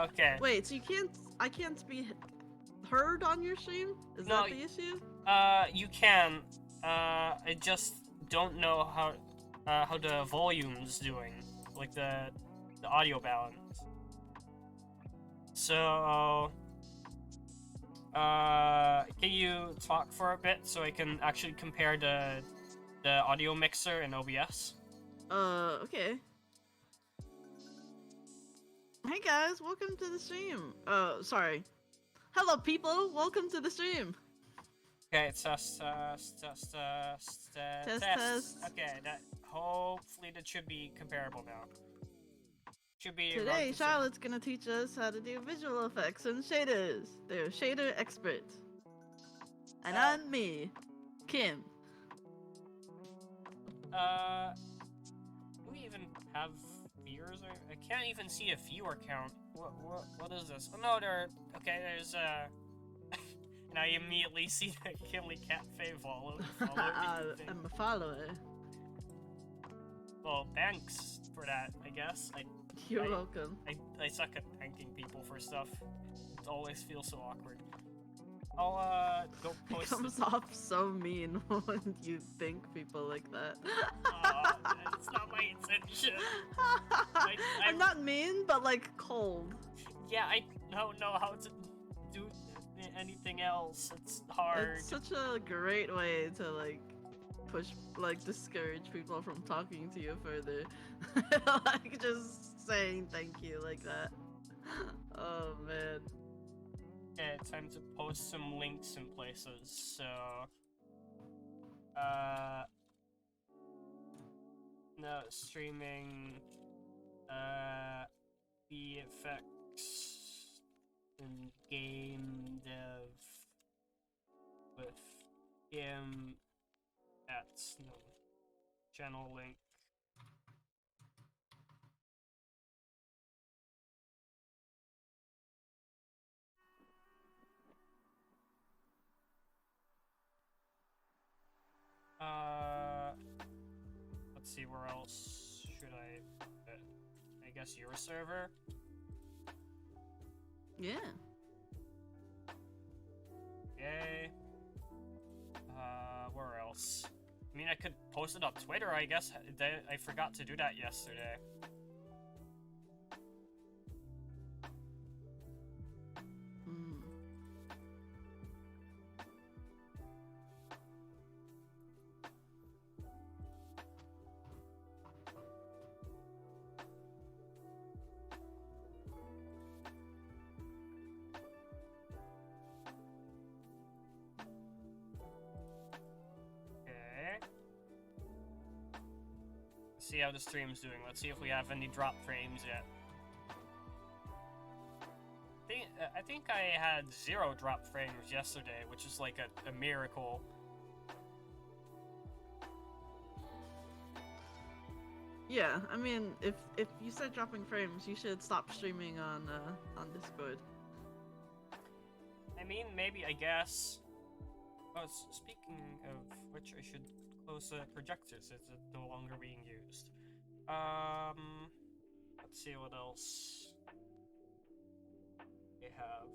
Okay. Wait, so I can't be heard on your stream? Is No, that the issue? You can. I just don't know how the volume's doing, like the audio balance. So, can you talk for a bit so I can actually compare the audio mixer in OBS? Okay. Hey guys, welcome to the stream. Sorry. Hello people, welcome to the stream. Okay, test. Test. Okay, hopefully that should be comparable now. Should be Today, around the same. Charlotte's gonna teach us how to do visual effects and shaders. They're shader expert. And I'm me, Kim. Do we even have viewers? I can't even see a viewer count. What is this? Oh no, there's and I immediately see the kimilycatfe follow. I'm a follower. Well, thanks for that, I guess. You're welcome. I suck at thanking people for stuff. It always feels so awkward. I'll go post. It comes off so mean when you thank people like that. It's not my intention. I'm not mean, but like cold. Yeah, I don't know how to do anything else. It's hard. It's such a great way to discourage people from talking to you further. Like just saying thank you like that. Oh man. Okay, time to post some links in places. So, no streaming, VFX and game dev with him. That's no channel link. Let's see, where else should I put it? I guess your server? Yeah. Okay. Where else? I mean, I could post it on Twitter, I guess. I forgot to do that yesterday. See how the stream's doing. Let's see if we have any drop frames yet. I think I had 0 drop frames yesterday, which is like a miracle. Yeah, I mean, if you start dropping frames, you should stop streaming on Discord. I mean, maybe, I guess. Oh, speaking of which, I should close the projectors. It's no longer being used. Let's see what else we have.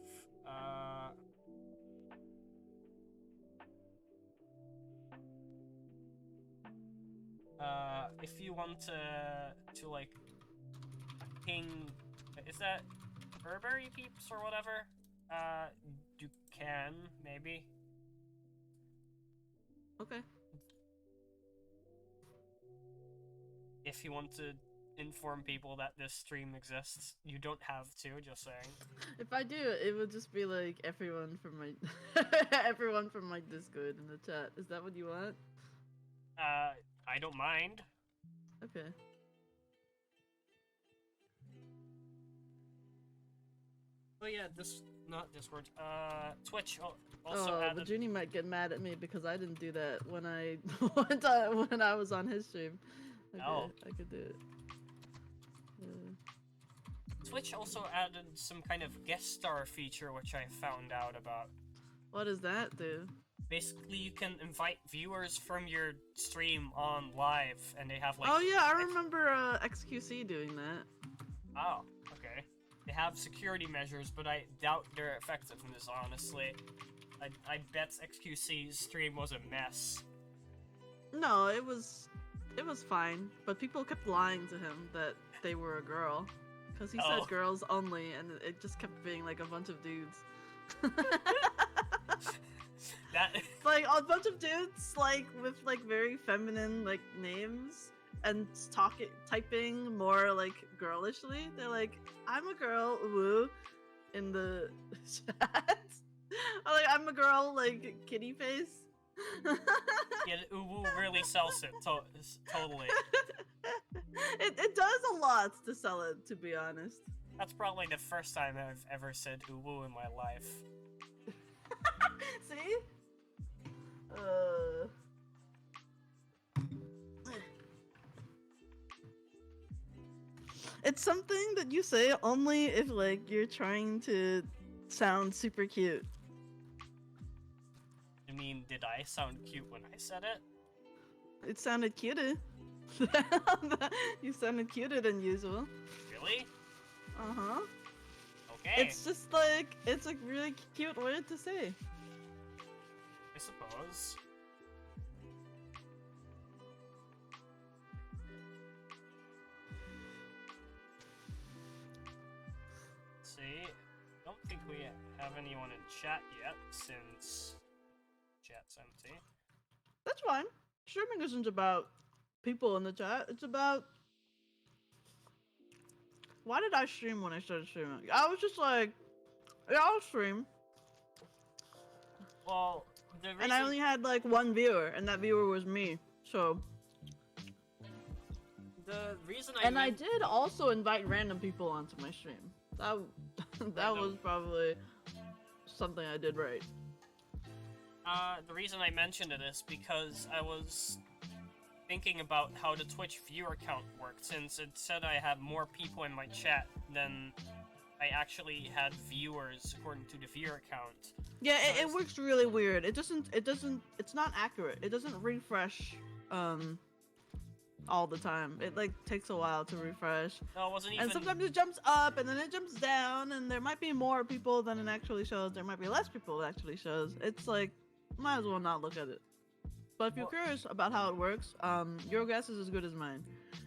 If you want to like ping, is that Burberry peeps or whatever? You can maybe. Okay. If you want to inform people that this stream exists, you don't have to, just saying. If I do, it would just be like everyone from my everyone from my Discord in the chat. Is that what you want? I don't mind. Okay. Oh yeah, not Discord. Twitch also added... but Junie might get mad at me because I didn't do that when I when I was on his stream. Okay, Oh. I could do it. Twitch also added some kind of guest star feature, which I found out about. What does that do? Basically, you can invite viewers from your stream on live, and they have like... Oh yeah, I remember XQC doing that. Oh, okay. They have security measures, but I doubt their effectiveness, honestly. I bet XQC's stream was a mess. No, it was fine, but people kept lying to him that they were a girl, because he said girls only, and it just kept being like a bunch of dudes. Like a bunch of dudes, like with like very feminine like names and typing more like girlishly. They're like, "I'm a girl, woo," in the chat. Or like, "I'm a girl," like kitty face. Yeah, Uwu really sells it, totally. It does a lot to sell it, to be honest. That's probably the first time I've ever said Uwu in my life. See? It's something that you say only if like you're trying to sound super cute. I mean, did I sound cute when I said it? It sounded cuter. You sounded cuter than usual. Really? Uh-huh. Okay. It's just like, it's a really cute word to say. I suppose. Let's see. I don't think we have anyone in chat yet, since chat's empty. That's fine. Streaming isn't about people in the chat. It's about... Why did I stream when I started streaming? I was just like, yeah, I'll stream. Well, the reason... And I only had like one viewer, and that viewer was me. So... The reason I did also invite random people onto my stream. That was probably something I did right. The reason I mentioned it is because I was thinking about how the Twitch viewer count worked, since it said I had more people in my chat than I actually had viewers according to the viewer count. Yeah, it works really weird. It's not accurate. It doesn't refresh, all the time. It like takes a while to refresh. No, it wasn't even... And sometimes it jumps up and then it jumps down, and there might be more people than it actually shows. There might be less people it actually shows. It's like, might as well not look at it. But if you're curious about how it works, your guess is as good as mine.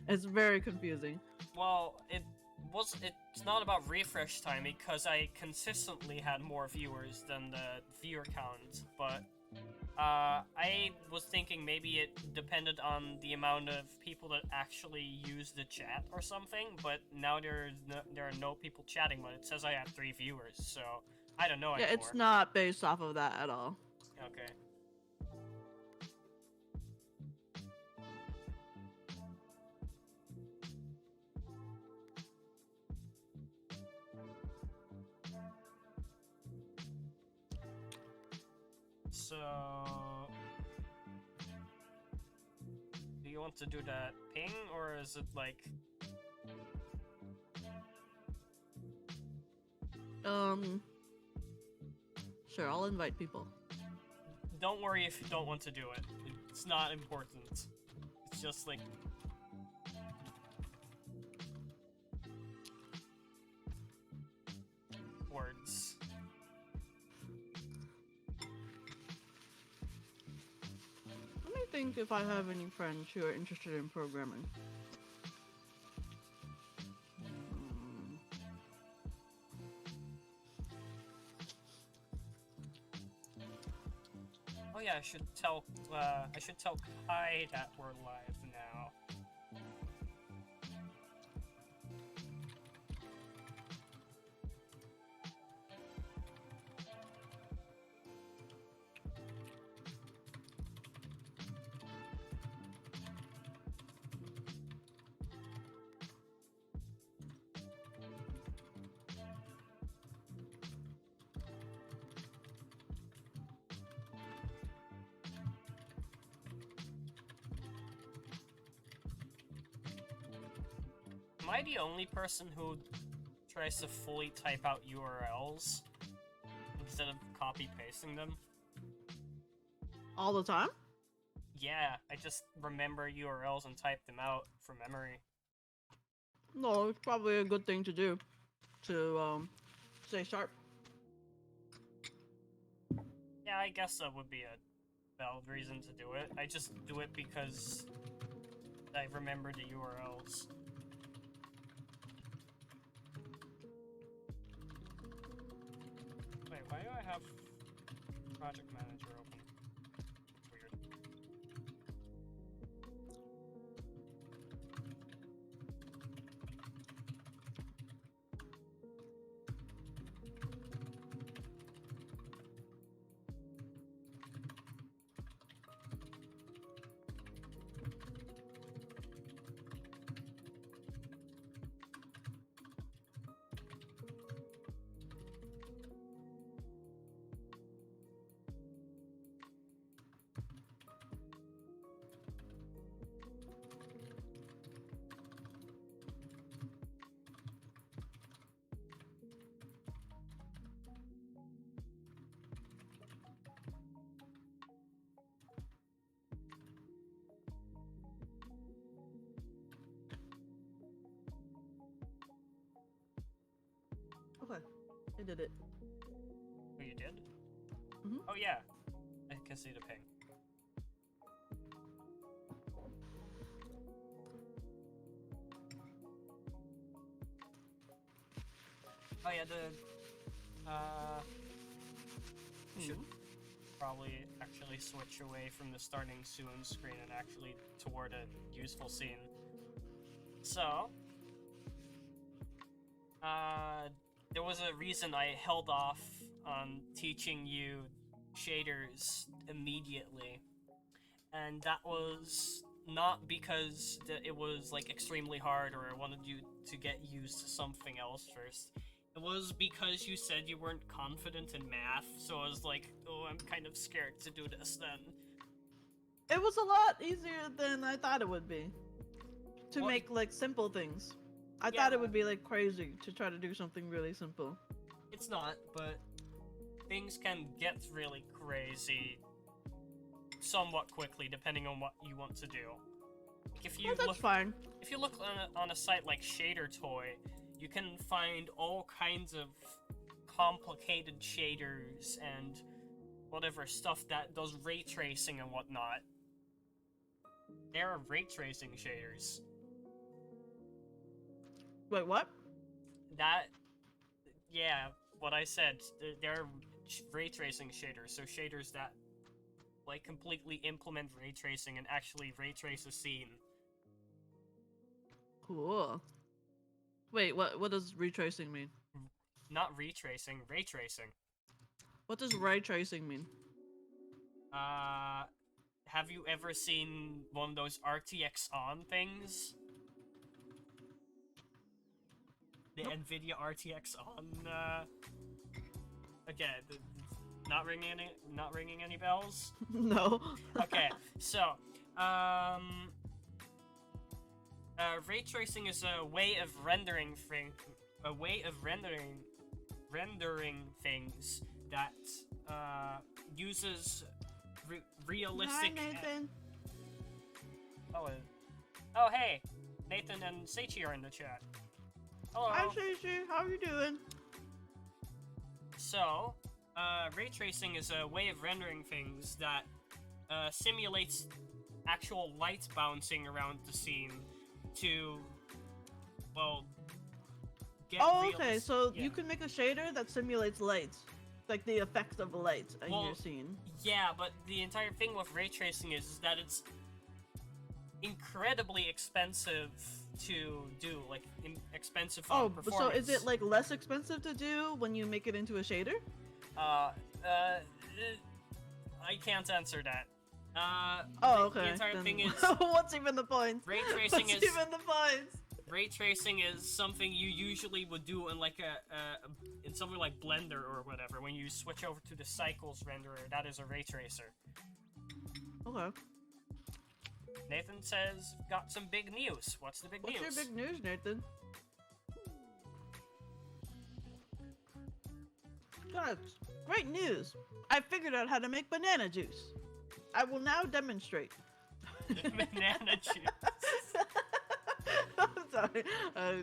It's very confusing. Well, it's not about refresh time, because I consistently had more viewers than the viewer count, but I was thinking maybe it depended on the amount of people that actually use the chat or something, but now there are no people chatting, but it says I have 3 viewers, so I don't know anymore. Yeah, it's not based off of that at all. Okay. So, do you want to do that ping, or is it like... Sure, I'll invite people. Don't worry if you don't want to do it. It's not important. It's just like... words. Let me think if I have any friends who are interested in programming. Oh yeah, I should tell Kai that we're live now. Am I the only person who tries to fully type out URLs instead of copy-pasting them? All the time? Yeah, I just remember URLs and type them out from memory. No, it's probably a good thing to do. to stay sharp. Yeah, I guess that would be a valid reason to do it. I just do it because I remember the URLs. Wait, why do I have Project Manager open? Weird. Okay, I did it. Oh, you did? Mhm. Oh, yeah. I can see the ping. Oh, yeah, should probably actually switch away from the starting soon screen and actually toward a useful scene. So, there was a reason I held off on teaching you shaders immediately, and that was not because it was like extremely hard or I wanted you to get used to something else first. It was because you said you weren't confident in math, so I was like, oh, I'm kind of scared to do this then. It was a lot easier than I thought it would be to Well, make like simple things. I Yeah. thought it would be like crazy to try to do something really simple. It's not, but things can get really crazy somewhat quickly depending on what you want to do. Like if you That's fine. if you look on a site like Shader Toy, you can find all kinds of complicated shaders and whatever stuff that does ray tracing and whatnot. There are ray tracing shaders. Wait, what? Yeah, what I said. There are ray tracing shaders, so shaders that like completely implement ray tracing and actually ray trace a scene. Cool. Wait, what does retracing mean? Not retracing, ray tracing. What does ray tracing mean? Have you ever seen one of those RTX on things? The Nope. NVIDIA RTX on, again, not ringing any bells? No. Okay, so, ray tracing is a way of rendering things that, uses realistic. Hi, Nathan. Oh, hey, Nathan and Seichi are in the chat. Hello. Hi, Shishu. How are you doing? So, ray tracing is a way of rendering things that simulates actual light bouncing around the scene to, well, get Oh, okay. realis- So yeah. you can make a shader that simulates light, like the effect of light in Well, your scene. Yeah, but the entire thing with ray tracing is that it's incredibly expensive to do, like expensive on Oh, so performance. is it like less expensive to do when you make it into a shader? I can't answer that. Oh, the okay. entire then thing is what's even the point? ray tracing What's is even the point? ray tracing is something you usually would do in like in something like Blender or whatever. When you switch over to the cycles renderer, that is a ray tracer. Okay. Nathan says, "Got some big news." What's the big What's news? your big news, Nathan? Guys, great news! I figured out how to make banana juice. I will now demonstrate. Banana juice. I'm sorry.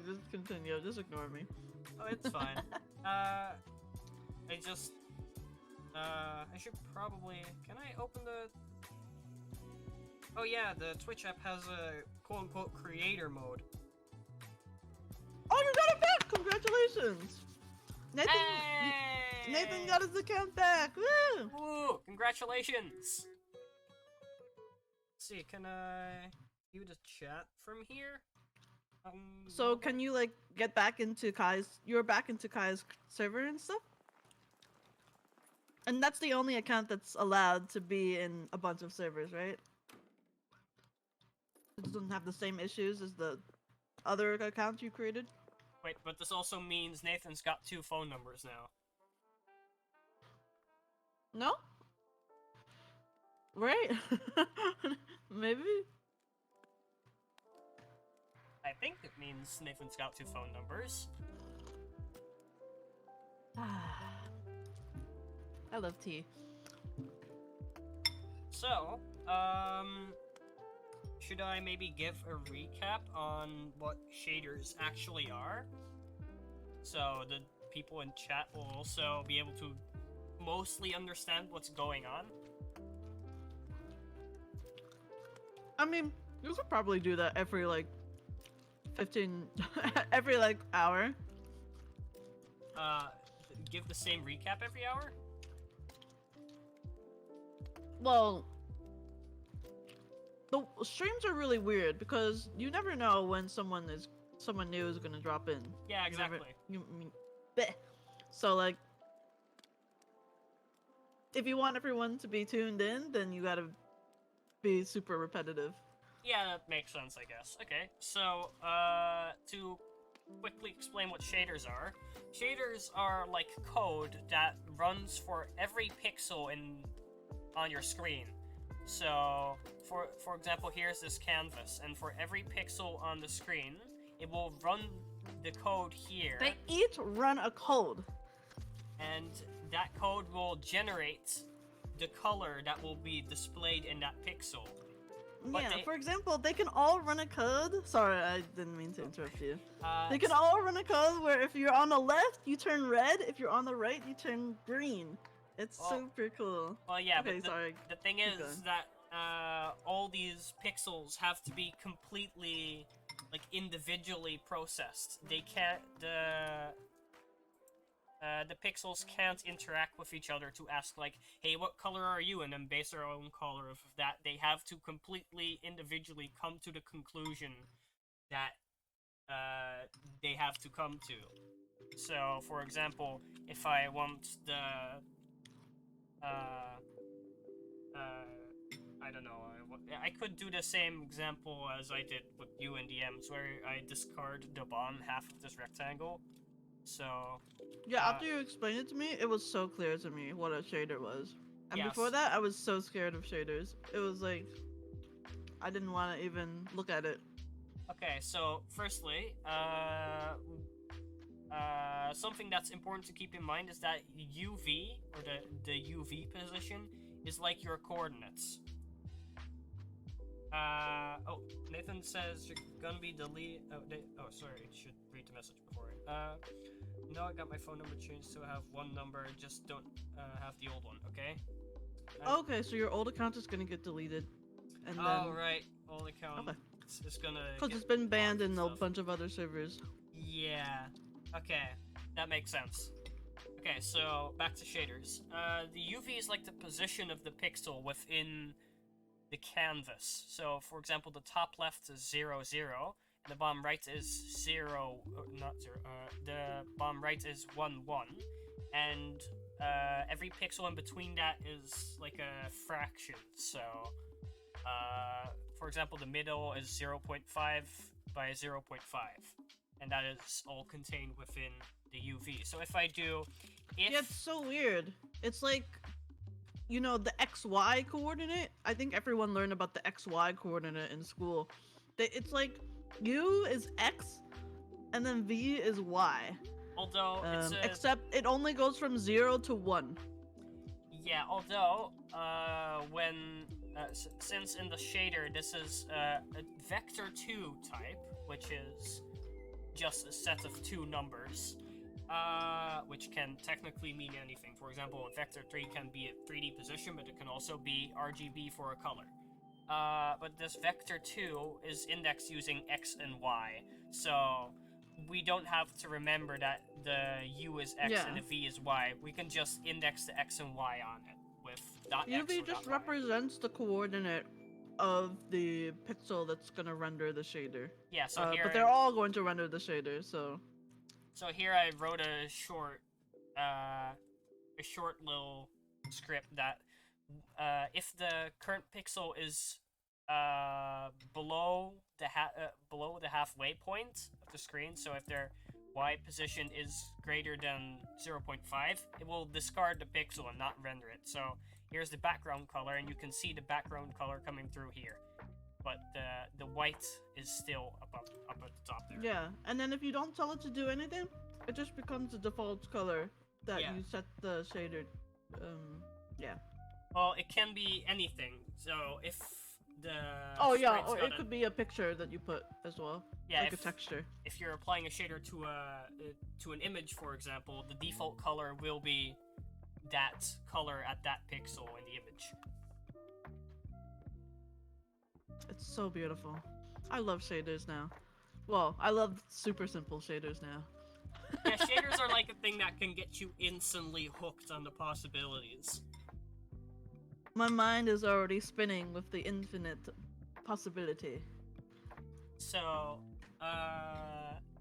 Just continue. Just ignore me. Oh, it's fine. I should probably... Can I open the... Oh yeah, the Twitch app has a quote-unquote creator mode. Oh, you got it back! Congratulations! Nathan, Hey! Nathan got his account back! Woo! Woo! Congratulations! Let's see, can I view the chat from here? So can you like get back into Kai's? You're back into Kai's server and stuff. And that's the only account that's allowed to be in a bunch of servers, right? It doesn't have the same issues as the other accounts you created. Wait, but this also means Nathan's got 2 phone numbers now. No? Right? Maybe? I think it means Nathan's got 2 phone numbers. I love tea. So, should I maybe give a recap on what shaders actually are? So the people in chat will also be able to mostly understand what's going on. I mean, you could probably do that every like 15 every like hour. Give the same recap every hour? Well, the streams are really weird because you never know when someone new is gonna drop in. Yeah, exactly. Bleh. So like, if you want everyone to be tuned in, then you gotta be super repetitive. Yeah, that makes sense, I guess. Okay, so, to quickly explain what shaders are like code that runs for every pixel on your screen. So, for example, here's this canvas, and for every pixel on the screen, it will run the code here. They each run a code. And that code will generate the color that will be displayed in that pixel. But yeah, for example, they can all run a code. Sorry, I didn't mean to interrupt you. They can so all run a code where if you're on the left, you turn red. If you're on the right, you turn green. It's super cool. Well, yeah, okay, but the thing is that all these pixels have to be completely, like, individually processed. They can't, the pixels can't interact with each other to ask, like, hey, what color are you? And then base their own color of that. They have to completely individually come to the conclusion that they have to come to. So, for example, if I want the I don't know, I could do the same example as I did with you and DMs, where I discard the bottom half of this rectangle. So yeah, after you explained it to me, it was so clear to me what a shader was. And yes. Before that, I was so scared of shaders. It was like, I didn't want to even look at it. Okay, so firstly, something that's important to keep in mind is that UV, or the UV position, is like your coordinates. Oh, Nathan says you're gonna be deleted. Oh, sorry, I should read the message before it. No, I got my phone number changed, so I have one number, just don't have the old one, okay? Okay, so your old account is gonna get deleted. And then... Oh, right, old account. Okay. It's gonna. Because it's been banned in a bunch of other servers. Yeah. Okay, that makes sense. Okay, so back to shaders. The UV is like the position of the pixel within the canvas. So, for example, the top left is 0, 0, and the bottom right is 0, not 0, the bottom right is 1, 1, and every pixel in between that is like a fraction. So, for example, the middle is 0.5 by 0.5, and that is all contained within the UV. So if I do... Yeah, it's so weird. It's like, you know, the XY coordinate. I think everyone learned about the XY coordinate in school. It's like U is X, and then V is Y. Although, except it only goes from 0 to 1. Yeah, although, since in the shader this is a vector 2 type, which is just a set of 2 numbers, which can technically mean anything. For example, vector 3 can be a 3D position, but it can also be RGB for a color. But this vector 2 is indexed using X and Y, so we don't have to remember that the U is X and the V is Y. We can just index the X and Y on it with .x UV or just .y. represents the coordinate of the pixel that's gonna render the shader. Yeah, so here... But they're all going to render the shader, so... So here I wrote a short little script that if the current pixel is below the halfway point of the screen, so if their Y position is greater than 0.5, it will discard the pixel and not render it. So here's the background color, and you can see the background color coming through here. But the white is still up at the top there. Yeah, and then if you don't tell it to do anything, it just becomes the default color that you set the shader. Yeah. Well, it can be anything. So if the or it could be a picture that you put as well. Yeah, like a texture. If you're applying a shader to an image, for example, the default color will be that color at that pixel in the image. It's so beautiful. I love shaders now. Well, I love super simple shaders now. Yeah, shaders are like a thing that can get you instantly hooked on the possibilities. My mind is already spinning with the infinite possibility. So,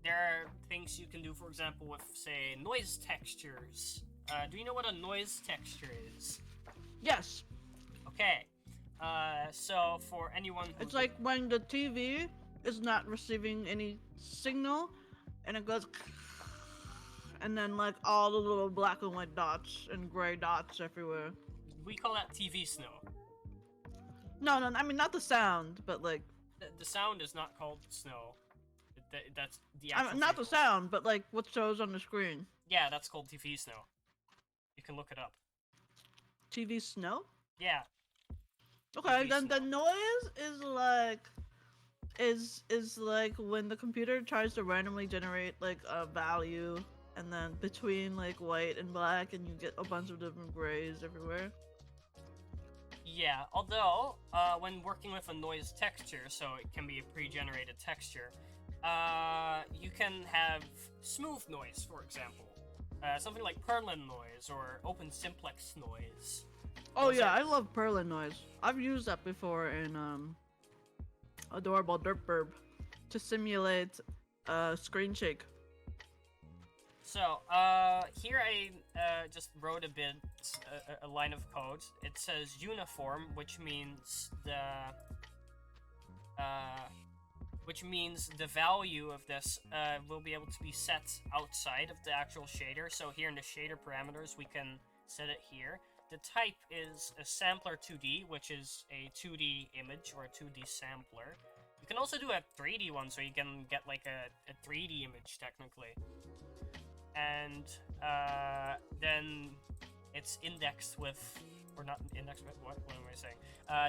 there are things you can do, for example, with, say, noise textures. Do you know what a noise texture is? Yes. Okay. So for anyone who... It's like when the TV is not receiving any signal, and it goes... And then, like, all the little black and white dots and gray dots everywhere. We call that TV snow. No, I mean, not the sound, but, like... The sound is not called snow. That's the actual not the sound, but, like, what shows on the screen. Yeah, that's called TV snow. You can look it up. TV snow? Yeah. Okay, then the noise is like... Is like when the computer tries to randomly generate, like, a value... And then between, like, white and black, and you get a bunch of different grays everywhere. Yeah, although, when working with a noise texture, so it can be a pre-generated texture, you can have smooth noise, for example. Something like Perlin noise, or Open Simplex noise. Oh yeah, I love Perlin noise. I've used that before in, Adorable Dertburb to simulate, screen shake. So, here I just wrote a line of code. It says uniform, which means the value of this will be able to be set outside of the actual shader. So here in the shader parameters, we can set it here. The type is a sampler 2D, which is a 2D image or a 2D sampler. You can also do a 3D one, so you can get like a 3D image technically. And then it's indexed with, or not indexed with, what am I saying?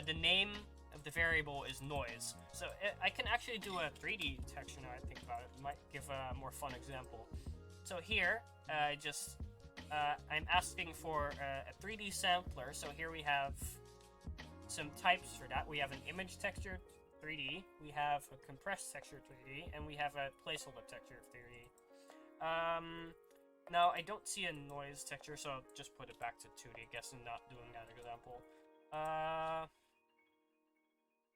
The name of the variable is noise. So I can actually do a 3D texture now I think about it. It might give a more fun example. So here, I'm asking for a 3D sampler. So here we have some types for that. We have an image texture 3D, we have a compressed texture 3D, and we have a placeholder texture 3D. Now I don't see a noise texture, so I'll just put it back to 2D. Guess I'm not doing that example.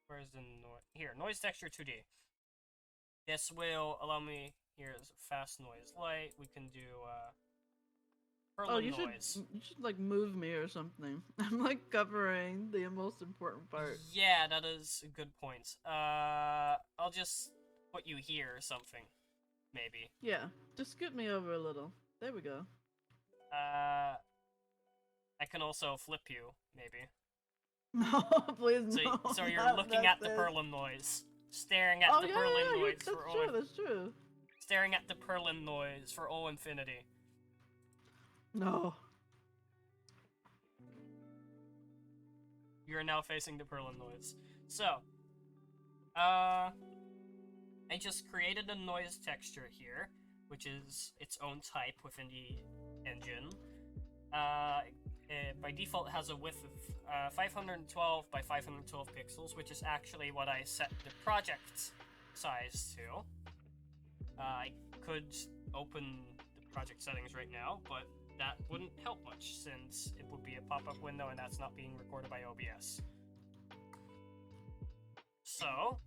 Where's the noise? Here, noise texture 2D. This will allow me, here's fast noise light, we can do, Perlin noise. You should, like, move me or something. I'm, like, covering the most important part. Yeah, that is a good point. I'll just put you here or something. Maybe. Yeah, just scoot me over a little. There we go. I can also flip you, maybe. No, please no. So you're looking at the Perlin noise. Staring at the Perlin noise for all... That's true. Staring at the Perlin noise for all infinity. No. You're now facing the Perlin noise. So, I just created a noise texture here. which is its own type within the engine. By default, it has a width of 512 by 512 pixels, which is actually what I set the project size to. I could open the project settings right now, but that wouldn't help much since it would be a pop-up window and that's not being recorded by OBS. So,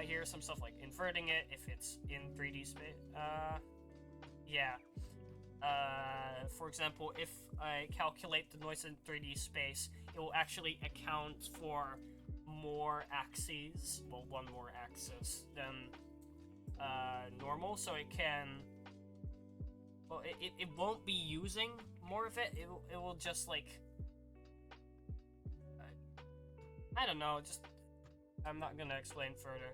here's some stuff like inverting it if it's in 3D space. For example, if I calculate the noise in 3D space, it will actually account for more axes, well, one more axis than normal, so it can, well, it won't be using more of it. It will just, like, I don't know, just, I'm not gonna explain further.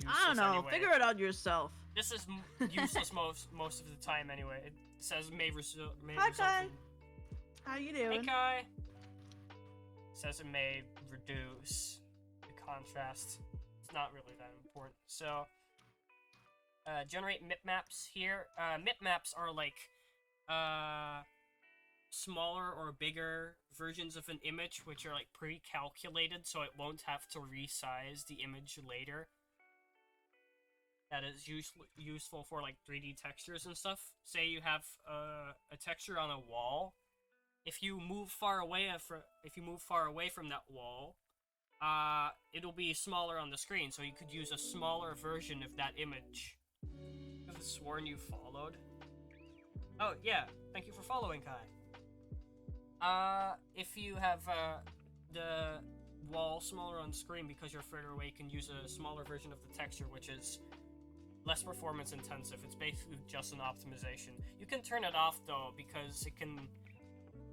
I don't know, anyway. figure it out yourself. This is useless most of the time anyway. It says may result Hi, Kai. How you doing? Hey, Kai. It says it may reduce the contrast. It's not really that important. So, generate mipmaps here. Mipmaps are like smaller or bigger versions of an image, which are like pre-calculated, so it won't have to resize the image later. That is useful for like 3D textures and stuff. Say you have a texture on a wall. If you move far away from that wall, it'll be smaller on the screen. So you could use a smaller version of that image. I've sworn you followed. Oh yeah, thank you for following, Kai. If you have the wall smaller on screen because you're further away, you can use a smaller version of the texture, which is less performance intensive. It's basically just an optimization. You can turn it off though, because it can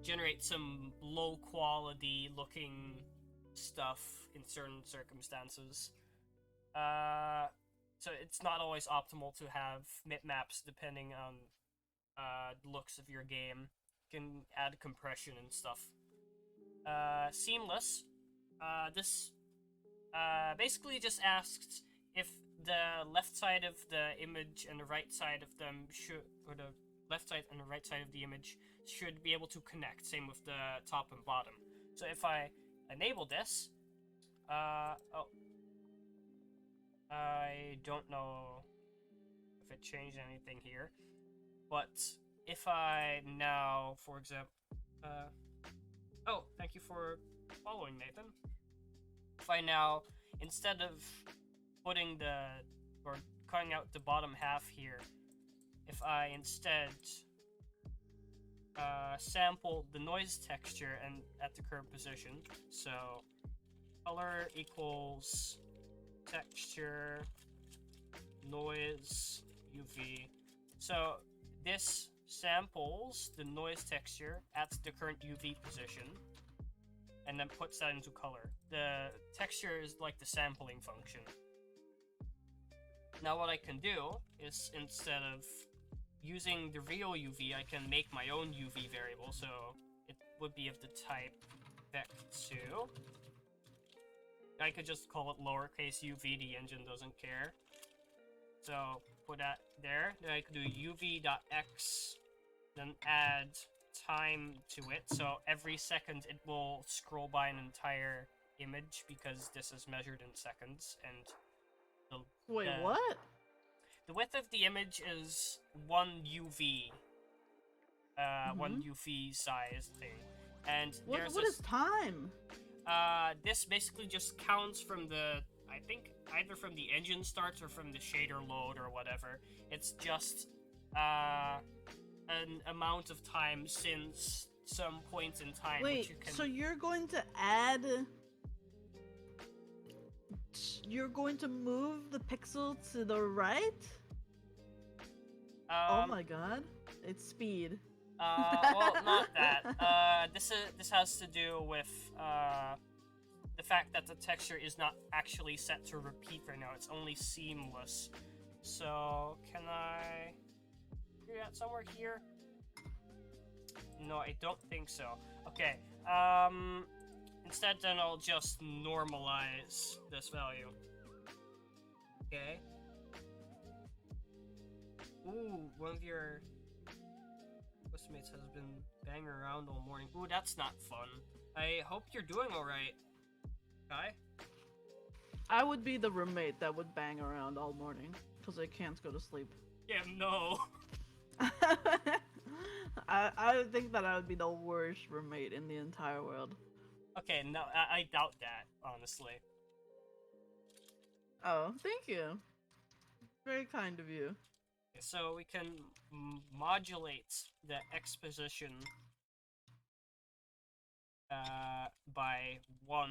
generate some low quality looking stuff in certain circumstances. So it's not always optimal to have mipmaps depending on the looks of your game. You can add compression and stuff. Seamless. This basically just asks if the left side of the image and the right side of them or the left side and the right side of the image should be able to connect. Same with the top and bottom. So if I enable this, I don't know if it changed anything here, but if I now, for example, oh, thank you for following, Nathan. If I now, instead of putting or cutting out the bottom half here, if I instead sample the noise texture and at the current position, so color equals texture noise UV, so this samples the noise texture at the current UV position and then puts that into color. The texture is like the sampling function. Now what I can do is, instead of using the real UV, I can make my own UV variable, so it would be of the type vec2. I could just call it lowercase UV, the engine doesn't care. So put that there. Then I could do uv.x, then add time to it, so every second it will scroll by an entire image because this is measured in seconds, and Wait, what? The width of the image is 1 UV. One UV size thing. And what is time? This basically just counts from the, I think, either from the engine starts or from the shader load or whatever. It's just an amount of time since some point in time. Wait, which you can... so you're going to add... You're going to move the pixel to the right? Oh my god. It's speed. Well, not that. This has to do with the fact that the texture is not actually set to repeat right now. It's only seamless. So, can I do that somewhere here? No, I don't think so. Okay. Instead, then I'll just normalize this value. Okay. Ooh, one of your classmates has been banging around all morning. Ooh, that's not fun. I hope you're doing alright, Kai. I would be the roommate that would bang around all morning because I can't go to sleep. Yeah, no. I think that I would be the worst roommate in the entire world. Okay, no, I doubt that, honestly. Oh, thank you. Very kind of you. So we can modulate the exposition by 1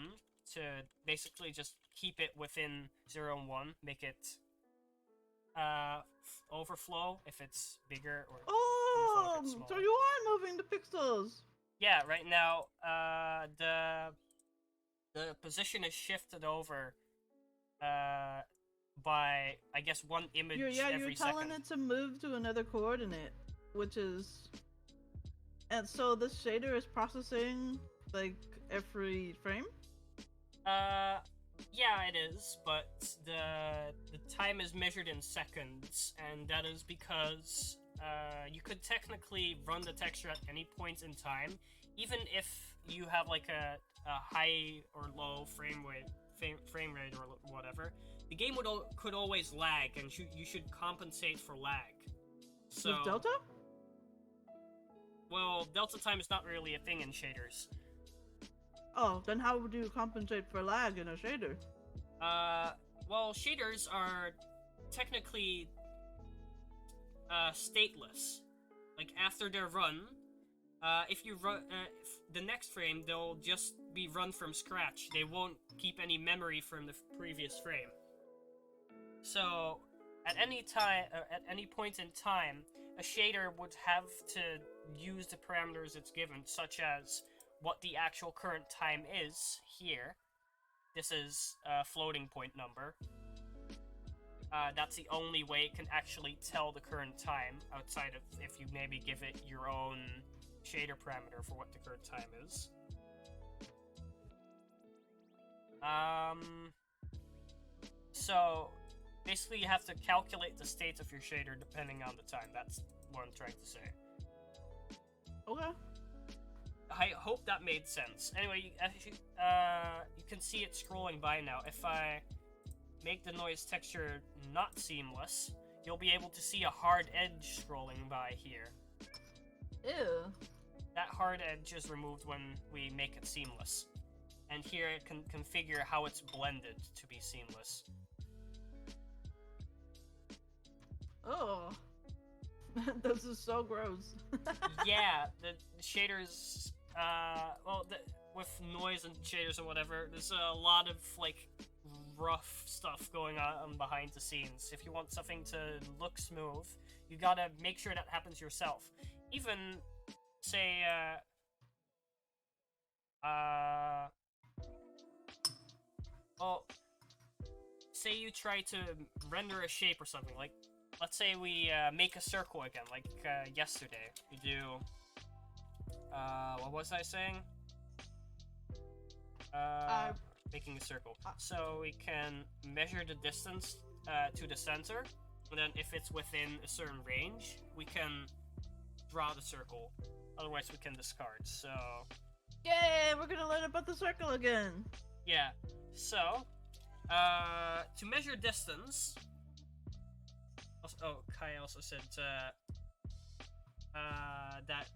to basically just keep it within 0 and 1, make it overflow if it's bigger or Oh, if it's smaller. so you are moving the pixels. Yeah, right now the position is shifted over by I guess 1 image every second. You're telling it to move to another coordinate, which is, and so this shader is processing like every frame. Yeah, it is, but the time is measured in seconds, and that is because you could technically run the texture at any point in time, even if you have like a high or low frame rate or whatever. The game could always lag, and you should compensate for lag. So, with delta? Well, delta time is not really a thing in shaders. Oh, then how would you compensate for lag in a shader? Well, shaders are technically stateless. Like, after they're run, if you run the next frame, they'll just be run from scratch. They won't keep any memory from the previous frame. So, at any time, at any point in time, a shader would have to use the parameters it's given, such as what the actual current time is here. This is a floating point number. That's the only way it can actually tell the current time, outside of if you maybe give it your own shader parameter for what the current time is. So, basically you have to calculate the state of your shader depending on the time. That's what I'm trying to say. Okay. I hope that made sense. Anyway, you can see it scrolling by now. If I make the noise texture not seamless, you'll be able to see a hard edge scrolling by here. Ew. That hard edge is removed when we make it seamless. And here it can configure how it's blended to be seamless. Oh. This is so gross. Yeah, the shaders, well, with noise and shaders and whatever, there's a lot of, like, rough stuff going on behind the scenes. If you want something to look smooth, you gotta make sure that happens yourself. Even, say, well, say you try to render a shape or something, like, let's say we make a circle again, like yesterday. We do, what was I saying? Making a circle. So we can measure the distance to the center, and then if it's within a certain range, we can draw the circle. Otherwise, we can discard. So, Yay! We're gonna learn about the circle again. yeah. So, to measure distance. Oh, Kai also said that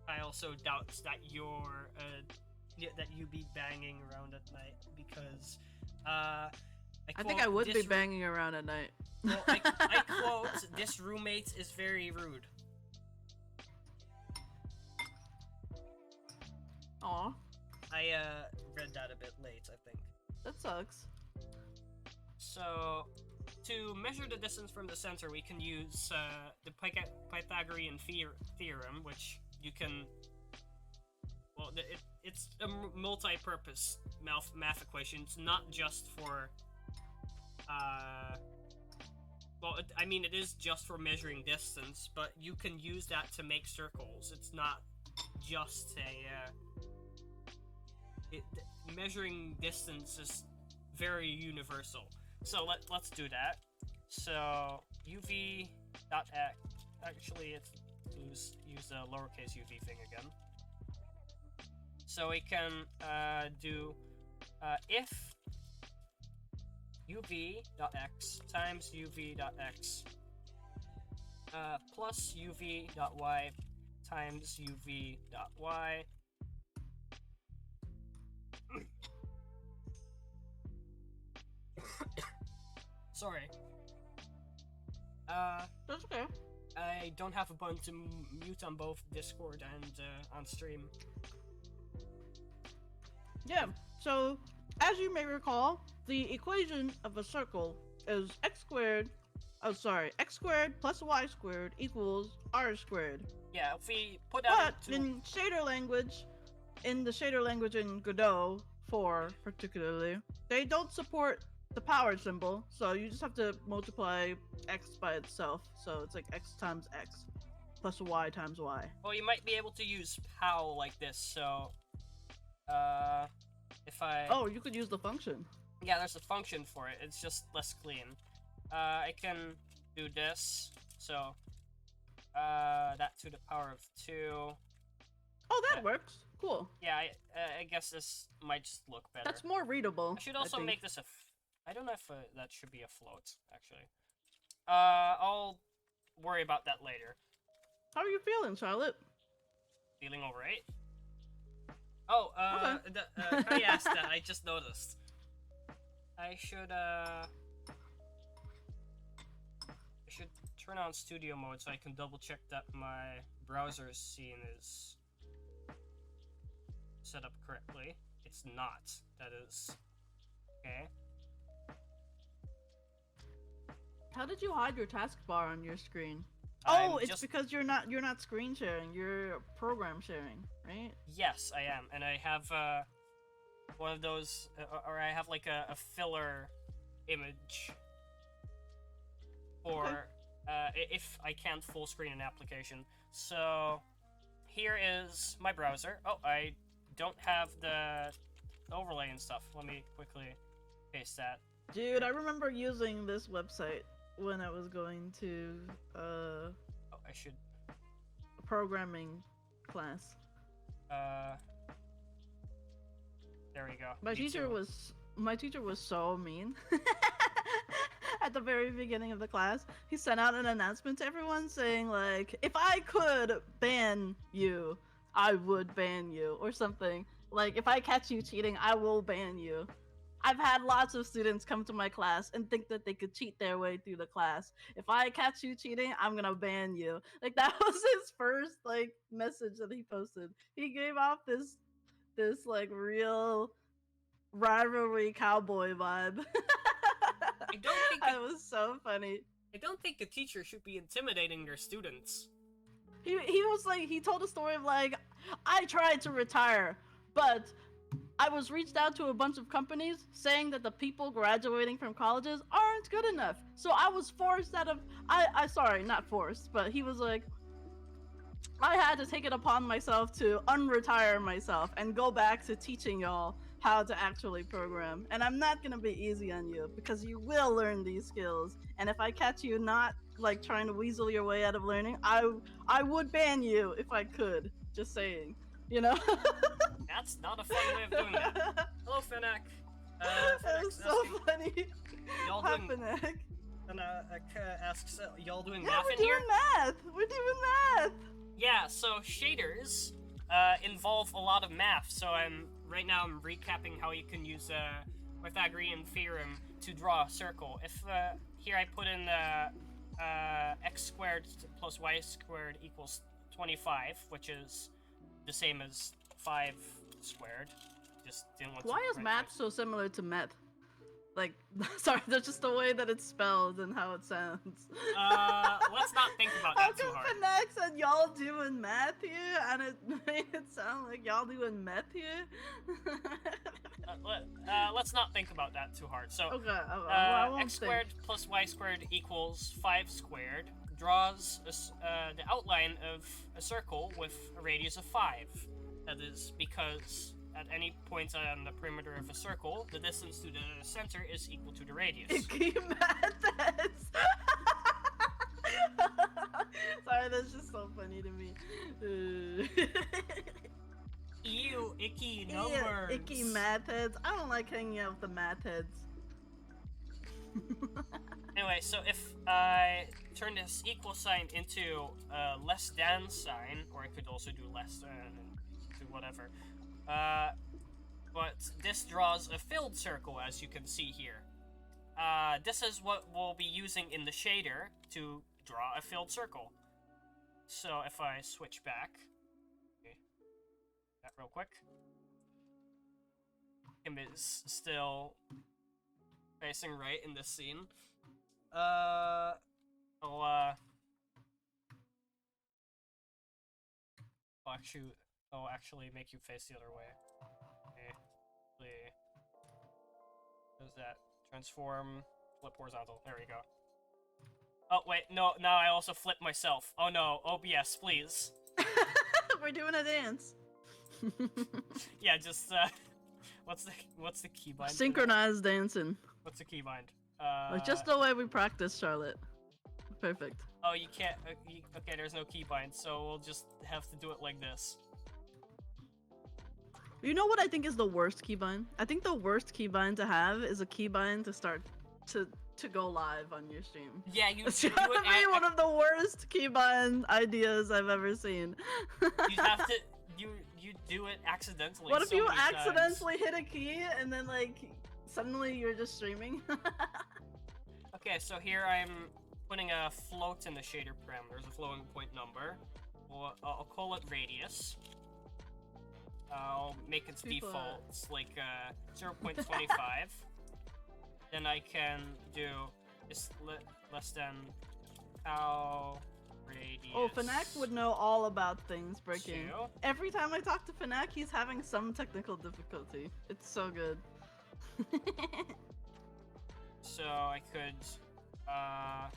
Kai also doubts that you're that you be banging around at night because I think I would be banging around at night. Well, I quote, "This roommate is very rude." Aw. I read that a bit late, I think. That sucks. So, to measure the distance from the center, we can use the Pythagorean theorem, which you can... Well, it's a multi-purpose math equation. It's not just for... well, I mean, it is just for measuring distance, but you can use that to make circles. It's not just a... measuring distance is very universal. So let's do that. So UV dot x. Actually, it's use the lowercase uv thing again. So we can do if uv.x times uv.x plus uv.y times uv.y sorry. That's okay. I don't have a button to mute on both Discord and on stream. Yeah, so as you may recall, the equation of a circle is x squared plus y squared equals r squared. Yeah, if we put that But in shader language, in the shader language in Godot 4 particularly, they don't support the power symbol, so you just have to multiply x by itself. So it's like x times x plus y times y. Well, you might be able to use POW like this, so if I... Oh, you could use the function. Yeah, there's a function for it, it's just less clean. I can do this, so that to the power of 2. Oh, that works. Cool. Yeah, I guess this might just look better. That's more readable. I should also make this I don't know if that should be a float, actually. I'll worry about that later. How are you feeling, Charlotte? Feeling alright? Oh, Okay. I asked that, I just noticed. I should turn on studio mode so I can double check that my browser scene is set up correctly. It's not. That is... Okay. How did you hide your taskbar on your screen? I'm Oh, it's just... because you're not screen sharing, you're program sharing, right? Yes, I am, and I have one of those, or I have like a filler image for if I can't full screen an application. So here is my browser. Oh, I don't have the overlay and stuff. Let me quickly paste that. Dude, I remember using this website when I was going to Oh, I should a programming class. There we go. My teacher was so mean. At the very beginning of the class, he sent out an announcement to everyone saying like, if I could ban you, I would ban you, or something. Like, if I catch you cheating, I will ban you. I've had lots of students come to my class and think that they could cheat their way through the class. If I catch you cheating, I'm gonna ban you. Like, that was his first like message that he posted. He gave off this like real rivalry cowboy vibe. I don't think it was so funny. I don't think a teacher should be intimidating their students. He was like, he told a story of like, I tried to retire, but I was reached out to a bunch of companies saying that the people graduating from colleges aren't good enough. So I was forced out of, sorry, not forced, but he was like, I had to take it upon myself to unretire myself and go back to teaching y'all how to actually program. And I'm not gonna be easy on you because you will learn these skills. And if I catch you not like trying to weasel your way out of learning, I would ban you if I could. Just saying, you know? That's not a fun way of doing that. Hello, Finnack. That was so funny. Y'all Hi, doing... Finnack. Finnack asks, y'all doing Yeah, math we're in doing here? math. We're doing math. Yeah, so shaders involve a lot of math, so right now I'm recapping how you can use Pythagorean theorem to draw a circle. If here I put in x squared plus y squared equals 25, which is the same as 5 squared. Just didn't want to Why is math so similar to meth? Like, sorry, that's just the way that it's spelled and how it sounds. Let's not think about that too hard. How come said y'all doing math here, and it made it sound like y'all doing meth here? Let's not think about that too hard. So, okay, well, I won't x squared plus y squared equals 5 squared draws the outline of a circle with a radius of 5. That is because at any point on the perimeter of a circle, the distance to the center is equal to the radius. Icky math heads. That's just so funny to me. Ew, icky Ew, numbers. icky math heads. I don't like hanging out with the math heads. Anyway, so if I turn this equal sign into a less than sign, or I could also do less than, do whatever. But this draws a filled circle, as you can see here. This is what we'll be using in the shader to draw a filled circle. So if I switch back, okay, that real quick. Kim is still facing right in this scene. I'll actually make you face the other way. Okay. Does that transform? Flip horizontal. There we go. Oh wait, no. Now I also flip myself. Oh no, OBS, please. We're doing a dance. Yeah, just what's the keybind? Synchronized dancing. What's the keybind? Like just the way we practice, Charlotte. Perfect. Oh, you can't. Okay, there's no keybind, so we'll just have to do it like this. You know what I think is the worst keybind? I think the worst keybind to have is a keybind to start to go live on your stream. Yeah, you It's do it one of the worst keybind ideas I've ever seen. You have to you do it accidentally. What if so you many accidentally hit a key and then like suddenly you're just streaming? Okay, so here I'm putting a float in the shader parameters, a floating point number. I'll call it radius. I'll make its default like 0.25. Then I can do is less than how radius. Oh, Fnac would know all about things breaking. 2. Every time I talk to Fnac, he's having some technical difficulty. It's so good. So I could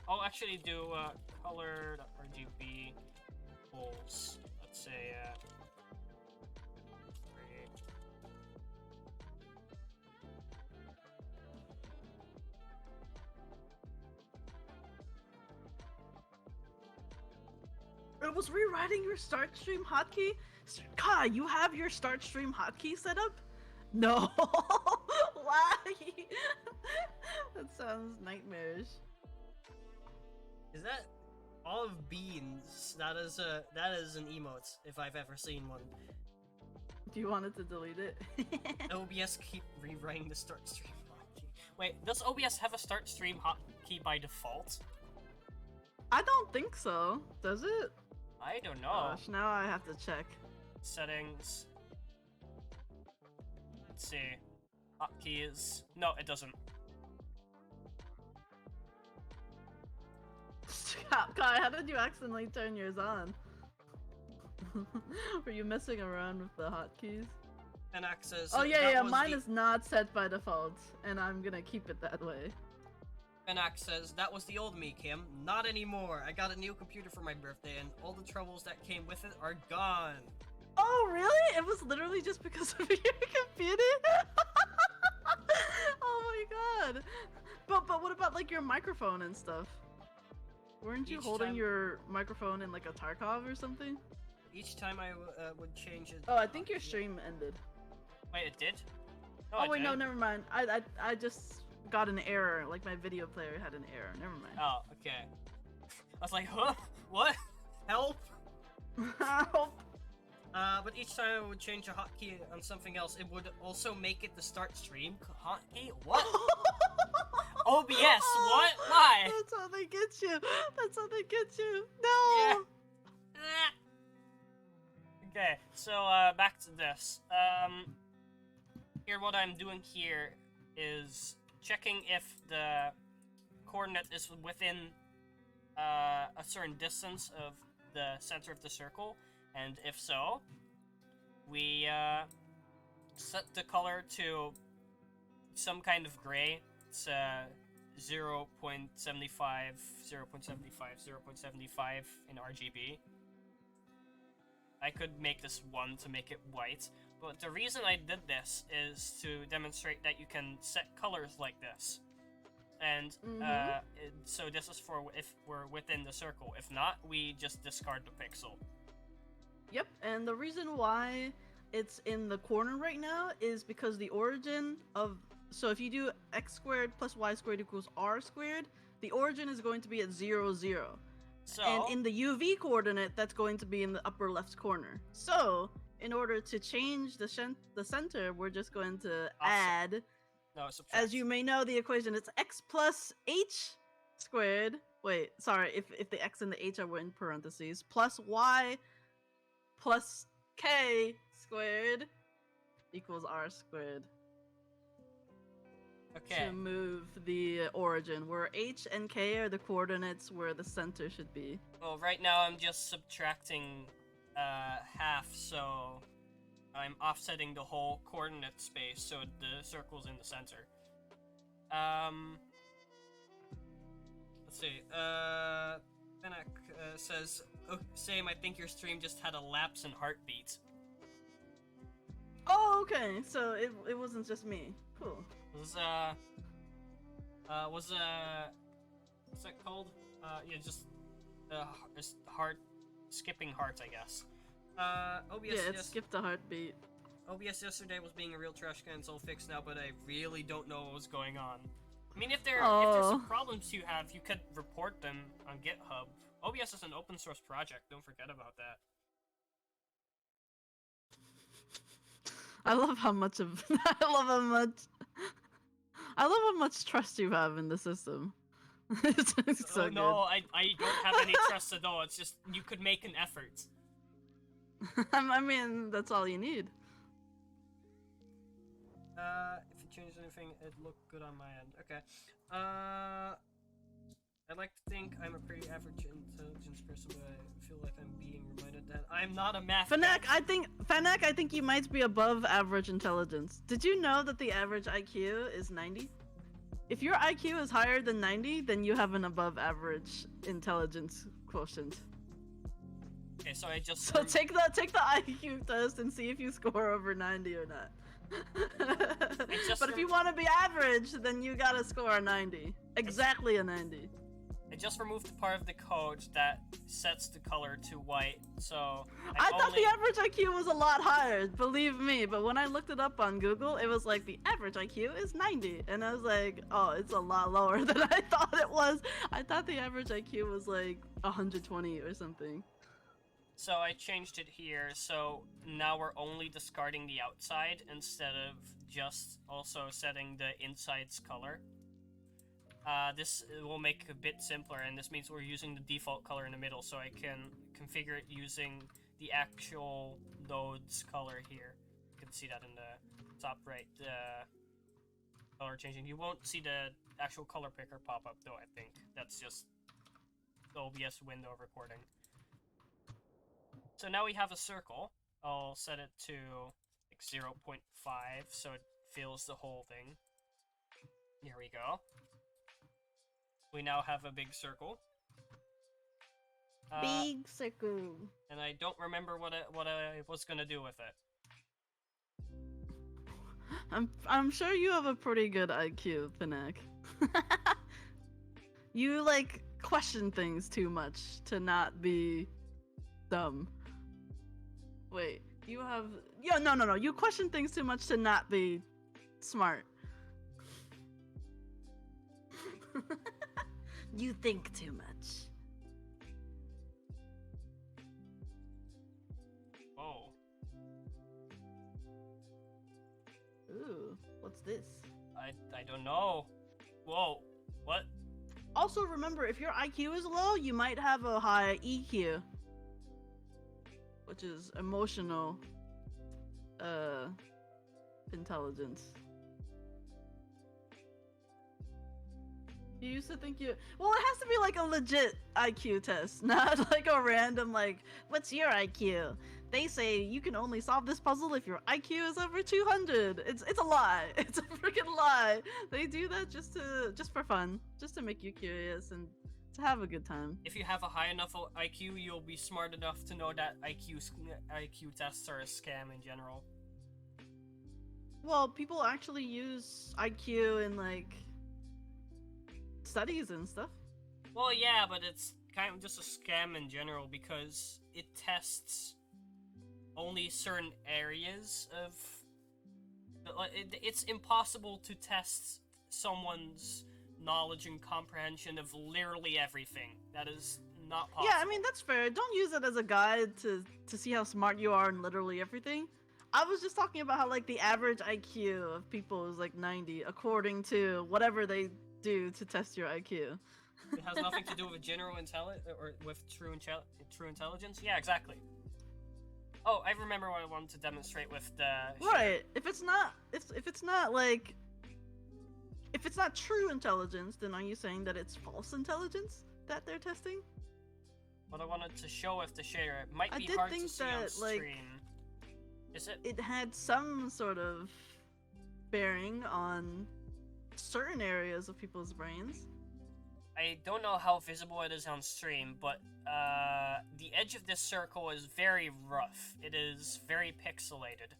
I'll actually do colored RGB pulls. Let's say It was rewriting your start stream hotkey? Kai, you have your start stream hotkey set up? No. Why? That sounds nightmarish. Is that olive beans? That is an emote if I've ever seen one. Do you want it to delete it? OBS keep rewriting the start stream hotkey. Wait, does OBS have a start stream hotkey by default? I don't think so. Does it? I don't know. Gosh, now I have to check. Settings. Let's see. Hotkeys. No, it doesn't. Kai, how did you accidentally turn yours on? Were you messing around with the hotkeys? And access. Oh yeah, mine is not set by default, and I'm gonna keep it that way. Fenac says, that was the old me, Kim. Not anymore. I got a new computer for my birthday, and all the troubles that came with it are gone. Oh, really? It was literally just because of your computer? Oh my god. But what about, like, your microphone and stuff? Weren't you holding your microphone in, like, a Tarkov or something? Each time I would change it. Oh, I think your stream ended. Wait, it did? No, oh, wait, no, never mind. I just got an error. Like, my video player had an error. Never mind. Oh, okay. I was like, huh? What? Help? Help. But each time I would change a hotkey on something else, it would also make it the start stream hotkey? What? OBS, what? Why? That's how they get you. That's how they get you. No! Yeah. Okay, so, back to this. Here, what I'm doing here is checking if the coordinate is within a certain distance of the center of the circle, and if so, we set the color to some kind of gray. It's 0.75, 0.75, 0.75 in RGB. I could make this 1 to make it white, but the reason I did this is to demonstrate that you can set colors like this. and Mhm. so this is for if we're within the circle. If not, we just discard the pixel. Yep, and the reason why it's in the corner right now is because the origin of, so if you do x squared plus y squared equals r squared, the origin is going to be at 0, 0. So And in the UV coordinate, that's going to be in the upper left corner. So in order to change the center, we're just going to add, no, subtract. as you may know, the equation, it's x plus h squared. Wait, sorry, if the x and the h are in parentheses, plus y plus k squared equals r squared. Okay. To move the origin, where h and k are the coordinates where the center should be. Well, right now I'm just subtracting half, so I'm offsetting the whole coordinate space so the circle's in the center. Let's see. Benak says, oh, same, I think your stream just had a lapse in heartbeat. Oh, okay. So it wasn't just me. Cool. It was what's that called? Yeah, just heart skipping hearts, I guess. OBS, yeah, it skipped a heartbeat. OBS yesterday was being a real trash can. It's all fixed now, but I really don't know what was going on. I mean, if there's some problems you have, you could report them on GitHub. OBS is an open source project. Don't forget about that. I love how much trust you have in the system. it's so good. No, I don't have any trust at all. It's just you could make an effort. I mean, that's all you need. If you change anything, it looked good on my end. Okay. I'd like to think I'm a pretty average intelligence person, but I feel like I'm being reminded that I'm not a math Fanac, I think you might be above average intelligence. Did you know that the average IQ is 90? If your IQ is higher than 90, then you have an above average intelligence quotient. Okay, so I just... So take the IQ test and see if you score over 90 or not. But if you want to be average, then you gotta score a 90. Exactly a 90. I just removed the part of the code that sets the color to white, so... I thought the average IQ was a lot higher, believe me, but when I looked it up on Google, it was like the average IQ is 90, and I was like, oh, it's a lot lower than I thought it was. I thought the average IQ was like 120 or something. So I changed it here, so now we're only discarding the outside instead of just also setting the inside's color. This will make it a bit simpler, and this means we're using the default color in the middle, so I can configure it using the actual node's color here. You can see that in the top right, color changing. You won't see the actual color picker pop up, though, I think. That's just the OBS window recording. So now we have a circle. I'll set it to like 0.5 so it fills the whole thing. Here we go. We now have a big circle. Big circle. And I don't remember what I was gonna do with it. I'm sure you have a pretty good IQ, Fanac. You like question things too much to not be dumb. Wait, you have... Yeah, no. You question things too much to not be smart. You think too much. Oh. Ooh, what's this? I don't know. Whoa. What? Also remember, if your IQ is low, you might have a high EQ. Which is emotional intelligence. You used to think you... Well, it has to be like a legit IQ test, not like a random like, what's your IQ? They say you can only solve this puzzle if your IQ is over 200. It's a lie. It's a freaking lie. They do that just for fun, just to make you curious and to have a good time. If you have a high enough IQ, you'll be smart enough to know that IQ tests are a scam in general. Well, people actually use IQ in like studies and stuff. Well, yeah, but it's kind of just a scam in general because it tests only certain areas of. It's impossible to test someone's knowledge and comprehension of literally everything. That is not possible. Yeah, I mean that's fair. Don't use it as a guide to see how smart you are in literally everything. I was just talking about how like the average IQ of people is like 90 according to whatever they do to test your IQ. It has nothing to do with general intelligence or with true intelligence. Yeah, exactly. Oh, I remember what I wanted to demonstrate with the right. If it's not like if it's not true intelligence, then are you saying that it's false intelligence that they're testing? What I wanted to show with the shader, it might be did hard think to see that, on stream. like, Is it? It had some sort of bearing on certain areas of people's brains. I don't know how visible it is on stream, but the edge of this circle is very rough. It is very pixelated.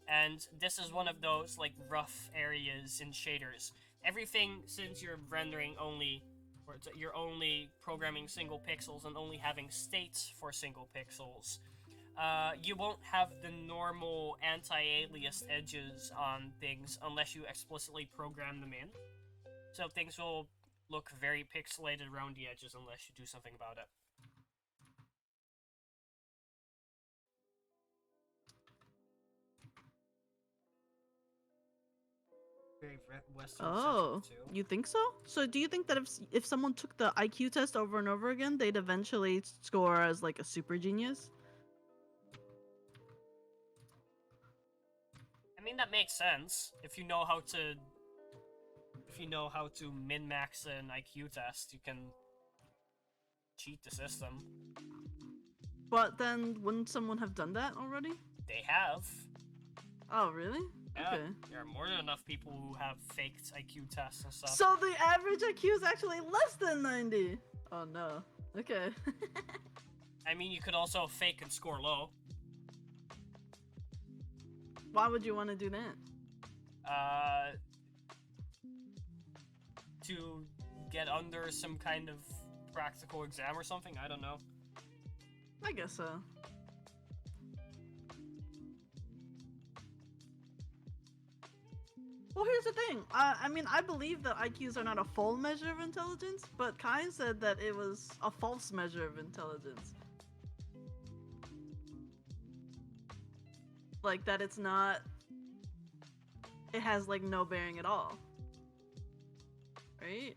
And this is one of those, like, rough areas in shaders. Everything, since you're rendering only, or you're only programming single pixels and only having states for single pixels, you won't have the normal anti-aliased edges on things unless you explicitly program them in. So things will look very pixelated around the edges unless you do something about it. Very Western too. You think so? So do you think that if someone took the IQ test over and over again, they'd eventually score as like a super genius? I mean, that makes sense if you know how to. If you know how to min-max an IQ test, you can cheat the system. But then, wouldn't someone have done that already? They have. Oh, really? Yeah, okay. There are more than enough people who have faked IQ tests and stuff. So the average IQ is actually less than 90! Oh no. Okay. I mean, you could also fake and score low. Why would you want to do that? To get under some kind of practical exam or something? I don't know. I guess so. Well, here's the thing. I mean, I believe that IQs are not a full measure of intelligence, but Kai said that it was a false measure of intelligence. Like, that it's not... It has, like, no bearing at all. Right?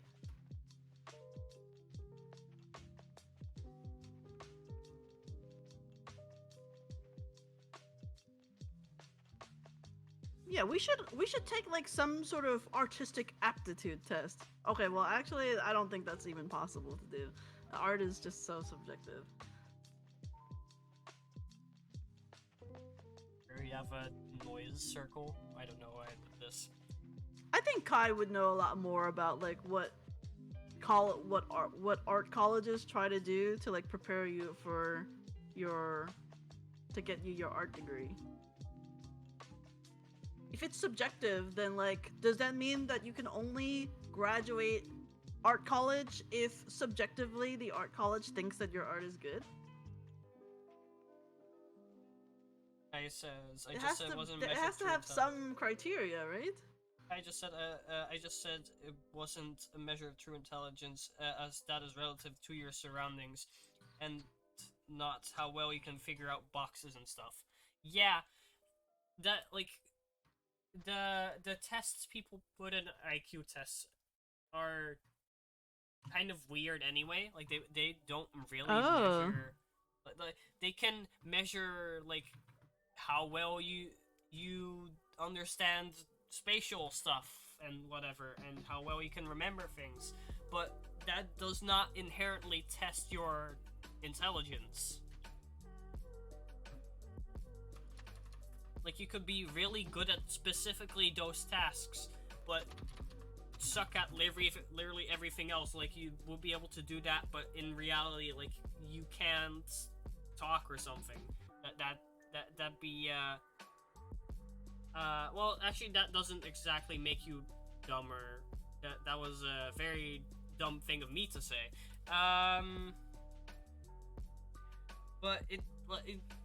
Yeah, we should take like some sort of artistic aptitude test. Okay, well actually I don't think that's even possible to do. Art is just so subjective. Here we have a noise circle. I don't know why I did this. I think Kai would know a lot more about like what art colleges try to do to like prepare you for to get you your art degree. If it's subjective, then like, does that mean that you can only graduate art college if subjectively the art college thinks that your art is good? I just said it wasn't. It has to have some criteria, right? I just said it wasn't a measure of true intelligence, as that is relative to your surroundings, and not how well you can figure out boxes and stuff. Yeah, that like. The tests people put in IQ tests are kind of weird anyway. Like they don't really measure. Like they can measure like how well you understand spatial stuff and whatever, and how well you can remember things, but that does not inherently test your intelligence. Like, you could be really good at specifically those tasks, but suck at literally everything else. Like, you will be able to do that, but in reality, like, you can't talk or something. That'd be, well, actually, that doesn't exactly make you dumber. That was a very dumb thing of me to say. But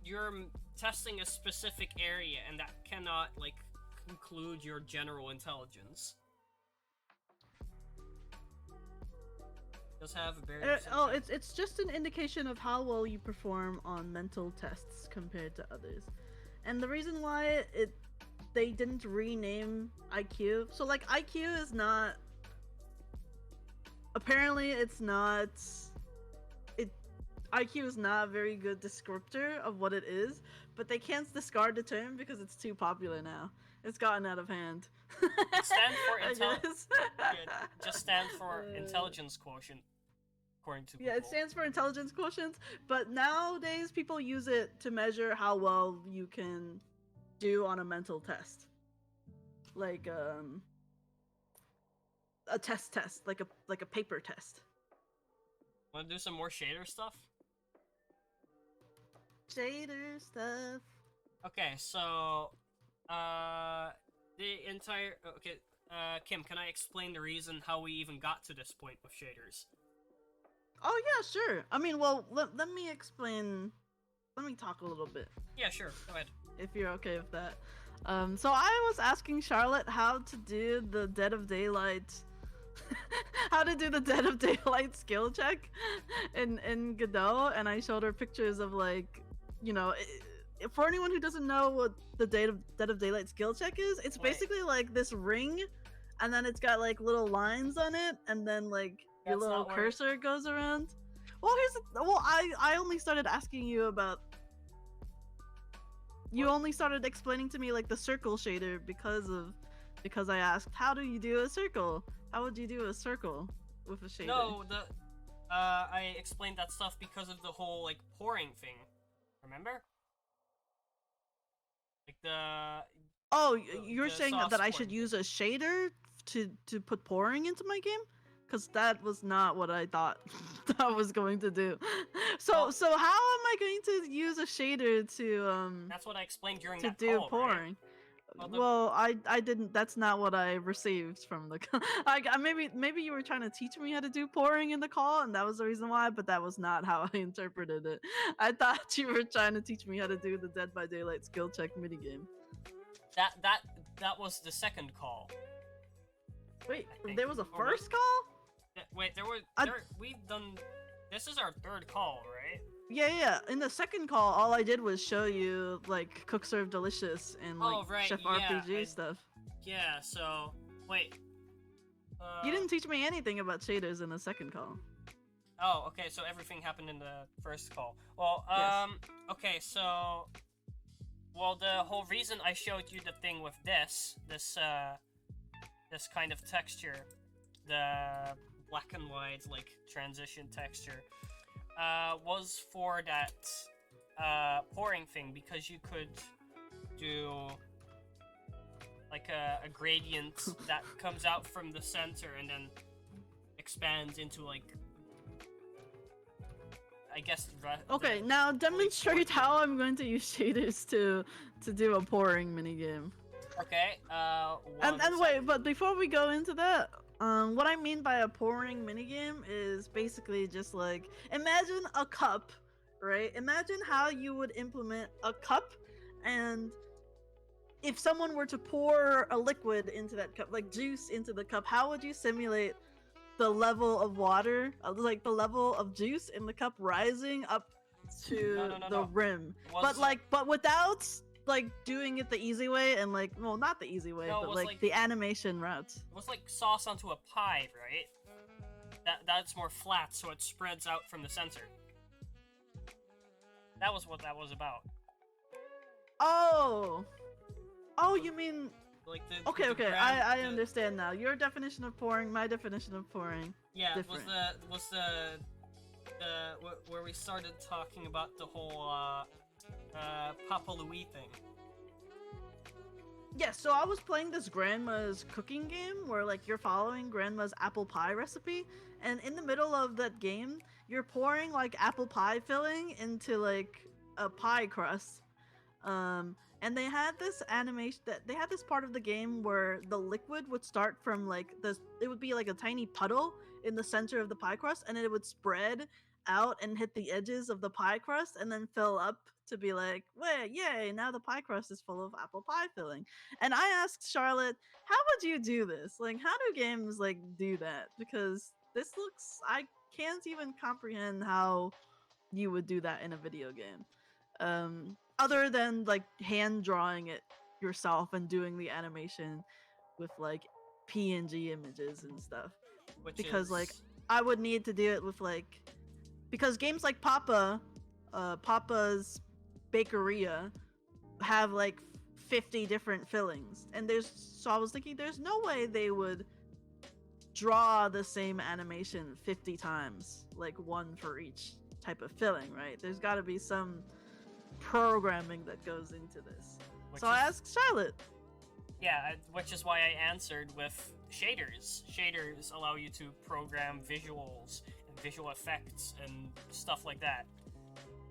you're testing a specific area, and that cannot like conclude your general intelligence. Does have a very it's just an indication of how well you perform on mental tests compared to others. And the reason why they didn't rename IQ, so like IQ is not, apparently it's not, IQ is not a very good descriptor of what it is, but they can't discard the term because it's too popular now. It's gotten out of hand. It stands for just stands for intelligence quotient, according to people. Yeah, it stands for intelligence quotient, but nowadays people use it to measure how well you can do on a mental test, like a test, like a paper test. Want to do some more shader stuff? Shader stuff. Okay, so the entire Kim, can I explain the reason how we even got to this point with shaders? Oh yeah, sure. I mean, well, let me explain. Let me talk a little bit. Yeah, sure. Go ahead. If you're okay with that. So I was asking Charlotte how to do the Dead of Daylight how to do the Dead of Daylight skill check in Godot, and I showed her pictures of, like, you know, for anyone who doesn't know what the Dead of Daylight skill check is, it's basically like this ring, and then it's got like little lines on it, and then like your little cursor goes around. Well, I only started asking you about. You only started explaining to me like the circle shader because I asked, how do you do a circle? How would you do a circle with a shader? No, I explained that stuff because of the whole like pouring thing. Remember? Like you're saying that I should use a shader to put pouring into my game? Because that was not what I thought I was going to do. So how am I going to use a shader to That's what I explained during that do call, pouring. Right? Well, I didn't. That's not what I received from the. Maybe you were trying to teach me how to do pouring in the call, and that was the reason why. But that was not how I interpreted it. I thought you were trying to teach me how to do the Dead by Daylight skill check minigame. That was the second call. Wait, there was a first call? Wait, we've done. This is our third call, right? Yeah. In the second call, all I did was show you like Cook Serve Delicious and like Chef RPG stuff. Yeah. So wait. You didn't teach me anything about shaders in the second call. Oh, okay. So everything happened in the first call. Well, yes. Okay. So, well, the whole reason I showed you the thing with this kind of texture, the black and white like transition texture, was for that pouring thing, because you could do like a gradient that comes out from the center and then expands into like, I guess. Okay, now demonstrate how I'm going to use shaders to do a pouring minigame. Okay. And wait, but before we go into that, what I mean by a pouring minigame is basically just like, imagine a cup, right? Imagine how you would implement a cup, and if someone were to pour a liquid into that cup, like juice into the cup, how would you simulate the level of water, like the level of juice in the cup rising up to the rim? But without like doing it the easy way, and like, well, not the easy way, but like the animation route. It was like sauce onto a pie, right? That's more flat, so it spreads out from the center. That was what that was about. Oh, you mean like the okay. I understand now. Your definition of pouring, my definition of pouring. Yeah, different. was the where we started talking about the whole Papa Louis thing. Yeah, so I was playing this grandma's cooking game where like you're following grandma's apple pie recipe, and in the middle of that game, you're pouring like apple pie filling into like a pie crust. And they had this animation that they had this part of the game where the liquid would start from like this. It would be like a tiny puddle in the center of the pie crust, and it would spread out and hit the edges of the pie crust, and then fill up to be like, "Wait, yay! Now the pie crust is full of apple pie filling." And I asked Charlotte, "How would you do this? Like, how do games like do that? Because this looks, I can't even comprehend how you would do that in a video game." Other than like hand drawing it yourself and doing the animation with like PNG images and stuff. Which Because like is I would need to do it with like, because games like Papa's Bakeria have like 50 different fillings, and so I was thinking there's no way they would draw the same animation 50 times, like one for each type of filling, right? There's got to be some programming that goes into this. So I asked Charlotte. Yeah, which is why I answered with shaders. Shaders allow you to program visuals and visual effects and stuff like that.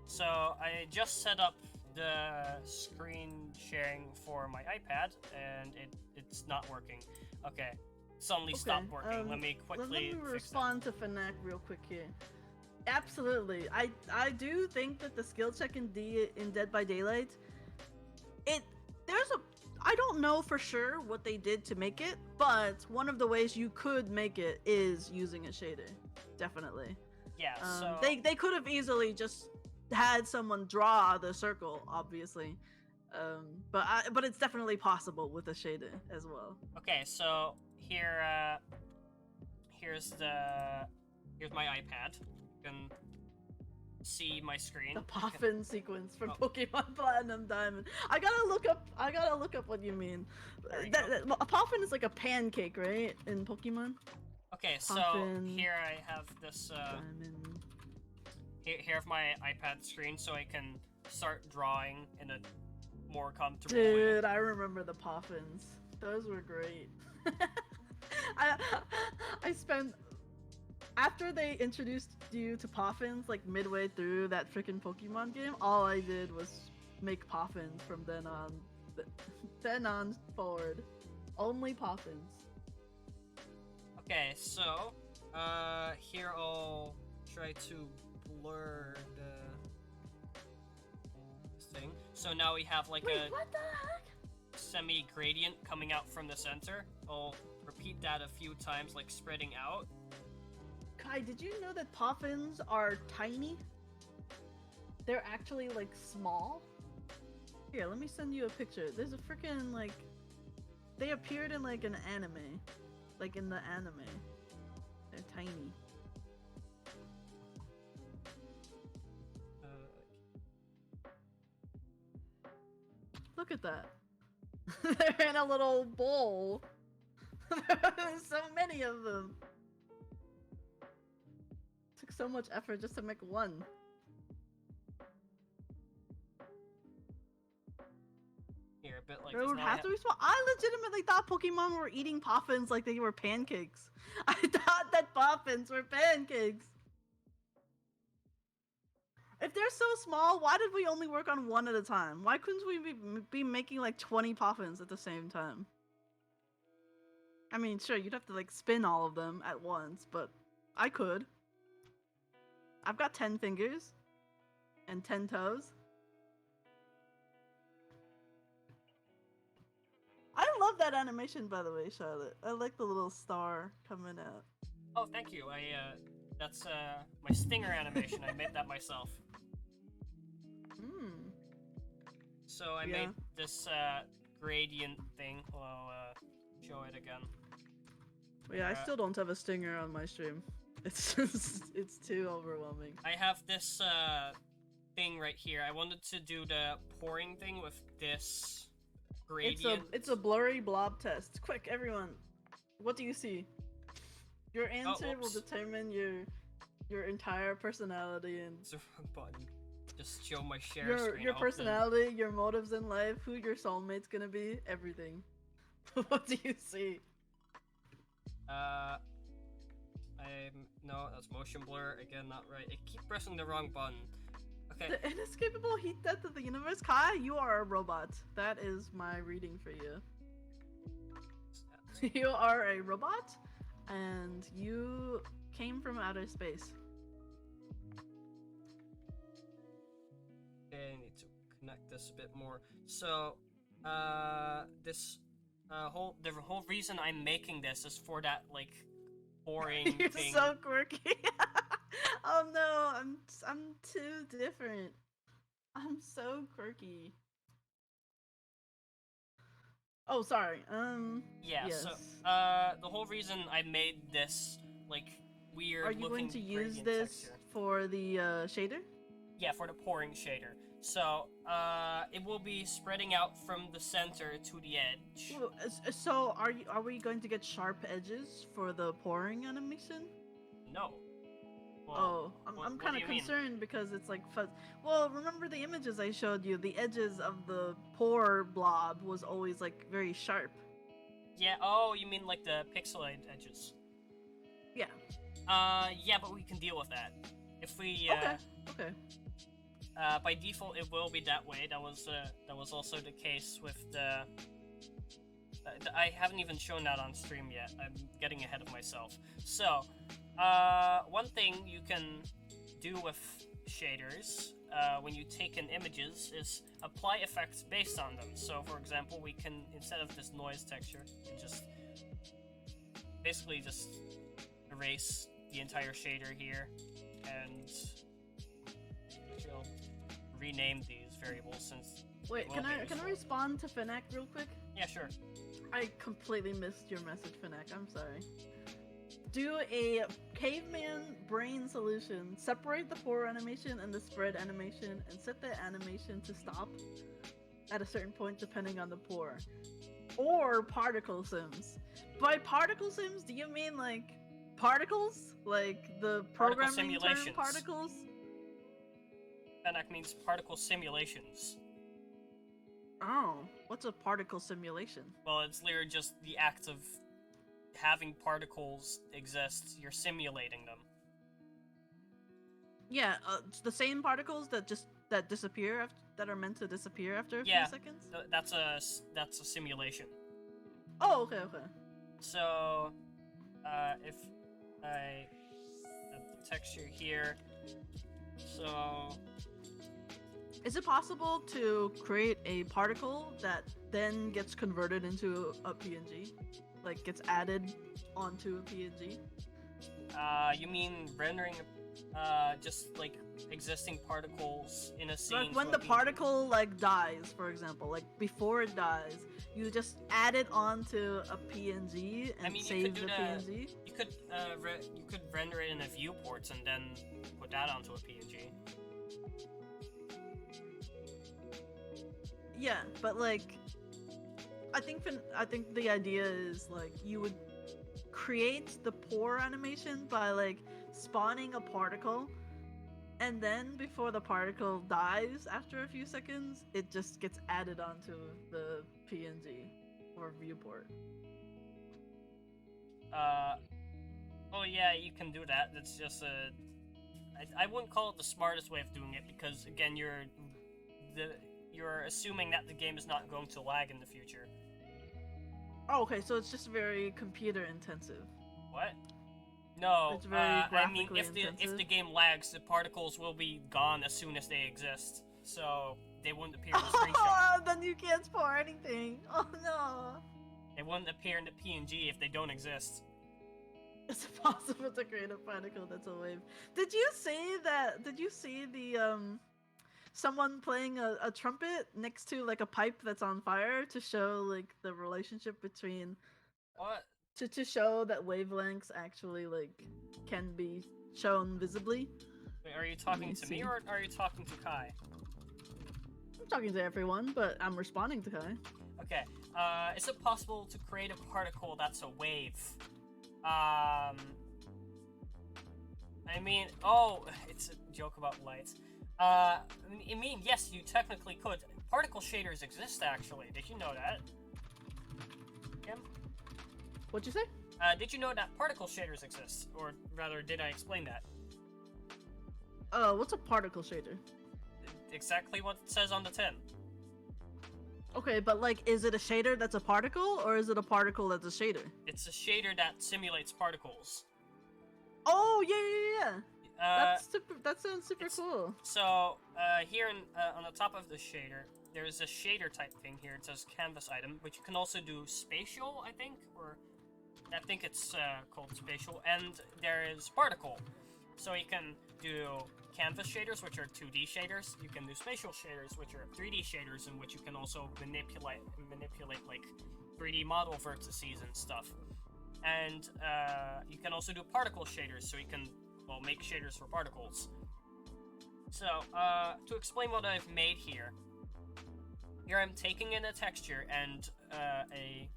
So I just set up the screen sharing for my iPad, and it's not working. Okay, suddenly stopped working. Let me quickly respond to Fnac real quick here. Absolutely, I do think that the skill check in Dead by Daylight, I don't know for sure what they did to make it, but one of the ways you could make it is using a shader, definitely. Yeah, so they could have easily just had someone draw the circle, obviously, but it's definitely possible with a shader as well. Okay, so here's my iPad. You can see my screen. The Poffin sequence from Pokemon Platinum Diamond. I gotta look up what you mean. A Poffin is like a pancake, right? In Pokemon. Okay, so here I have this. Here have my iPad screen, so I can start drawing in a more comfortable way. Dude, I remember the Poffins. Those were great. I spent, after they introduced you to Poffins, like midway through that freaking Pokemon game, all I did was make Poffins from then on forward. Only Poffins. Okay, so here I'll try to blur this thing. So now we have like what the heck? Semi-gradient coming out from the center. I'll repeat that a few times, like spreading out. Kai, did you know that Poffins are tiny? They're actually like small. Here, let me send you a picture. There's a freaking like, they appeared in like an anime, like in the anime. They're tiny. Look at that. They're in a little bowl. There's so many of them. Took so much effort just to make one. Here, a bit like It would have to be small. I legitimately thought Pokemon were eating Poffins like they were pancakes. I thought that Poffins were pancakes. If they're so small, why did we only work on one at a time? Why couldn't we be making like 20 Poffins at the same time? I mean, sure, you'd have to like spin all of them at once, but I could. I've got 10 fingers and 10 toes. I love that animation, by the way, Charlotte. I like the little star coming out. Oh, thank you. That's my stinger animation. I made that myself. So I made this gradient thing. I'll show it again. Yeah, I still don't have a stinger on my stream. It's just, it's too overwhelming. I have this thing right here. I wanted to do the pouring thing with this gradient. It's a blurry blob test. Quick, everyone. What do you see? Your answer will determine your entire personality and it's the wrong button. Just show my share screen. Your personality, your motives in life, who your soulmate's gonna be, everything. What do you see? No, that's motion blur again. Not right. I keep pressing the wrong button. Okay. The inescapable heat death of the universe. Kai, you are a robot. That is my reading for you. You are a robot, and you came from outer space. Okay, I need to connect this a bit more. So, this the whole reason I'm making this is for that like boring You're thing. so quirky. Oh no, I'm too different. I'm so quirky. Oh, sorry. Yeah. Yes. So, the whole reason I made this like weird Are you going looking to use gradient this texture. for the shader? Yeah, for the pouring shader. So, it will be spreading out from the center to the edge. So are we going to get sharp edges for the pouring animation? No. Well, I'm what kind do of you mean? concerned because it's like fuzz. Well, remember the images I showed you? The edges of the pour blob was always like very sharp. Yeah. Oh, you mean like the pixelated edges? Yeah. Yeah, but we can deal with that. If we Okay. by default it will be that way. That was also the case with the. I haven't even shown that on stream yet. I'm getting ahead of myself. So, one thing you can do with shaders when you take in images is apply effects based on them. So, for example, we can, instead of this noise texture, we just basically just erase the entire shader here, and actually I'll rename these variables since. Wait, can I respond to Fnac real quick? Yeah, sure. I completely missed your message, Fnac. I'm sorry. Do a caveman brain solution. Separate the pour animation and the spread animation, and set the animation to stop at a certain point depending on the pour. Or particle sims. By particle sims, do you mean like particles? Like the programming term particles? Fnac means particle simulations. Oh, what's a particle simulation? Well, it's literally just the act of having particles exist. You're simulating them. Yeah, it's the same particles that disappear that are meant to disappear after a few seconds. That's a simulation. Oh, okay. So, if I have the texture here, so. Is it possible to create a particle that then gets converted into a PNG? Like, gets added onto a PNG? You mean rendering, just, like, existing particles in a scene? Like, when the particle, like, dies, for example, like, before it dies, you just add it onto a PNG and save the PNG? You could render it in a viewports and then put that onto a PNG. Yeah, but like, I think the idea is like you would create the pour animation by like spawning a particle, and then before the particle dies after a few seconds, it just gets added onto the PNG or viewport. Oh yeah, you can do that. That's just I wouldn't call it the smartest way of doing it because again, you're assuming that the game is not going to lag in the future. Oh, okay, so it's just very computer intensive. What? No, it's very I mean, if intensive. the game lags, the particles will be gone as soon as they exist, so they wouldn't appear in the screenshot. Oh, then you can't pour anything. Oh no. They wouldn't appear in the PNG if they don't exist. It's possible to create a particle that's a wave. Did you see the someone playing a trumpet next to like a pipe that's on fire to show like the relationship between what to show that wavelengths actually like can be shown visibly? Wait, are you talking to me or are you talking to Kai? I'm talking to everyone, but I'm responding to Kai. Okay. Is it possible to create a particle that's a wave? I mean, oh, it's a joke about lights. I mean, yes, you technically could. Particle shaders exist, actually. Did you know that? Kim? What'd you say? Did you know that particle shaders exist? Or rather, did I explain that? What's a particle shader? exactly what it says on the tin. Okay, but like, is it a shader that's a particle, or is it a particle that's a shader? It's a shader that simulates particles. Oh yeah. That's super. That sounds super cool. So here on the top of the shader, there's a shader type thing here. It says canvas item, which you can also do spatial, I think, or I think it's called spatial. And there is particle, so you can do canvas shaders, which are 2D shaders. You can do spatial shaders, which are 3D shaders, in which you can also manipulate like 3D model vertices and stuff. And you can also do particle shaders, so you can make shaders for particles. So to explain what I've made here I'm taking in a texture and a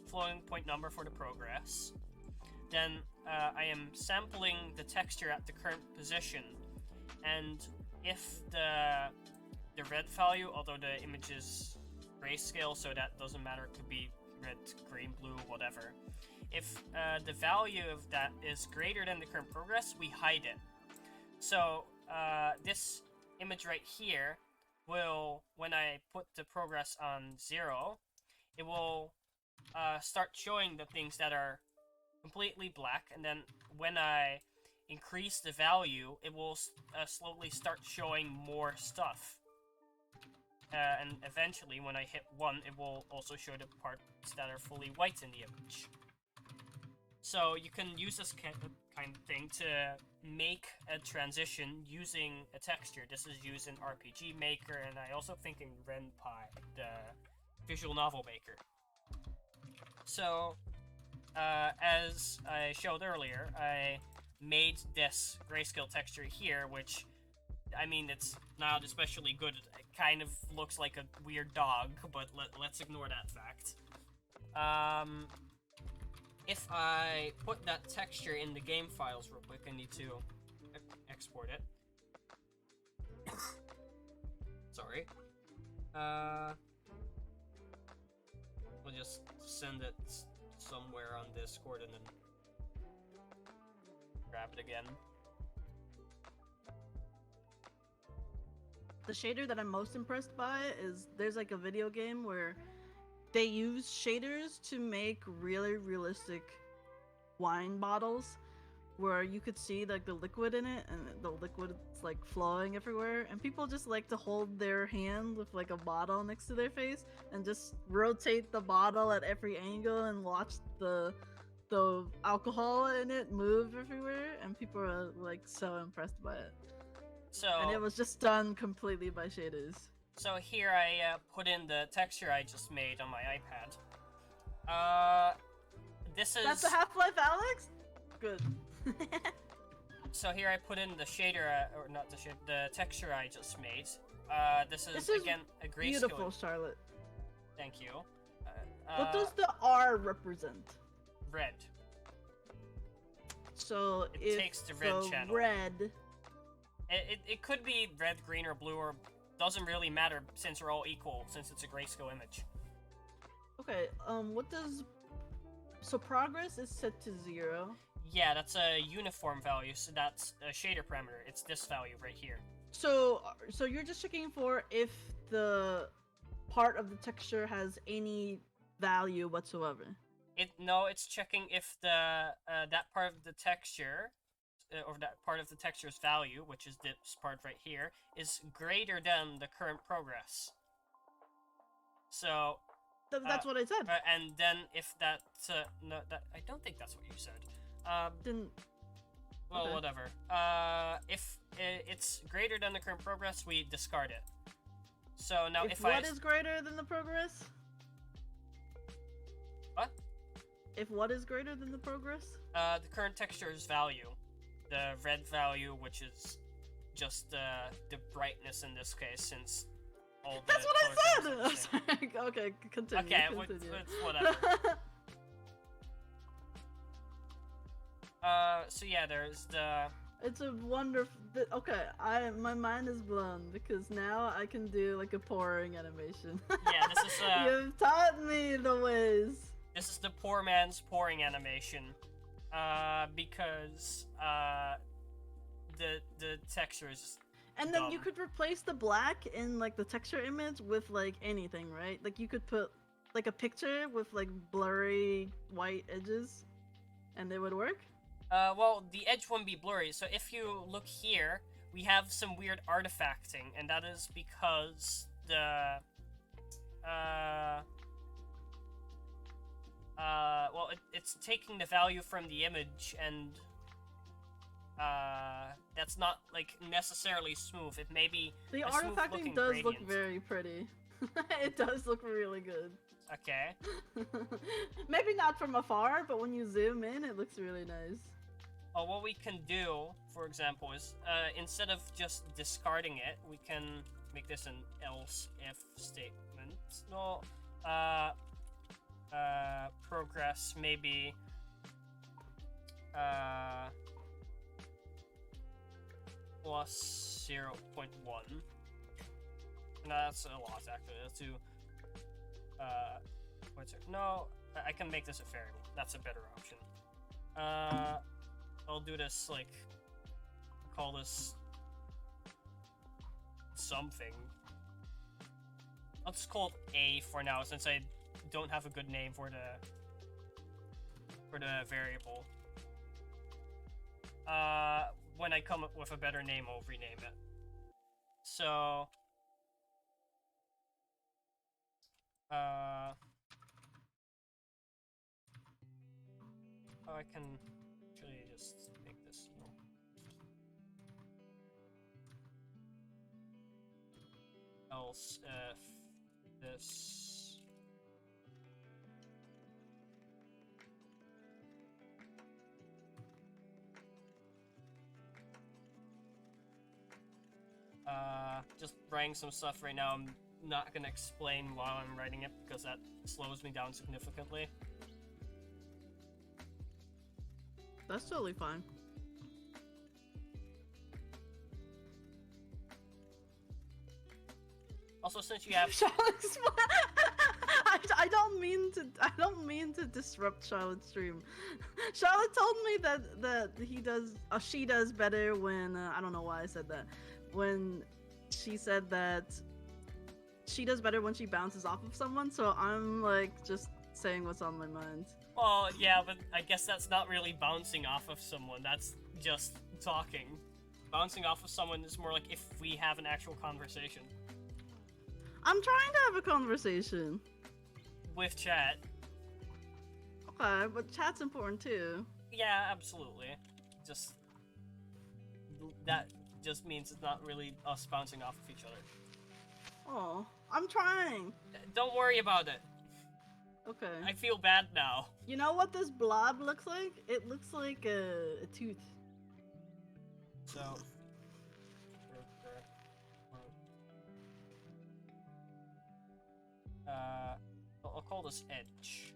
floating point number for the progress. Then I am sampling the texture at the current position, and if the red value, although the image is grayscale, so that doesn't matter, it could be red, green, blue, whatever. If the value of that is greater than the current progress, we hide it. So this image right here will, when I put the progress on 0, it will start showing the things that are completely black, and then when I increase the value, it will slowly start showing more stuff. And eventually, when I hit 1, it will also show the parts that are fully white in the image. So you can use this kind of thing to make a transition using a texture. This is used in RPG Maker, and I also think in RenPy, the visual novel maker. So, as I showed earlier, I made this grayscale texture here, which, I mean, it's not especially good. It kind of looks like a weird dog, but let's ignore that fact. If I put that texture in the game files real quick, I need to export it. Sorry. We'll just send it somewhere on Discord and then grab it again. The shader that I'm most impressed by is there's like a video game where they use shaders to make really realistic wine bottles where you could see like the liquid in it, and the liquid is like flowing everywhere, and people just like to hold their hand with like a bottle next to their face and just rotate the bottle at every angle and watch the alcohol in it move everywhere, and people are like so impressed by it. So, and it was just done completely by shaders. So here I put in the texture I just made on my iPad. This is... That's the Half-Life Alex? Good. So here I put in the shader, or not the shader, the texture I just made. This is again a grayscale. Beautiful, Charlotte. Thank you. What does the R represent? Red. So it takes the red channel. Red. It could be red, green, or blue, or doesn't really matter since they're all equal, since it's a grayscale image. Okay, what does... So progress is set to 0. Yeah, that's a uniform value, so that's a shader parameter. It's this value right here. So you're just checking for if the part of the texture has any value whatsoever. No, it's checking if the that part of the texture, or that part of the texture's value, which is this part right here, is greater than the current progress. So that's what I said. And then if that's no, that I don't think that's what you said. Didn't. Well, okay. whatever. If it's greater than the current progress, we discard it. So now if what is greater than the progress? What? If what is greater than the progress? The current texture's value. The red value, which is just the brightness in this case, since all the That's what I said! Okay, continue. Okay, continue. it's whatever. So yeah, there's the... It's a wonderful... Okay, my mind is blown, because now I can do, like, a pouring animation. Yeah, this is, You've taught me the ways! This is the poor man's pouring animation. Because, the texture is And then you dumb. could replace the black in like the texture image with like anything, right? Like you could put like a picture with like blurry white edges, and it would work. Well, the edge won't be blurry. So if you look here, we have some weird artifacting, and that is because well, it's taking the value from the image, and that's not like necessarily smooth. It may be The a artifacting smooth-looking does gradient. look very pretty. It does look really good. Okay. Maybe not from afar, but when you zoom in, it looks really nice. Well, what we can do, for example, is instead of just discarding it, we can make this an else-if statement. No, progress maybe plus 0.1. No, that's a lot actually. Let's do what's it? No, I can make this a variable. That's a better option. I'll do this like call this something. I'll just call it A for now since I don't have a good name for the variable. When I come up with a better name, I'll rename it. So I can actually just make this. Else if this just writing some stuff right now. I'm not gonna explain while I'm writing it because that slows me down significantly. That's totally fine. Also, since you have I don't mean to disrupt Charlotte's stream. Charlotte told me that she does better when I don't know why I said that. When she said that she does better when she bounces off of someone, so I'm like just saying what's on my mind. well, yeah, but I guess that's not really bouncing off of someone. That's just talking. Bouncing off of someone is more like if we have an actual conversation. I'm trying to have a conversation. With chat. Okay, but chat's important too. Yeah, absolutely. Just that just means it's not really us bouncing off of each other. Oh, I'm trying. Don't worry about it. Okay. I feel bad now. You know what this blob looks like? It looks like a tooth. So I'll call this edge.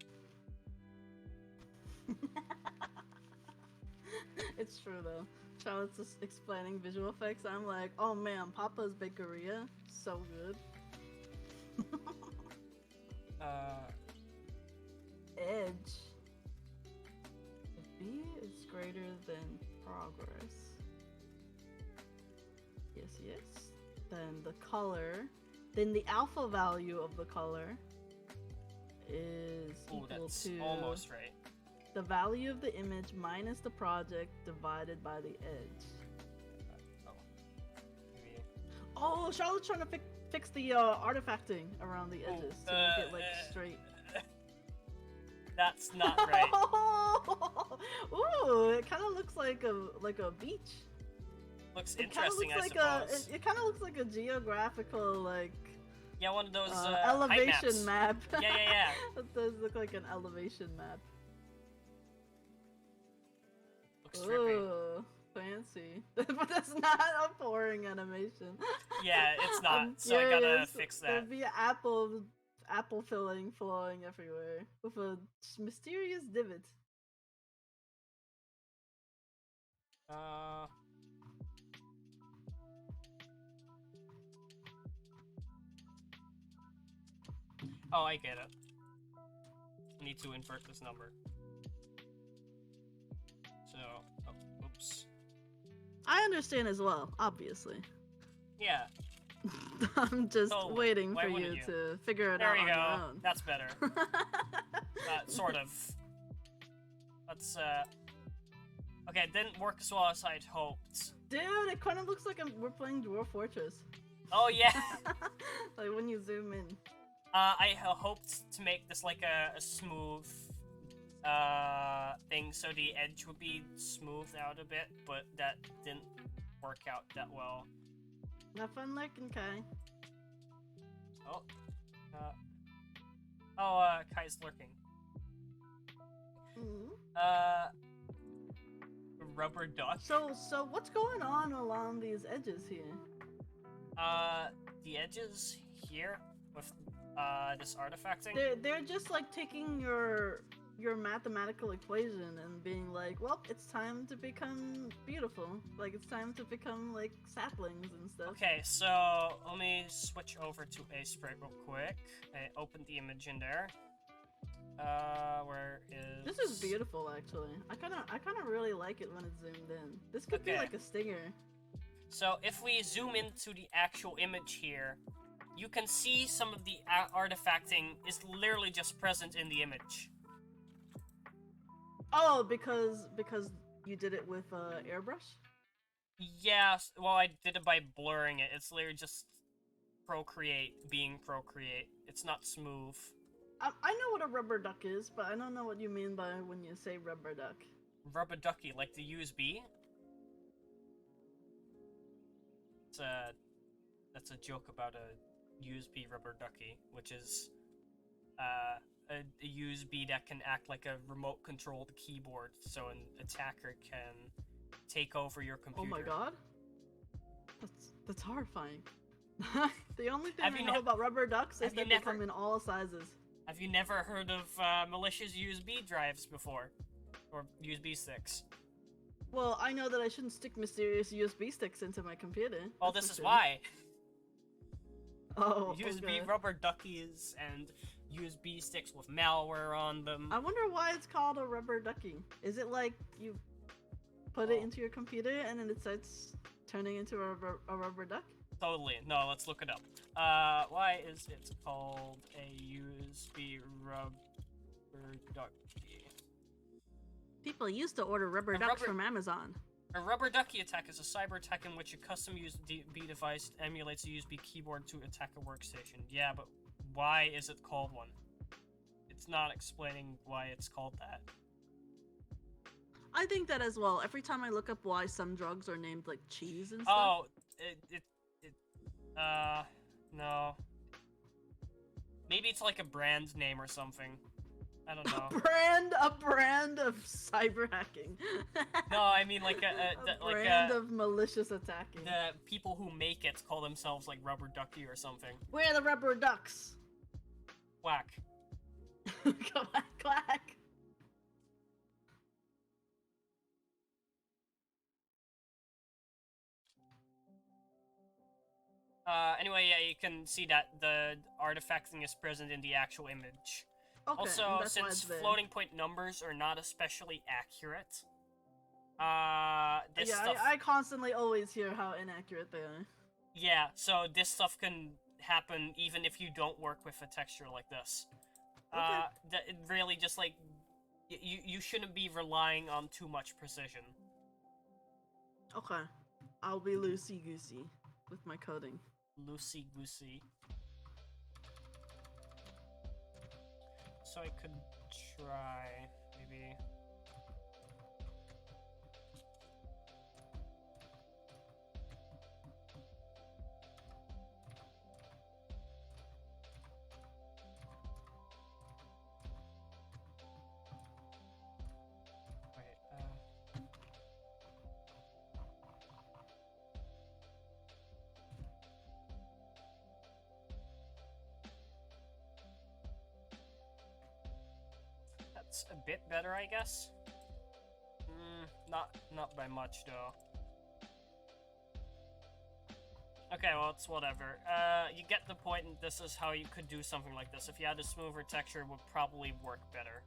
It's true though. Charlotte's just explaining visual effects. I'm like, oh man, Papa's Bakeria, so good. Edge. If B is greater than progress. Yes, yes. Then the color. Then the alpha value of the color is equal that's to almost right. the value of the image minus the project divided by the edge. Maybe. Oh, Charlotte's trying to fix the artifacting around the edges to make it like straight. That's not right. Ooh, it kind of looks like a beach. Looks It kind of interesting, looks like I suppose. it kind of looks like a geographical like Yeah, one of those elevation height maps. map. Yeah. It does look like an elevation map. Looks trippy. Ooh, fancy. But that's not a pouring animation. Yeah, it's not. I'm So I gotta curious. fix that. There'd be apple filling flowing everywhere with a mysterious divot. Oh, I get it. I need to invert this number. So, oops. I understand as well, obviously. Yeah. I'm just Totally. waiting Why for wouldn't you you? to figure it There out you on go. your own. That's better. Sort of. Let's, Okay, it didn't work as well as I'd hoped. Dude, it kind of looks like we're playing Dwarf Fortress. Oh, yeah! Like when you zoom in. I hoped to make this like a smooth, thing, so the edge would be smoothed out a bit, but that didn't work out that well. Have fun lurking, Kai. Oh, Kai's lurking. Rubber duck? So what's going on along these edges here? The edges here with, this artifacting? They're just like taking your mathematical equation and being like, well, it's time to become beautiful. Like, it's time to become, like, saplings and stuff. Okay, so let me switch over to a sprite real quick. I opened the image in there. Where is... This is beautiful, actually. I kinda really like it when it's zoomed in. This could be like a stinger. So if we zoom into the actual image here, you can see some of the artifacting is literally just present in the image. Oh, because you did it with airbrush? Yeah, well, I did it by blurring it. It's literally just being Procreate. It's not smooth. I know what a rubber duck is, but I don't know what you mean by when you say rubber duck. Rubber ducky, like the USB? That's a joke about a USB rubber ducky, which is a USB that can act like a remote-controlled keyboard, so an attacker can take over your computer. Oh my god, that's horrifying. The only thing I know never about rubber ducks is that they come in all sizes. Have you never heard of malicious USB drives before? Or USB sticks? Well, I know that I shouldn't stick mysterious USB sticks into my computer. Oh, this is why. Oh, USB rubber duckies and USB sticks with malware on them. I wonder why it's called a rubber ducky. Is it like you put it into your computer and then it starts turning into a rubber duck? Totally. No, let's look it up. Why is it called a USB rubber ducky? People used to order rubber ducks from Amazon. A rubber ducky attack is a cyber attack in which a custom USB device emulates a USB keyboard to attack a workstation. Yeah, but why is it called one? It's not explaining why it's called that. I think that as well. Every time I look up why some drugs are named like cheese and stuff. Oh, no. Maybe it's like a brand name or something. I don't know. A brand of cyber hacking. No, I mean like a brand of malicious attacking. The people who make it call themselves like Rubber Ducky or something. We're the rubber ducks. Quack. Quack, quack. Anyway, yeah, you can see that the artifacting is present in the actual image. Okay, also, since floating point numbers are not especially accurate, this stuff... I constantly always hear how inaccurate they are. Yeah, so this stuff can happen even if you don't work with a texture like this. Okay. It really just, like, you shouldn't be relying on too much precision. Okay. I'll be loosey-goosey with my coding. Loosey-goosey. So I could try, maybe... a bit better, I guess. Not by much though. Okay, well, it's whatever. You get the point, and this is how you could do something like this. If you had a smoother texture, it would probably work better.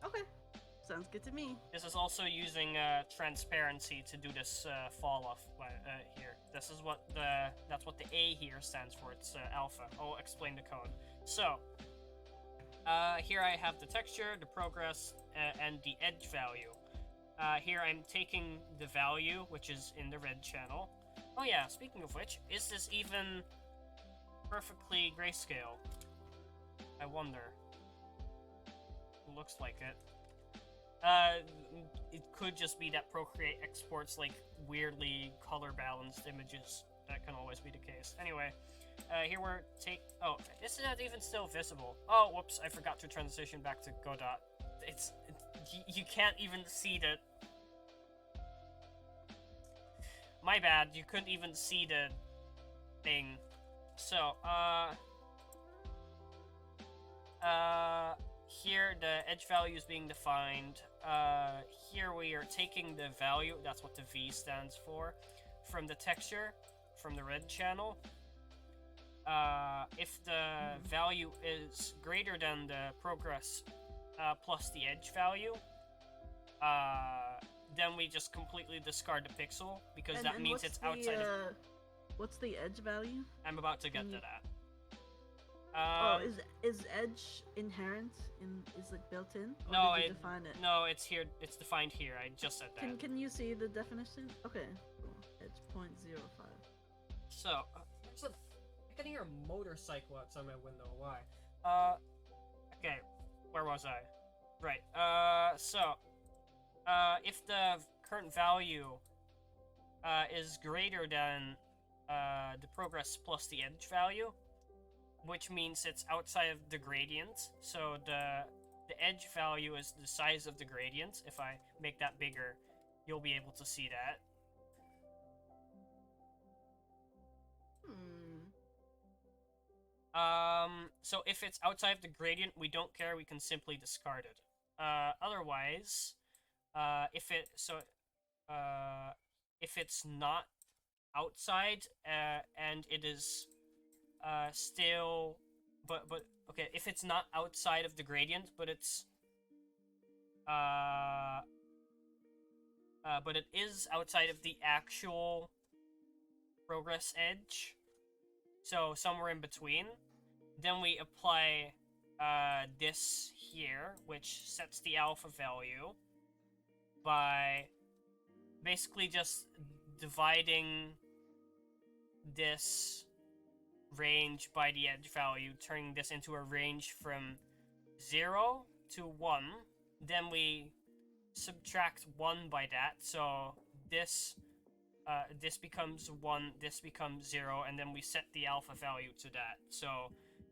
Okay. Sounds good to me. This is also using transparency to do this fall off here. This is what that's what the A here stands for. It's alpha. I'll explain the code. So here I have the texture, the progress, and the edge value. Here I'm taking the value, which is in the red channel. Oh yeah, speaking of which, is this even perfectly grayscale? I wonder. Looks like it. It could just be that Procreate exports like weirdly color balanced images. That can always be the case. Anyway, here we're oh, is that even still visible? Oh, whoops! I forgot to transition back to Godot. You can't even see the. My bad. You couldn't even see the thing. So, here the edge value is being defined. Here we are taking the value, that's what the V stands for, from the texture, from the red channel. If the value is greater than the progress plus the edge value, then we just completely discard the pixel, because that means it's outside of... What's the edge value? I'm about to get to that. Is edge inherent is it built in? Or no, did you define it? No, it's here. It's defined here. I just said that. Can you see the definition? Okay, cool. Edge 0.05. So, I can hear a motorcycle outside my window. Why? Okay, where was I? Right. If the current value is greater than the progress plus the edge value, which means it's outside of the gradient. So the edge value is the size of the gradient. If I make that bigger, you'll be able to see that. So if it's outside of the gradient, we don't care. We can simply discard it. Otherwise, if it's not outside and it is still, but okay, if it's not outside of the gradient, but it's but it is outside of the actual progress edge, so somewhere in between, then we apply this here, which sets the alpha value by basically just dividing this range by the edge value, turning this into a range from 0 to 1. Then we subtract 1 by that, so this becomes 1, this becomes 0, and then we set the alpha value to that. So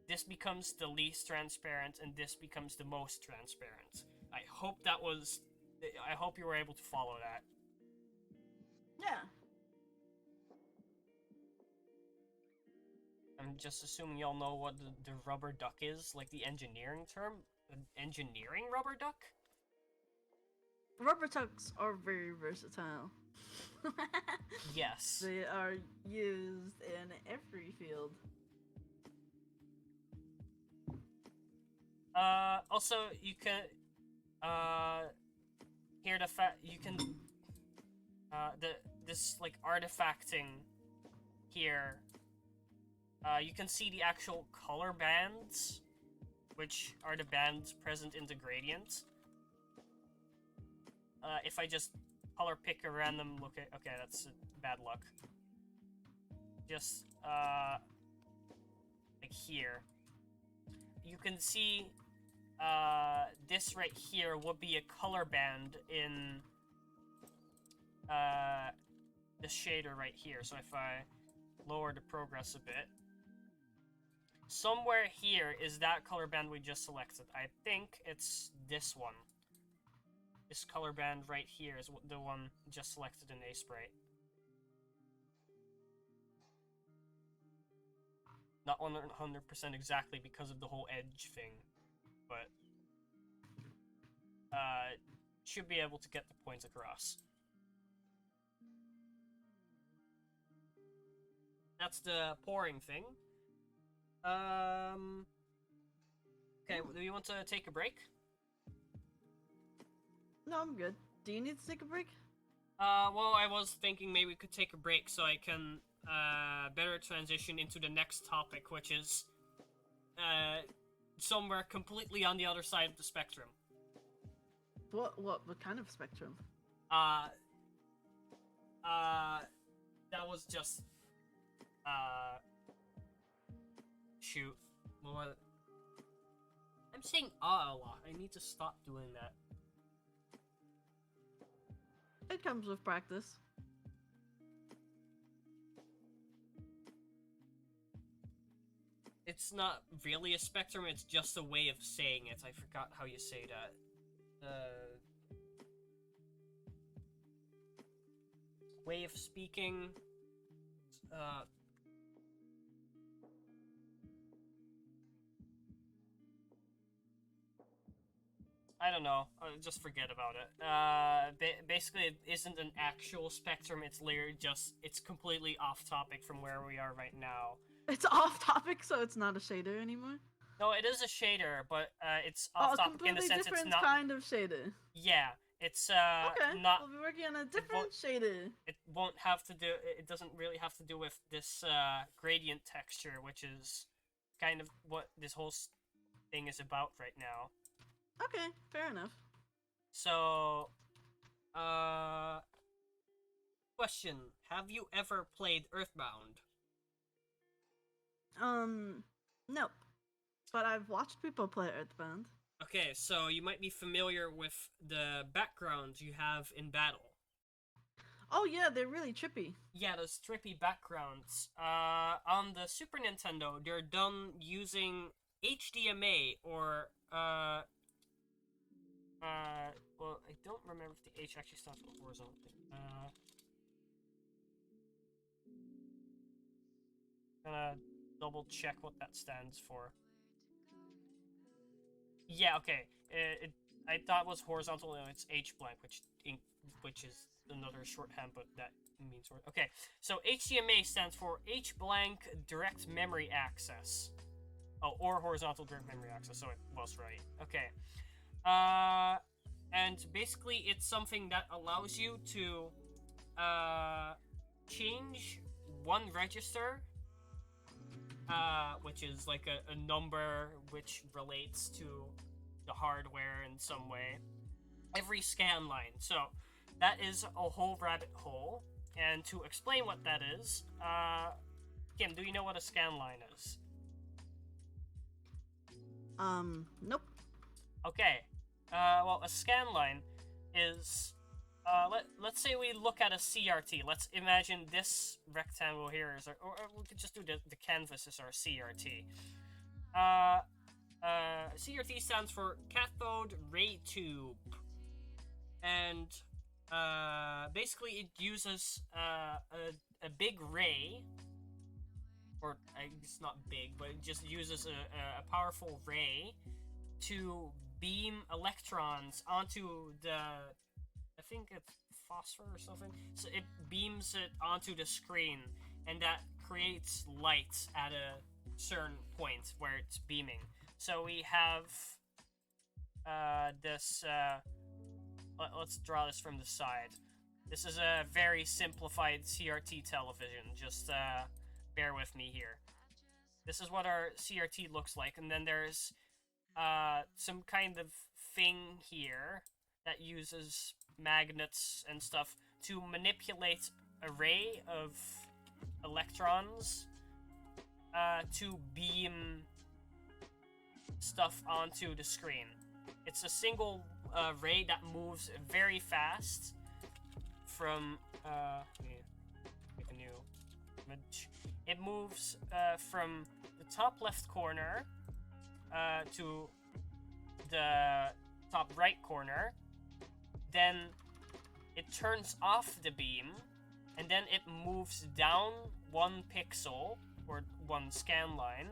this becomes the least transparent, and this becomes the most transparent. I hope you were able to follow that. Yeah. I'm just assuming y'all know what the rubber duck is, like the engineering term? Engineering rubber duck? Rubber ducks are very versatile. Yes. They are used in every field. Also, you can, here you can, this, like, artifacting here, you can see the actual color bands, which are the bands present in the gradient. If I just color pick a random look at, okay, that's bad luck. Just, like here. You can see, this right here would be a color band in, the shader right here. So if I lower the progress a bit, somewhere here is that color band we just selected. I think it's this one. This color band right here is the one just selected in A-Sprite. Not 100% exactly because of the whole edge thing, but should be able to get the points across. That's the pouring thing. Okay, do you want to take a break? No, I'm good. Do you need to take a break? Well, I was thinking maybe we could take a break so I can better transition into the next topic, which is somewhere completely on the other side of the spectrum. What kind of spectrum? Uh, that was just shoot. What? I'm saying a lot. I need to stop doing that. It comes with practice. It's not really a spectrum, it's just a way of saying it. I forgot how you say that. Way of speaking. I don't know. Just forget about it. Basically, it isn't an actual spectrum. It's literally just, it's completely off topic from where we are right now. It's off topic, so it's not a shader anymore. No, it is a shader, but it's off topic in the sense it's not. Kind of shader. Yeah, it's okay. Not. We'll be working on a different shader. It won't have to do. It doesn't really have to do with this gradient texture, which is kind of what this whole thing is about right now. Okay, fair enough. So, question: have you ever played Earthbound? Nope. But I've watched people play Earthbound. Okay, so you might be familiar with the backgrounds you have in battle. Oh yeah, they're really trippy. Yeah, those trippy backgrounds. On the Super Nintendo, they're done using HDMA or well, I don't remember if the H actually stands for horizontal. Gonna double check what that stands for. Yeah, okay. I thought it was horizontal, and it's H blank, which is another shorthand, but that means okay. So HDMA stands for H blank direct memory access. Oh, or horizontal direct memory access. So it was right. Okay. And basically, it's something that allows you to change one register. Which is like a number which relates to the hardware in some way. Every scan line. So that is a whole rabbit hole. And to explain what that is, Kim, do you know what a scan line is? Nope. Okay. Well, a scan line is let's say we look at a CRT. Let's imagine this rectangle here is, or we could just do the canvas as our CRT. CRT stands for cathode ray tube, and basically it uses a big ray, or it's not big, but it just uses a powerful ray to beam electrons onto the, I think it's phosphor or something. So it beams it onto the screen, and that creates light at a certain point where it's beaming. So we have this. Let's draw this from the side. This is a very simplified CRT television. Just bear with me here. This is what our CRT looks like, and then there's some kind of thing here that uses magnets and stuff to manipulate an array of electrons to beam stuff onto the screen. It's a single ray that moves very fast from make a new image. It moves from the top left corner to the top right corner. Then it turns off the beam, and then it moves down 1 pixel or 1 scan line,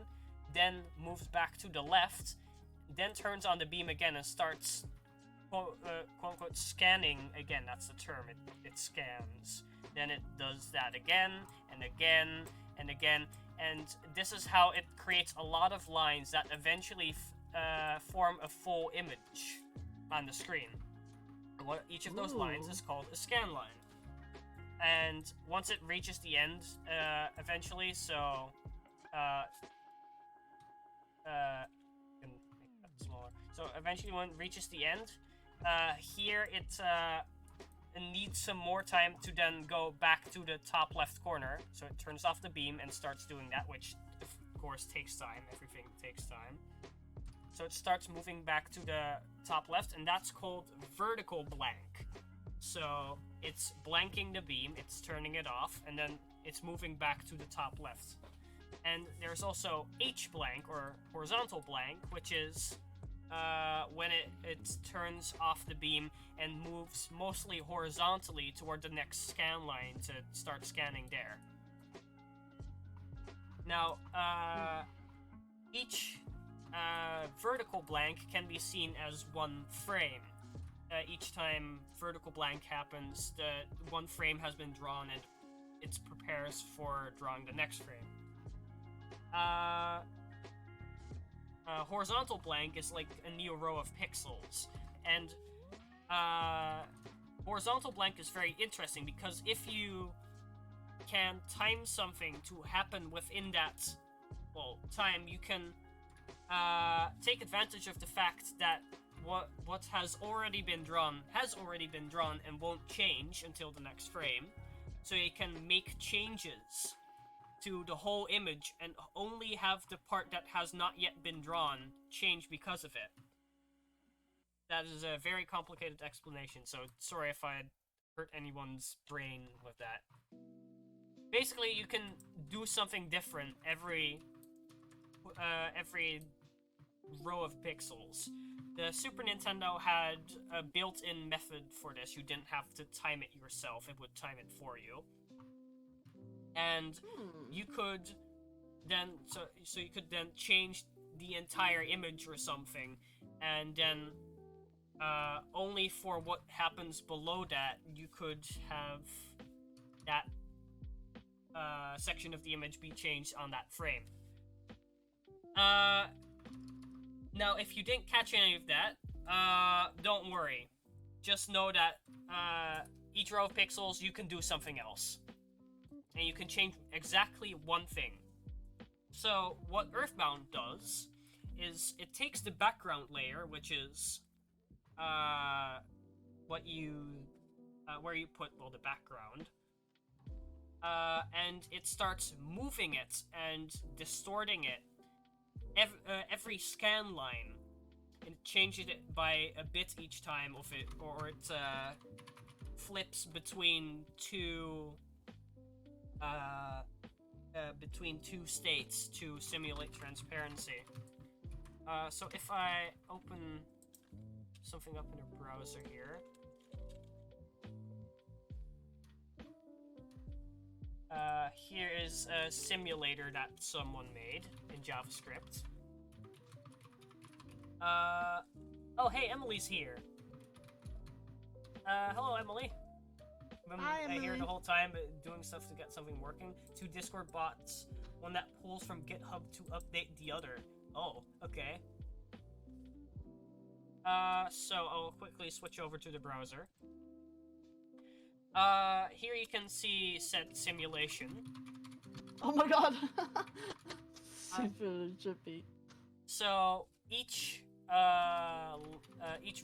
then moves back to the left, then turns on the beam again and starts quote unquote scanning again. That's the term. It scans. Then it does that again and again and again, and this is how it creates a lot of lines that eventually form a full image on the screen. Each of those lines is called a scan line. And once it reaches the end, eventually, so, I can make that smaller. So eventually when it reaches the end, here it needs some more time to then go back to the top left corner. So it turns off the beam and starts doing that, which of course takes time. Everything takes time. So it starts moving back to the top left, and that's called vertical blank. So it's blanking the beam, it's turning it off, and then it's moving back to the top left. And there's also H blank, or horizontal blank, which is when it turns off the beam and moves mostly horizontally toward the next scan line to start scanning there. Now, each vertical blank can be seen as one frame. Each time vertical blank happens, the one frame has been drawn and it prepares for drawing the next frame. Horizontal blank is like a new row of pixels, and horizontal blank is very interesting because if you can time something to happen within that, well, time, you can take advantage of the fact that what has already been drawn and won't change until the next frame, so you can make changes to the whole image and only have the part that has not yet been drawn change because of it. That is a very complicated explanation, so sorry if I hurt anyone's brain with that. Basically, you can do something different every row of pixels. The Super Nintendo had a built-in method for this. You didn't have to time it yourself, it would time it for you. And you could then, so you could then change the entire image or something, and then only for what happens below that, you could have that section of the image be changed on that frame. Now, if you didn't catch any of that, don't worry. Just know that each row of pixels, you can do something else. And you can change exactly one thing. So, what Earthbound does is it takes the background layer, which is what you where you put, well, the background, and it starts moving it and distorting it every scan line. It changes it by a bit each time of it, or it flips between two states to simulate transparency. So if I open something up in a browser here, here is a simulator that someone made in JavaScript. Oh hey, Emily's here. Hello Emily. Hi, I hear Emily. the whole time doing stuff to get something working. 2 Discord bots, one that pulls from GitHub to update the other. Oh, okay. So I'll quickly switch over to the browser. Here you can see set simulation. Oh my god! Super trippy. So each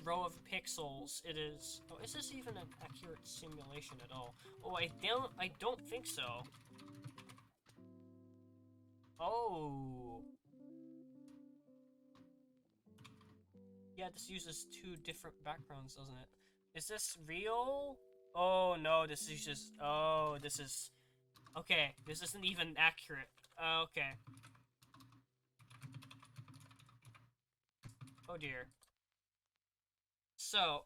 row of pixels, it is. Oh, is this even an accurate simulation at all? Oh, I don't think so. Oh. Yeah, this uses 2 different backgrounds, doesn't it? Is this real? Oh no, this is just. Oh, this is. Okay, this isn't even accurate. Okay. Oh dear. So,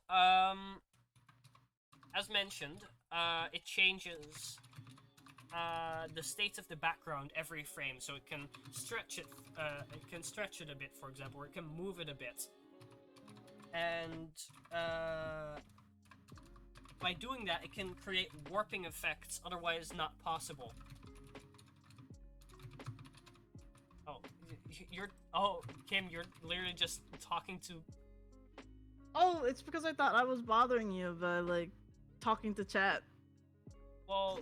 as mentioned, it changes the state of the background every frame, so it can stretch it. It can stretch it a bit, for example, or it can move it a bit. And by doing that, it can create warping effects otherwise not possible. Oh, you're. Oh, Kim, you're literally just talking to Oh, it's because I thought I was bothering you by like talking to chat. Well,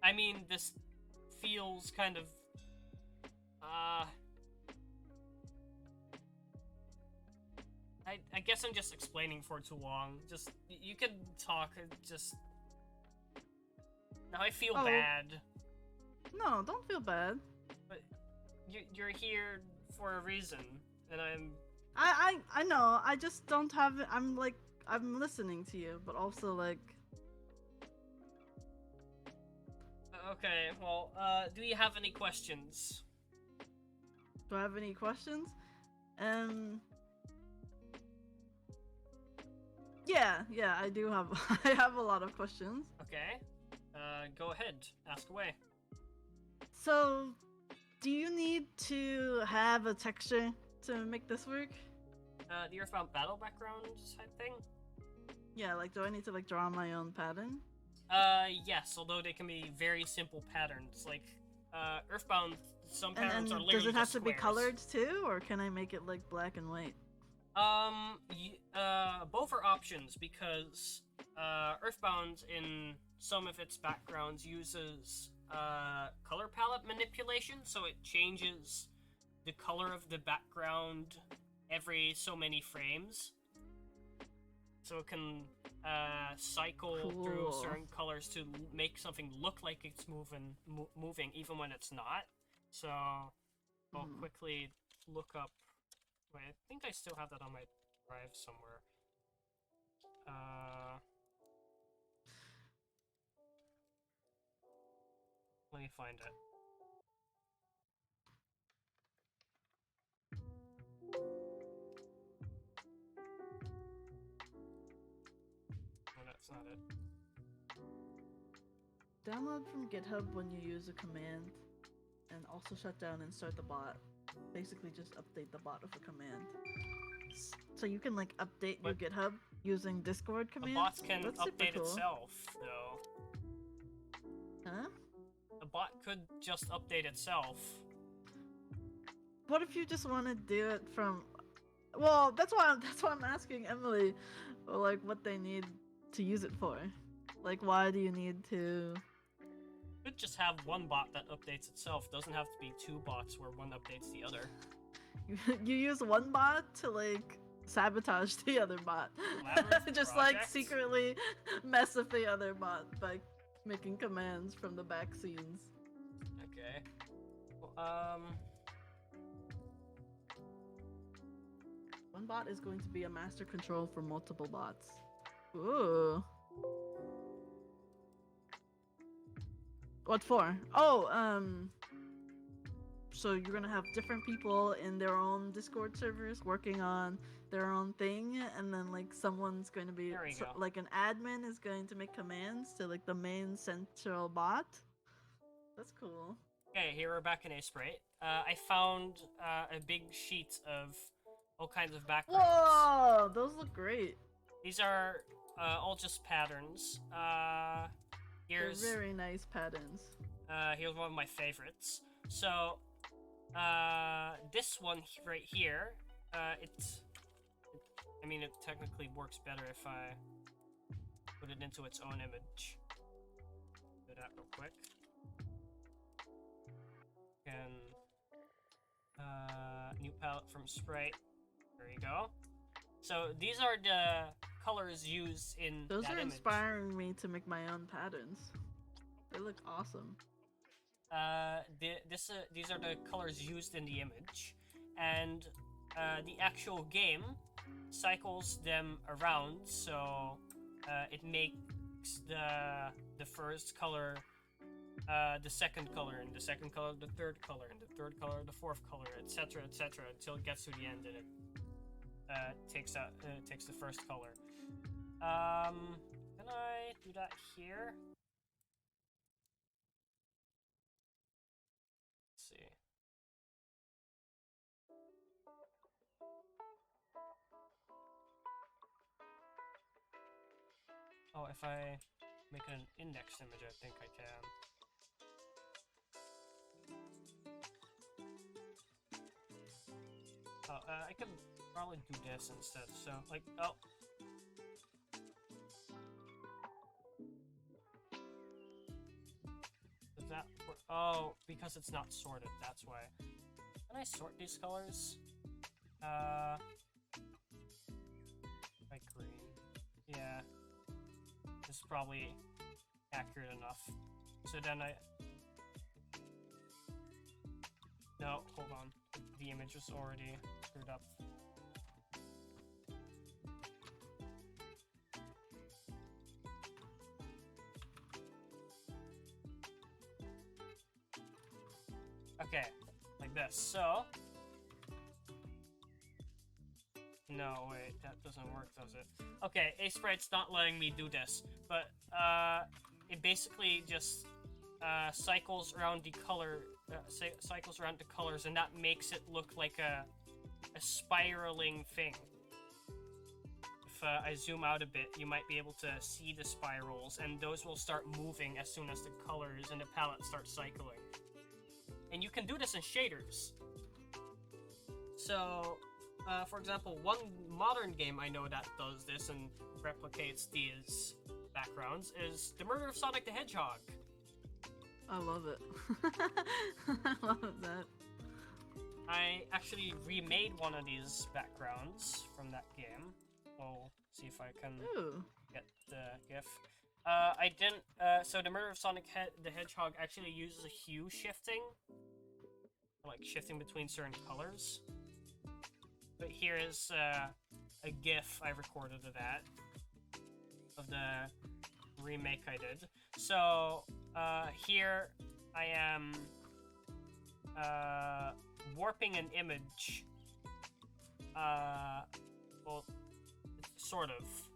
I mean, this feels kind of, I guess I'm just explaining for too long. Just, you can talk, just... Now I feel bad. No, don't feel bad. But you're here for a reason, and I know, I just don't have it. I'm listening to you, but also like... Okay, well, do you have any questions? Do I have any questions? Yeah, I do have. I have a lot of questions. Okay, go ahead, ask away. So, do you need to have a texture to make this work? The Earthbound battle background type thing? Yeah, like, do I need to like draw my own pattern? Yes, although they can be very simple patterns. Like, Earthbound, some patterns are literally does it have just to be squares. colored too, or can I make it like black and white? Both are options because, Earthbound in some of its backgrounds uses, color palette manipulation, so it changes the color of the background every so many frames. So it can, cycle through certain colors to make something look like it's moving even when it's not. So, I'll quickly look up... Wait, I think I still have that on my drive somewhere. Let me find it. Oh, that's not it. Download from GitHub when you use a command, and also shut down and start the bot. Basically, just update the bot with a command. So you can like update your GitHub using Discord commands. The bots can That's update super cool. itself, though. Huh? The bot could just update itself. What if you just want to do it from? Well, that's why I'm asking Emily, like what they need to use it for. Like, why do you need to? You could just have one bot that updates itself. Doesn't have to be two bots where one updates the other. You use one bot to like sabotage the other bot. Just like secretly mess with the other bot by making commands from the back scenes. Okay. Well, one bot is going to be a master control for multiple bots. Ooh. What for? Oh, so you're gonna have different people in their own Discord servers working on their own thing, and then like someone's going to be like an admin is going to make commands to like the main central bot. That's cool. Okay, here we're back in A Sprite. I found a big sheet of all kinds of backgrounds. Whoa, those look great. These are all just patterns. Here's They're very nice patterns. Here's one of my favorites. So, this one right here, I mean, it technically works better if I put it into its own image. Do that real quick. And, new palette from Sprite. There you go. So, these are the colors used in Those that are image. inspiring me to make my own patterns. They look awesome. These are the colors used in the image, and the actual game cycles them around, so it makes the first color the second color, and the second color the third color, and the third color the fourth color, etc., etc., until it gets to the end and it takes the first color. Can I do that here? Let's see. Oh, if I make an index image, I think I can. Oh, I can probably do this instead. So, like, oh. Does that work? Oh, because it's not sorted, that's why. Can I sort these colors? Like green. Yeah. This is probably accurate enough. So then no, hold on. The image is already screwed up. Okay, like this. So... No, wait, that doesn't work, does it? Okay, Sprite's not letting me do this, but it basically just cycles around the color, cycles around the colors, and that makes it look like a spiraling thing. If I zoom out a bit, you might be able to see the spirals, and those will start moving as soon as the colors in the palette start cycling. And you can do this in shaders. So, for example, one modern game I know that does this and replicates these backgrounds is The Murder of Sonic the Hedgehog. I love it. I love that. I actually remade one of these backgrounds from that game. We'll see if I can get the GIF. I didn't, so The Murder of Sonic the Hedgehog actually uses a hue shifting. Like shifting between certain colors. But here is a GIF I recorded of that. Of the remake I did. So, here I am warping an image. Well, sort of.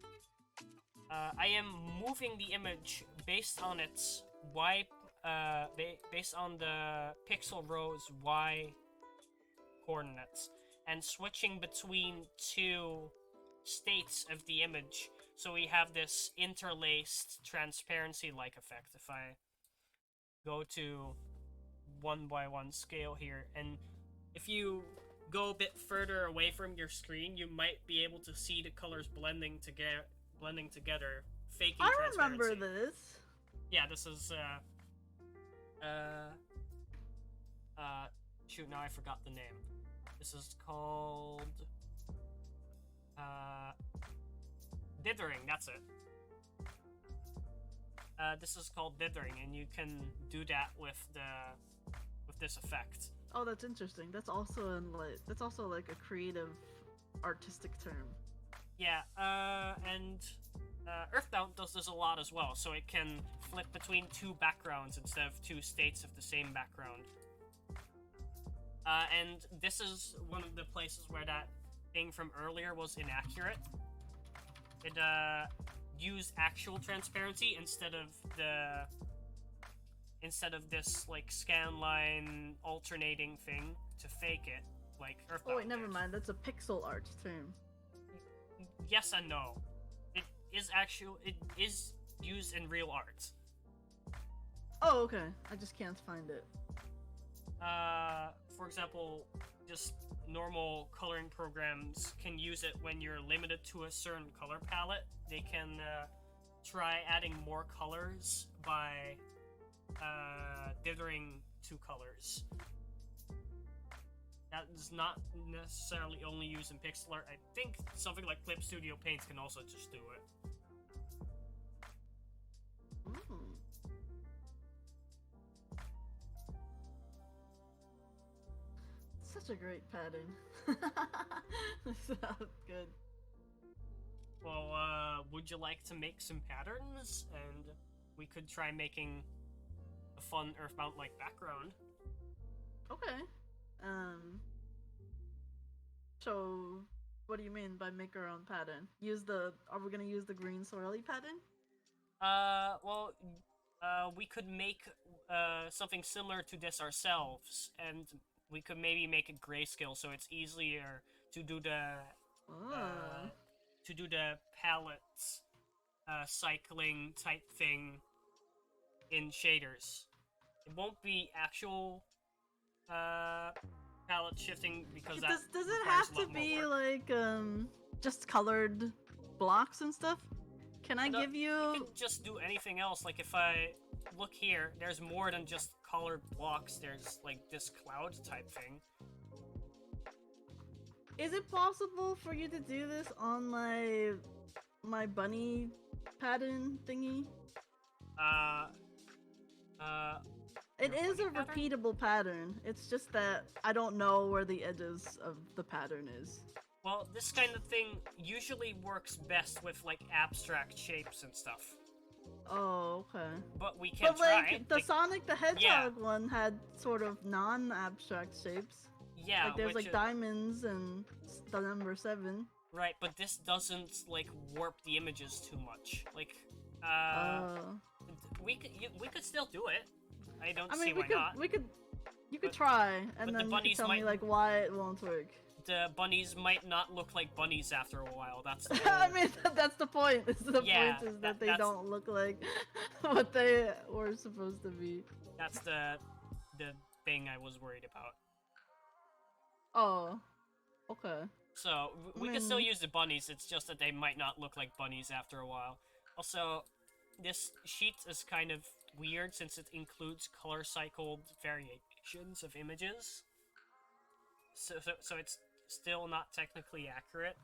I am moving the image based on its based on the pixel row's Y coordinates, and switching between two states of the image. So we have this interlaced transparency-like effect. If I go to 1:1 scale here, and if you go a bit further away from your screen, you might be able to see the colors blending together, faking transparency. I remember this. Yeah, this is shoot, now I forgot the name. This is called dithering, that's it. This is called dithering, and you can do that with this effect. Oh, that's interesting. That's also like a creative, artistic term. Yeah, and Earthbound does this a lot as well, so it can flip between two backgrounds instead of two states of the same background. And this is one of the places where that thing from earlier was inaccurate. It used actual transparency instead of this like scanline alternating thing to fake it, like Earthbound. Oh wait, never did. mind. That's a pixel art term. Yes and no. It is used in real art. Oh, okay. I just can't find it. For example, just normal coloring programs can use it when you're limited to a certain color palette. They can try adding more colors by dithering two colors. That is not necessarily only used in pixel art. I think something like Clip Studio Paint can also just do it. Such a great pattern. So good. Well, would you like to make some patterns? And we could try making a fun Earthbound-like background. Okay. So what do you mean by make our own pattern? Are we gonna use the green swirly pattern? Well, we could make something similar to this ourselves, and we could maybe make it grayscale so it's easier to do the palette cycling type thing in shaders. It won't be actual palette shifting because that Does it requires have a to lot more be work. like just colored blocks and stuff? Can I give You you? can just do anything else. Like if I look here, there's more than just colored blocks. There's like this cloud type thing. Is it possible for you to do this on my bunny pattern thingy? It Your is a bunny pattern? repeatable pattern. It's just that I don't know where the edges of the pattern is. Well, this kind of thing usually works best with like abstract shapes and stuff. Oh, okay. But we can But try. like the Sonic the Hedgehog yeah. one had sort of non-abstract shapes. Yeah, Like there's which like diamonds and the number 7. Right, but this doesn't like warp the images too much. Like, we could still do it. I don't see why not. You could try, and but then the you could tell me might- like why it won't work. The bunnies might not look like bunnies after a while. That's the I whole... mean, that's the point. The Yeah, point is that they that's- don't look like what they were supposed to be. That's the thing I was worried about. Oh, okay. So we can still use the bunnies. It's just that they might not look like bunnies after a while. Also, this sheet is kind of weird since it includes color cycled variations of images. So it's still not technically accurate,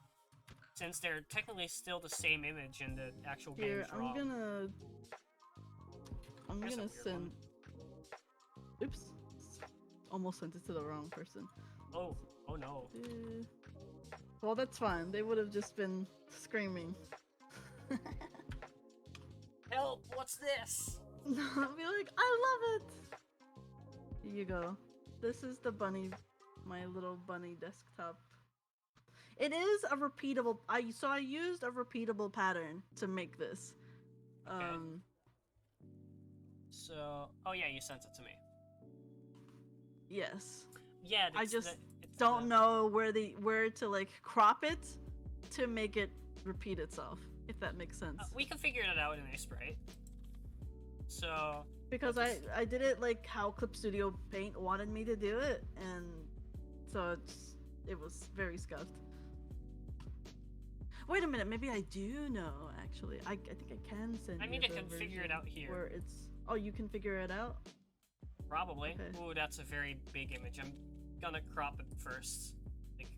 since they're technically still the same image in the actual Here, game's ROM. I'm There's a gonna weird send. Oops, almost sent it to the wrong person. Oh no. Well, that's fine. They would have just been screaming. Help! What's this? I'll be like, I love it! Here you go. This is the bunny, my little bunny desktop. It is a repeatable, I used a repeatable pattern to make this. Okay. So, oh yeah, you sent it to me. Yes. Yeah, I just don't know where to like crop it to make it repeat itself, if that makes sense. We can figure it out in a sprite. So because I did it like how Clip Studio Paint wanted me to do it, and so it was very scuffed. Wait a minute, maybe I do know actually. I think I can send. I mean, you I the can figure it version out here. Where it's you can figure it out. Probably. Okay. Ooh, that's a very big image. I'm gonna crop it first, like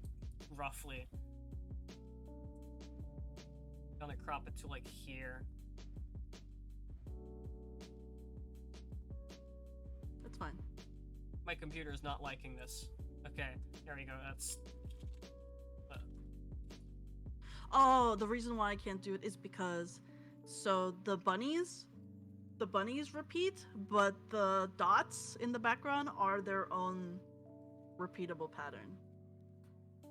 roughly. Gonna crop it to like here. That's fine. My computer is not liking this. Okay, there we go. That's. Oh, the reason why I can't do it is because so the bunnies repeat, but the dots in the background are their own repeatable pattern.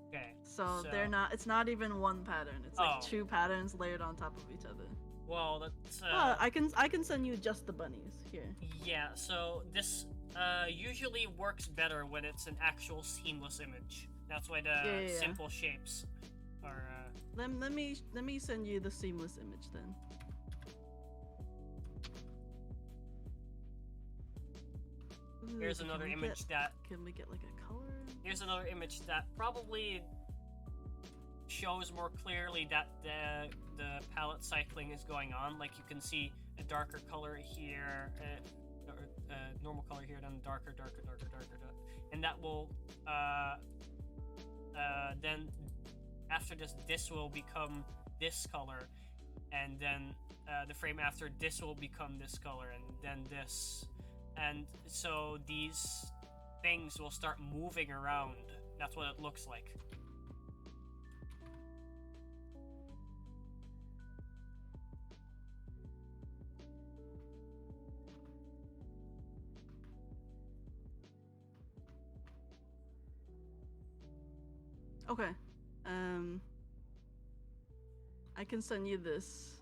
Okay. So they're not. It's not even one pattern. It's like two patterns layered on top of each other. Well, that's. I can send you just the bunnies here. Yeah. So this usually works better when it's an actual seamless image. That's why the simple shapes are. Let me send you the seamless image then. Here's another image that. Can we get like a color? Here's another image that probably shows more clearly that the palette cycling is going on. Like you can see a darker color here, normal color here, then darker, and that will then after this will become this color, and then the frame after this will become this color, and then this, and so these things will start moving around. That's what it looks like. Okay. I can send you this.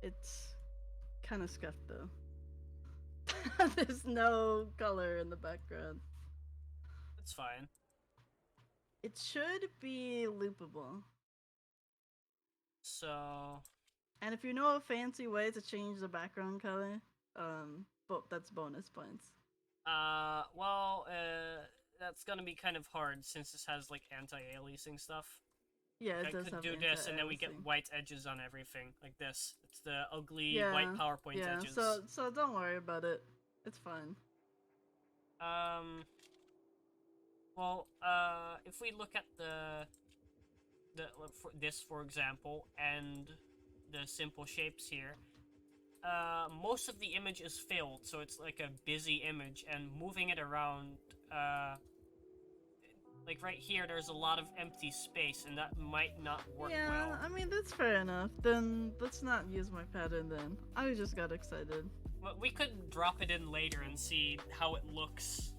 It's kind of scuffed though. There's no color in the background. It's fine. It should be loopable. So And if you know a fancy way to change the background color, but that's bonus points. Well, that's gonna be kind of hard since this has like anti-aliasing stuff. Yeah, Like, it I does could have do this, and then we get anti-aliasing. white edges on everything, like this. It's the ugly white Yeah, PowerPoint yeah. edges. So don't worry about it. It's fine. Well, if we look at for this, for example, and the simple shapes here, most of the image is filled, so it's like a busy image, and moving it around, like right here, there's a lot of empty space, and that might not work Yeah, well. I mean that's fair enough. Then let's not use my pattern. Then I just got excited. But we could drop it in later and see how it looks.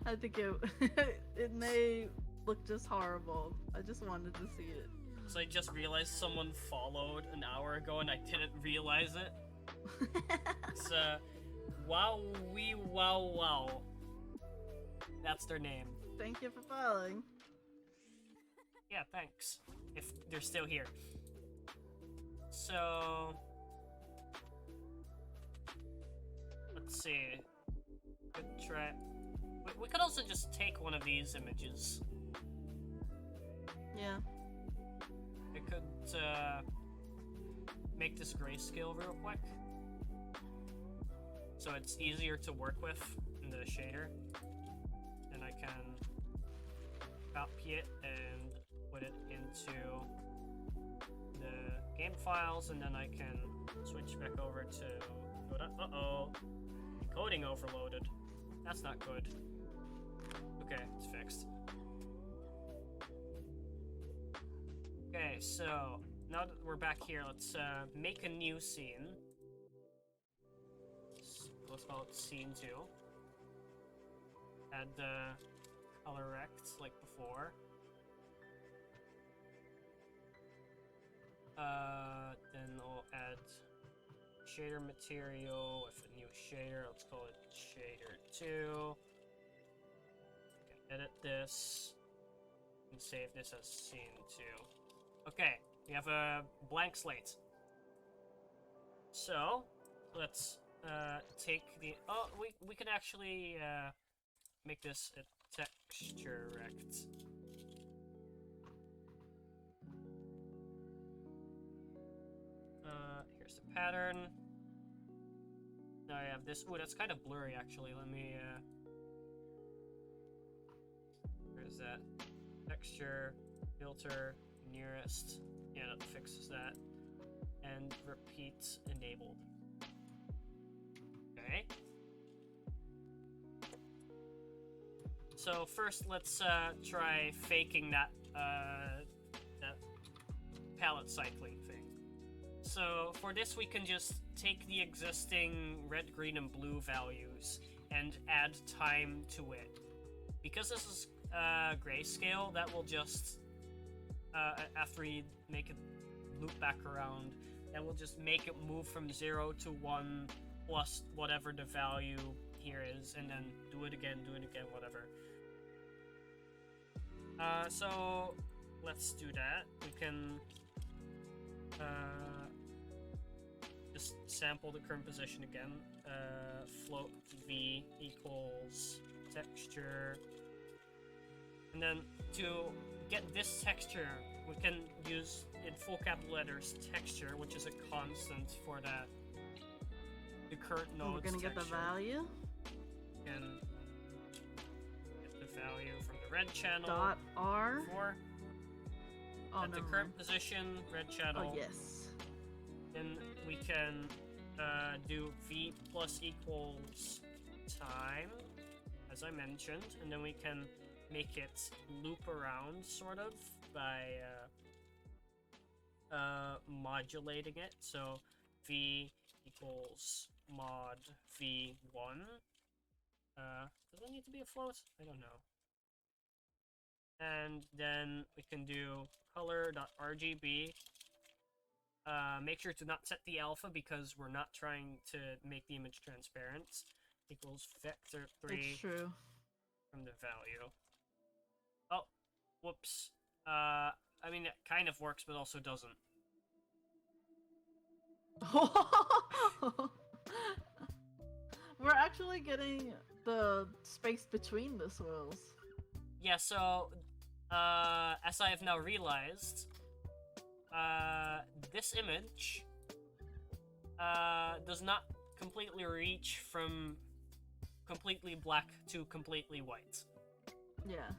I think it may look just horrible. I just wanted to see it. So I just realized someone followed an hour ago, and I didn't realize it. It's wow, wee, wow, wow. That's their name. Thank you for following. Yeah, thanks. If they're still here. So... let's see. Could try... we could also just take one of these images. Yeah. I could, make this grayscale real quick. So it's easier to work with in the shader. And I can copy it and put it into the game files, and then I can switch back over to... uh-oh. Encoding overloaded. That's not good. Okay, it's fixed. Okay, so now that we're back here, let's make a new scene. Let's call it scene 2. Add the color rect like before. Then we'll add shader material with a new shader. Let's call it shader 2. Edit this and save this as scene 2. Okay, we have a blank slate. So let's take the... oh, we can actually make this a texture rect. Here's the pattern. Now I have this. Ooh, that's kind of blurry actually. Let me where's that? Texture, filter, nearest. Yeah, that fixes that. And repeat enabled. Okay. So first, let's try faking that that palette cycling thing. So for this, we can just take the existing red, green, and blue values and add time to it. Because this is grayscale, that will just after we make it loop back around, that will just make it move from 0 to 1 plus whatever the value here is, and then do it again, whatever. So let's do that. We can just sample the current position again. Float v equals texture, and then to get this texture, we can use in full capital letters texture, which is a constant for the current node's We're gonna get the texture. value. And get the value from the red channel. Dot R. Before. Oh, At the never current mind. position, red channel. Oh yes. Then we can do v plus equals time, as I mentioned, and then we can make it loop around, sort of, by modulating it. So v equals mod v1. Does it need to be a float? I don't know. And then we can do color.rgb. Make sure to not set the alpha because we're not trying to make the image transparent. Equals vector 3 It's true. from the value. Oh, whoops. I mean, it kind of works, but also doesn't. We're actually getting the space between the swirls. Yeah, so, as I have now realized, this image, does not completely reach from completely black to completely white. Yeah.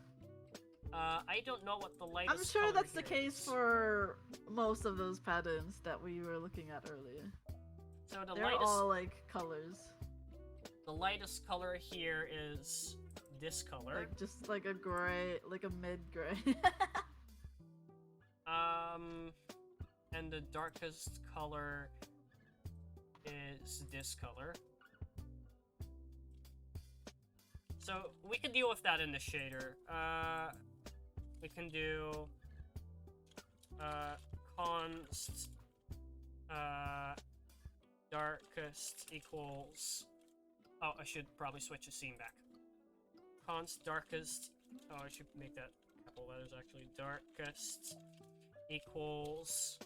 I don't know what the lightest I'm sure color that's the here case is. for most of those patterns that we were looking at earlier. So They're all like colors. The lightest color here is this color. Like just like a gray, like a mid-gray. And the darkest color is this color. So we can deal with that in the shader. We can do const darkest equals. Oh, I should probably switch the scene back. Const darkest. Oh, I should make that a couple letters actually. Darkest equals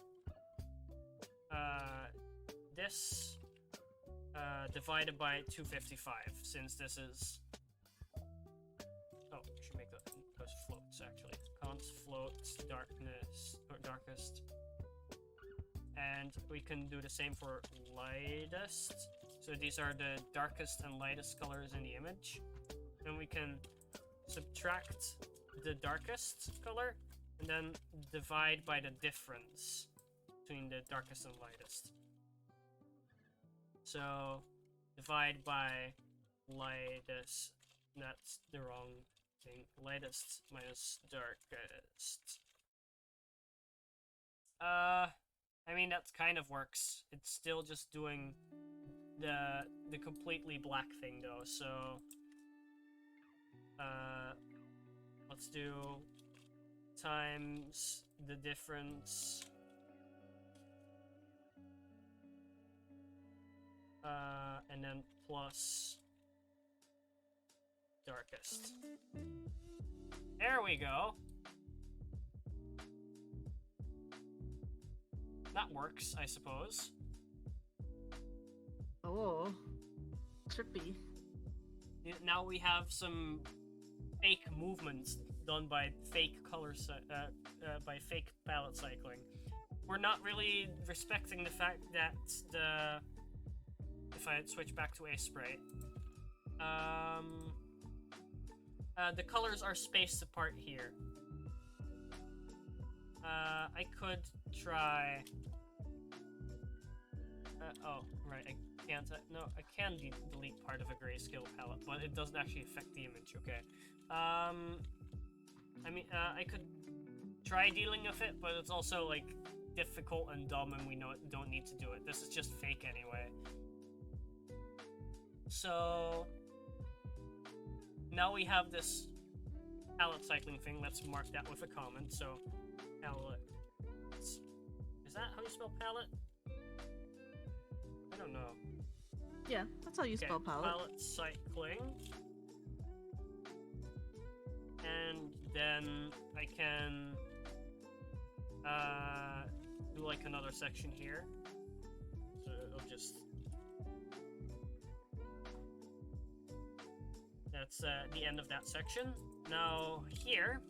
this divided by 255, since this is. Oh, I should make those floats actually. Const floats darkness or darkest. And we can do the same for lightest. So these are the darkest and lightest colors in the image. Then we can subtract the darkest color and then divide by the difference between the darkest and lightest. So divide by lightest. That's the wrong thing. Lightest minus darkest. I mean, that kind of works. It's still just doing the completely black thing though, so let's do times the difference and then plus darkest. There we go. That works, I suppose. Oh, trippy. Now we have some fake movements done by fake by fake palette cycling. We're not really respecting the fact that if I switch back to a spray, the colors are spaced apart here. I could try. Oh, right. I can't. No, I can delete part of a grayscale palette, but it doesn't actually affect the image. Okay. I mean, I could try dealing with it, but it's also like difficult and dumb, and we don't need to do it. This is just fake anyway. So now we have this palette cycling thing. Let's mark that with a comment. So palette. Is that how you spell palette? I don't know. Yeah, that's how you spell palette. Palette cycling. And then I can do like another section here. So it'll just. That's the end of that section. Now here,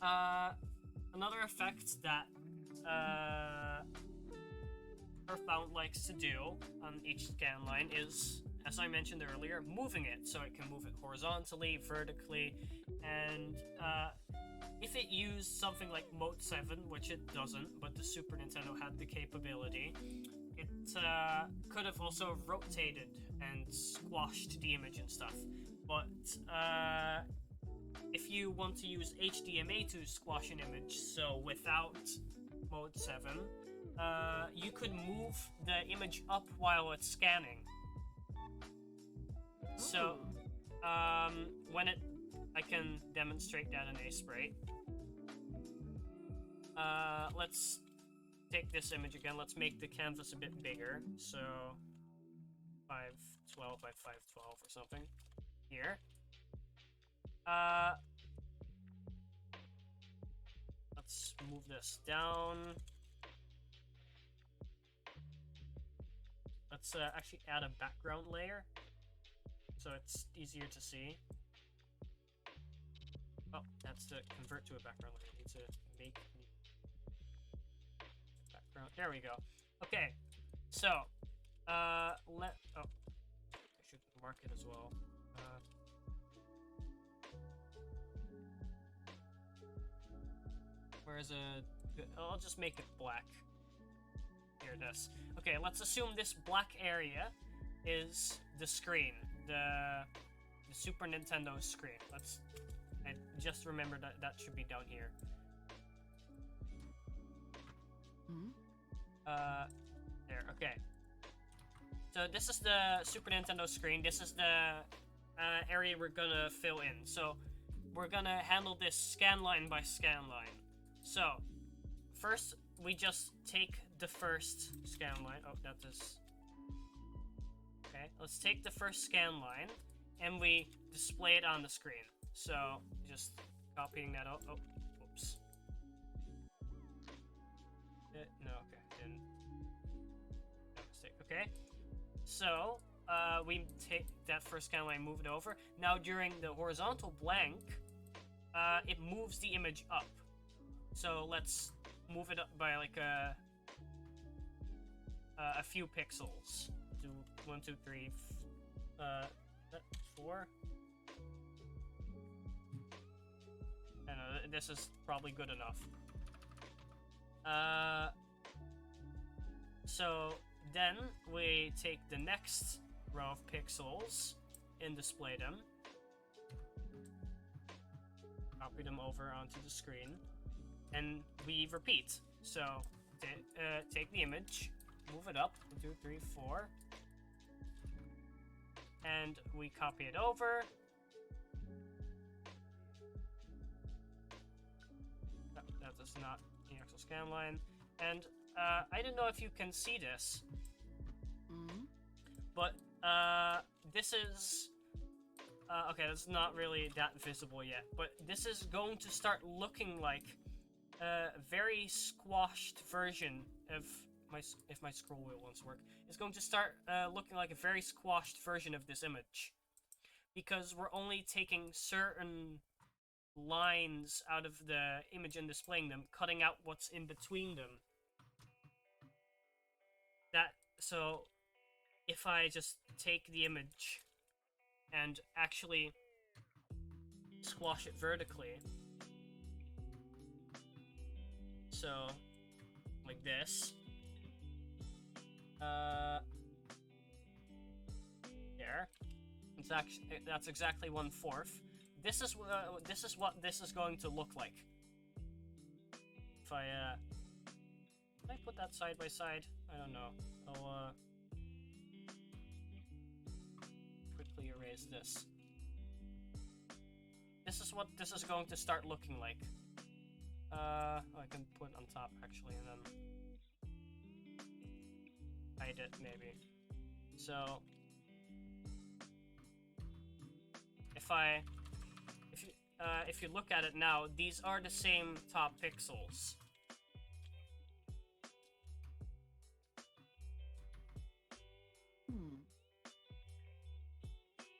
another effect that Earthbound likes to do on each scan line is, as I mentioned earlier, moving it. So it can move it horizontally, vertically, and if it used something like Mode 7, which it doesn't, but the Super Nintendo had the capability, it could have also rotated and squashed the image and stuff. But if you want to use HDMA to squash an image, so without Mode 7, you could move the image up while it's scanning. So, I can demonstrate that in A-Spray. Let's take this image again. Let's make the canvas a bit bigger. So, 512 by 512 or something. Here. let's move this down. Let's actually add a background layer so it's easier to see. Oh, that's to convert to a background layer. I need to make background. There we go. Okay, so I should mark it as well. Where's I'll just make it black. Here it is. Okay, let's assume this black area is the screen, the Super Nintendo screen. I just remembered that should be down here. There, okay. So this is the Super Nintendo screen. This is the area we're gonna fill in. So we're gonna handle this scan line by scan line. So first we just take the first scan line. Oh, that is... Okay, let's take the first scan line and we display it on the screen. So just copying that out. Oh, whoops. No, okay, didn't. No mistake. Okay, so we take that first scan line, move it over. Now during the horizontal blank, it moves the image up. So let's move it up by like a few pixels. Do 1, 2, 3, 4. I don't know, this is probably good enough. So then we take the next row of pixels and display them. Copy them over onto the screen. And we repeat. So take the image, move it up, 1, 2, 3, 4. And we copy it over. No, that is not the actual scan line. And I don't know if you can see this, but this is okay. That's not really that visible yet, but this is going to start looking like a very squashed version of if my scroll wheel wants to work. It's going to start looking like a very squashed version of this image, because we're only taking certain lines out of the image and displaying them, cutting out what's in between them. So if I just take the image and actually squash it vertically, so like this, there, that's exactly 1/4. This is what this is going to look like. If I can I put that side by side? I don't know. I'll quickly erase this. This is what this is going to start looking like. I can put it on top actually, and then hide it maybe. So if you look at it now, these are the same top pixels.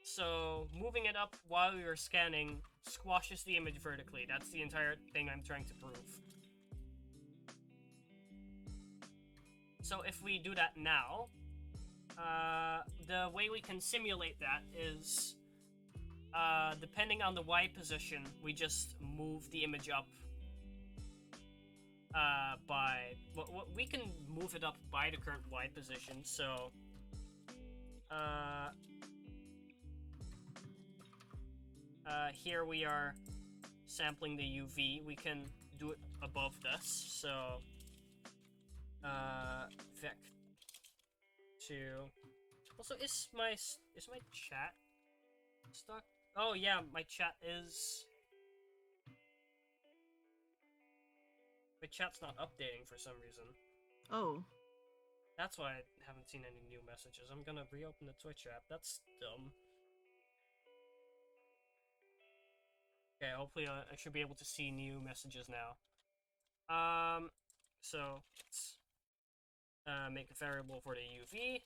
So moving it up while you're scanning squashes the image vertically. That's the entire thing I'm trying to prove. So if we do that now, the way we can simulate that is, depending on the Y position, we just move the image up we can move it up by the current Y position. So here we are sampling the UV. We can do it above this. So Vec 2. Also, is my chat stuck? Oh yeah, my chat's not updating for some reason. Oh. That's why I haven't seen any new messages. I'm gonna reopen the Twitch app. That's dumb. Okay, hopefully I should be able to see new messages now. So let's make a variable for the UV.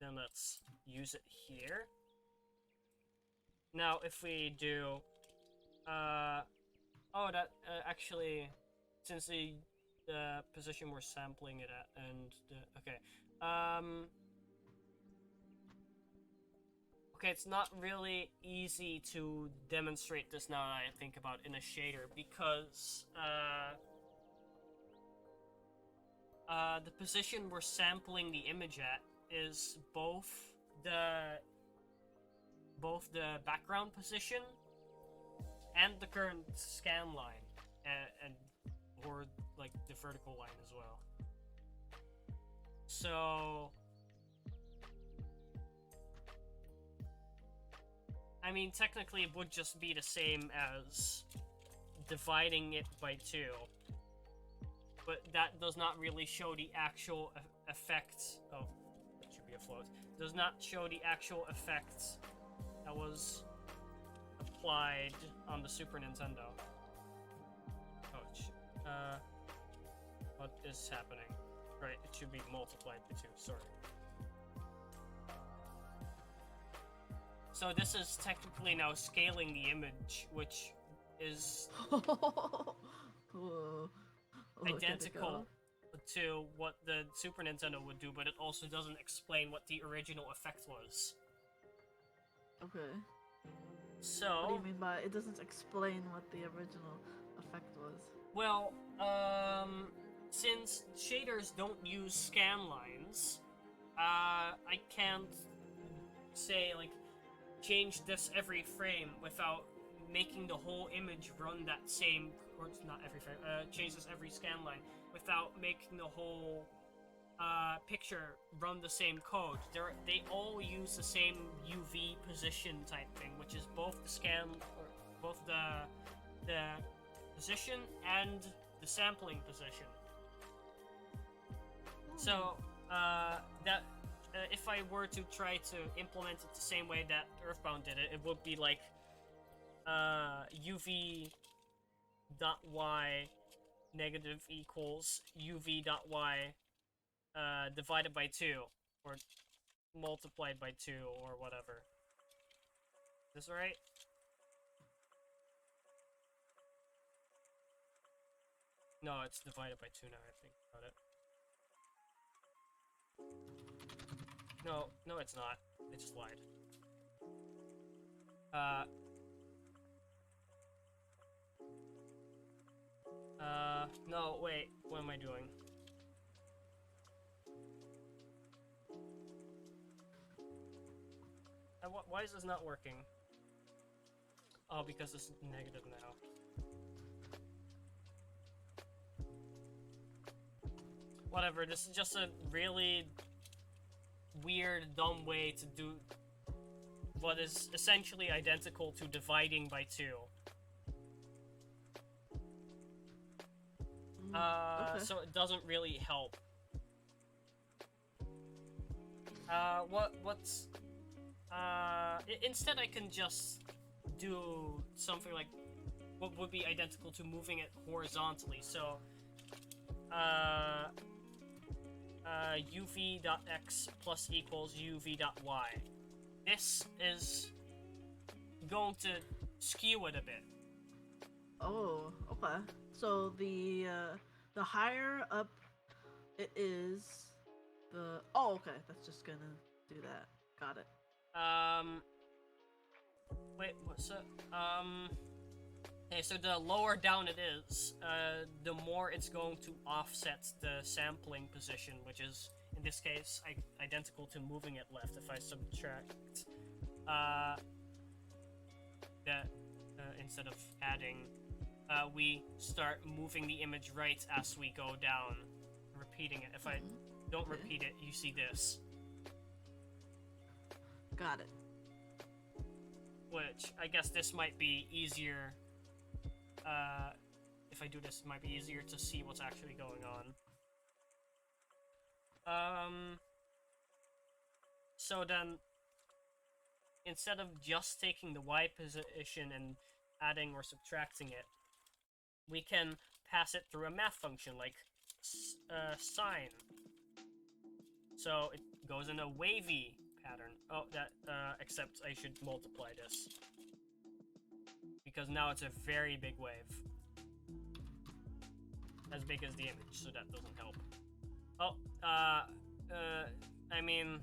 Then let's use it here. Now, if we do, oh, that actually, since the position we're sampling it at, and okay, okay, it's not really easy to demonstrate this now that I think about in a shader because the position we're sampling the image at is both the background position and the current scan line, and or like the vertical line as well. So I mean, technically it would just be the same as dividing it by 2. But that does not really show the actual effects. Oh, that should be a float. Does not show the actual effects that was applied on the Super Nintendo. Oh, what is happening? Right, it should be multiplied by 2, sorry. So this is technically now scaling the image, which is identical to what the Super Nintendo would do, but it also doesn't explain what the original effect was. Okay. So... What do you mean by it doesn't explain what the original effect was? Well, since shaders don't use scan lines, I can't say, like, change this every frame without making the whole image run that same, or it's not every frame, change this every scan line without making the whole picture run the same code. They all use the same UV position type thing, which is both the scan, or both the position and the sampling position. So that if I were to try to implement it the same way that Earthbound did it, it would be like uv.y negative equals uv.y divided by 2, or multiplied by 2, or whatever. Is this right? No, it's divided by 2 now, I think about it. No, it's not. I just lied. No, wait. What am I doing? Why is this not working? Oh, because it's negative now. Whatever, this is just a really weird, dumb way to do what is essentially identical to dividing by 2. Okay. So it doesn't really help. Instead I can just do something like what would be identical to moving it horizontally, so, uv.x plus equals uv.y. This is going to skew it a bit. Oh, okay. So the higher up it is, the... Oh, okay. That's just gonna do that. Got it. Wait, what's it? Okay, so the lower down it is, the more it's going to offset the sampling position, which is, in this case, identical to moving it left. If I subtract, that, instead of adding, we start moving the image right as we go down, repeating it. If I don't repeat it, you see this. Got it. Which, I guess this might be easier, if I do this, it might be easier to see what's actually going on. So then, instead of just taking the Y position and adding or subtracting it, we can pass it through a math function like sine. So it goes in a wavy pattern. Oh, that except I should multiply this because now it's a very big wave, as big as the image, so that doesn't help. Oh, I mean,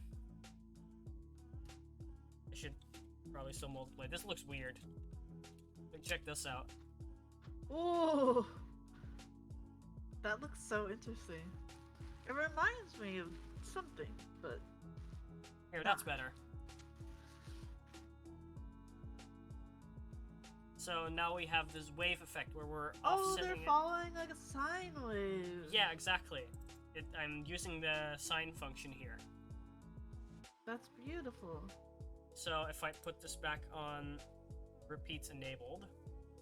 I should probably still multiply. This looks weird. But check this out. Ooh, that looks so interesting. It reminds me of something, but here, that's better. So now we have this wave effect where we're offsetting they're following like a sine wave. Yeah, exactly. I'm using the sine function here. That's beautiful. So if I put this back on repeats enabled,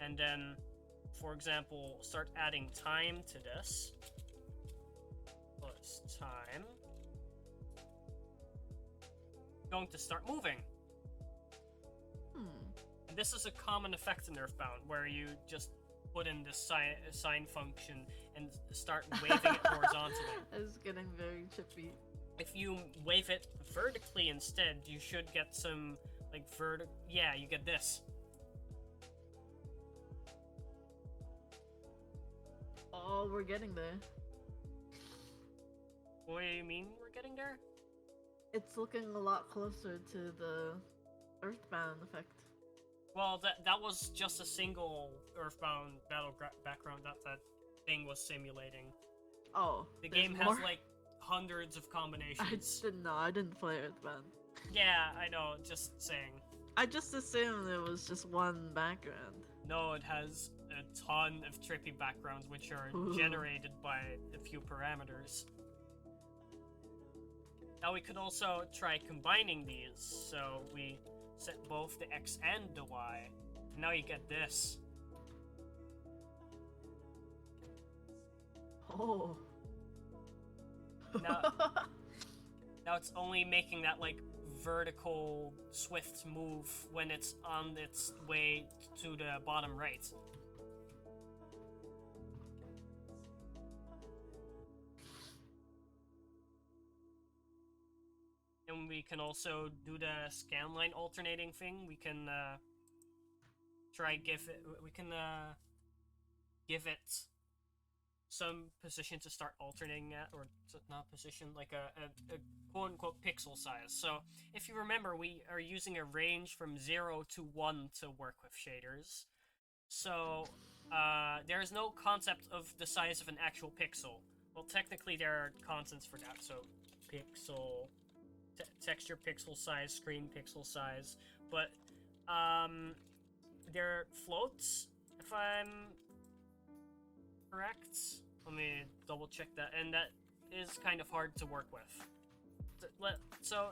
and then, for example, start adding time to this, plus time, going to start moving. And this is a common effect in Earthbound, where you just put in this sine function and start waving it horizontally. It's getting very chippy. If you wave it vertically instead, you should get some, like, yeah, you get this. Oh, we're getting there. What do you mean we're getting there? It's looking a lot closer to the Earthbound effect. Well, that was just a single Earthbound background that thing was simulating. Oh, the game has like hundreds of combinations. I didn't play Earthbound. Yeah, I know, just saying. I just assumed it was just one background. No, it has a ton of trippy backgrounds which are generated by a few parameters. Now we could also try combining these, so we set both the X and the Y. And now you get this. Oh. Now it's only making that, like, vertical, swift move when it's on its way to the bottom right. And we can also do the scanline alternating thing. We can give it some position to start alternating at, or not position, like a quote-unquote pixel size. So if you remember, we are using a range from 0 to 1 to work with shaders. So there is no concept of the size of an actual pixel. Well, technically there are constants for that, so pixel, texture pixel size, screen pixel size, but they're floats, if I'm correct. Let me double check that, and that is kind of hard to work with. So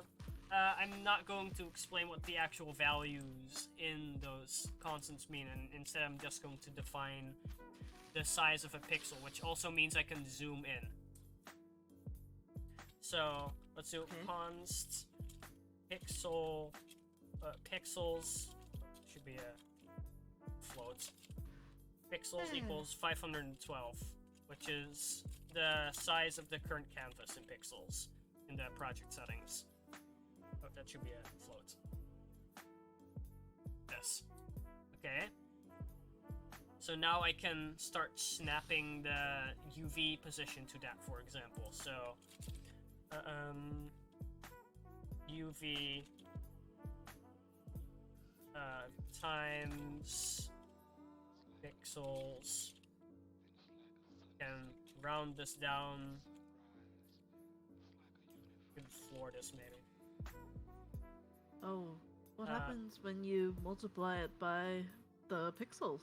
I'm not going to explain what the actual values in those constants mean, and instead I'm just going to define the size of a pixel, which also means I can zoom in. So let's do const pixel pixels should be a float. Pixels equals 512, which is the size of the current canvas in pixels in the project settings. Oh, that should be a float. This. Okay. So now I can start snapping the UV position to that, for example. So UV times pixels, and round this down. Could floor this maybe. Oh, what happens when you multiply it by the pixels?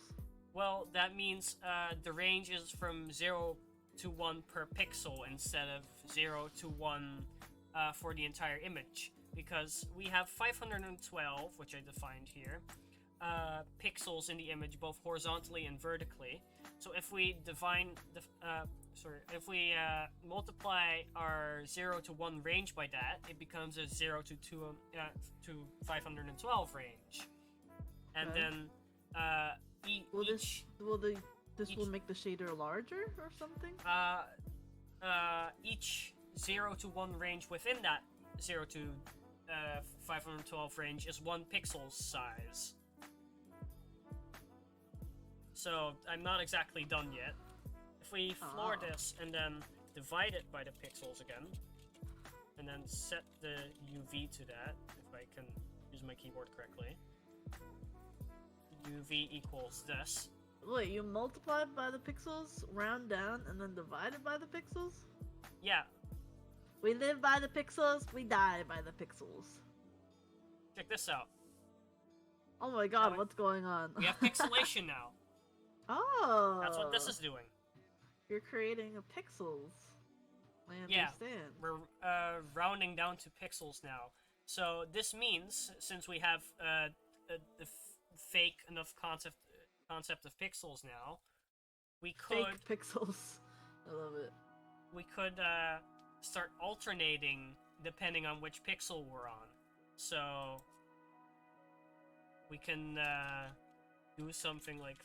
Well, that means the range is from 0 to 1 per pixel instead of 0 to 1 for the entire image, because we have 512, which I defined here, pixels in the image, both horizontally and vertically. So if we multiply our 0 to 1 range by that, it becomes a 0 to 512 range. And then will the this will make the shader larger or something? Each 0 to 1 range within that 0 to 512 range is 1 pixel size. So I'm not exactly done yet. If we floor this and then divide it by the pixels again, and then set the UV to that, if I can use my keyboard correctly. UV equals this. Wait, you multiply by the pixels, round down, and then divide it by the pixels? Yeah. We live by the pixels, we die by the pixels. Check this out. Oh my god, what's going on? We have pixelation now. Oh! That's what this is doing. You're creating a pixels. I understand. Yeah, we're rounding down to pixels now. So this means, since we have the fake enough concept of pixels now, we could... Fake pixels. I love it. We could start alternating depending on which pixel we're on. So we can do something like,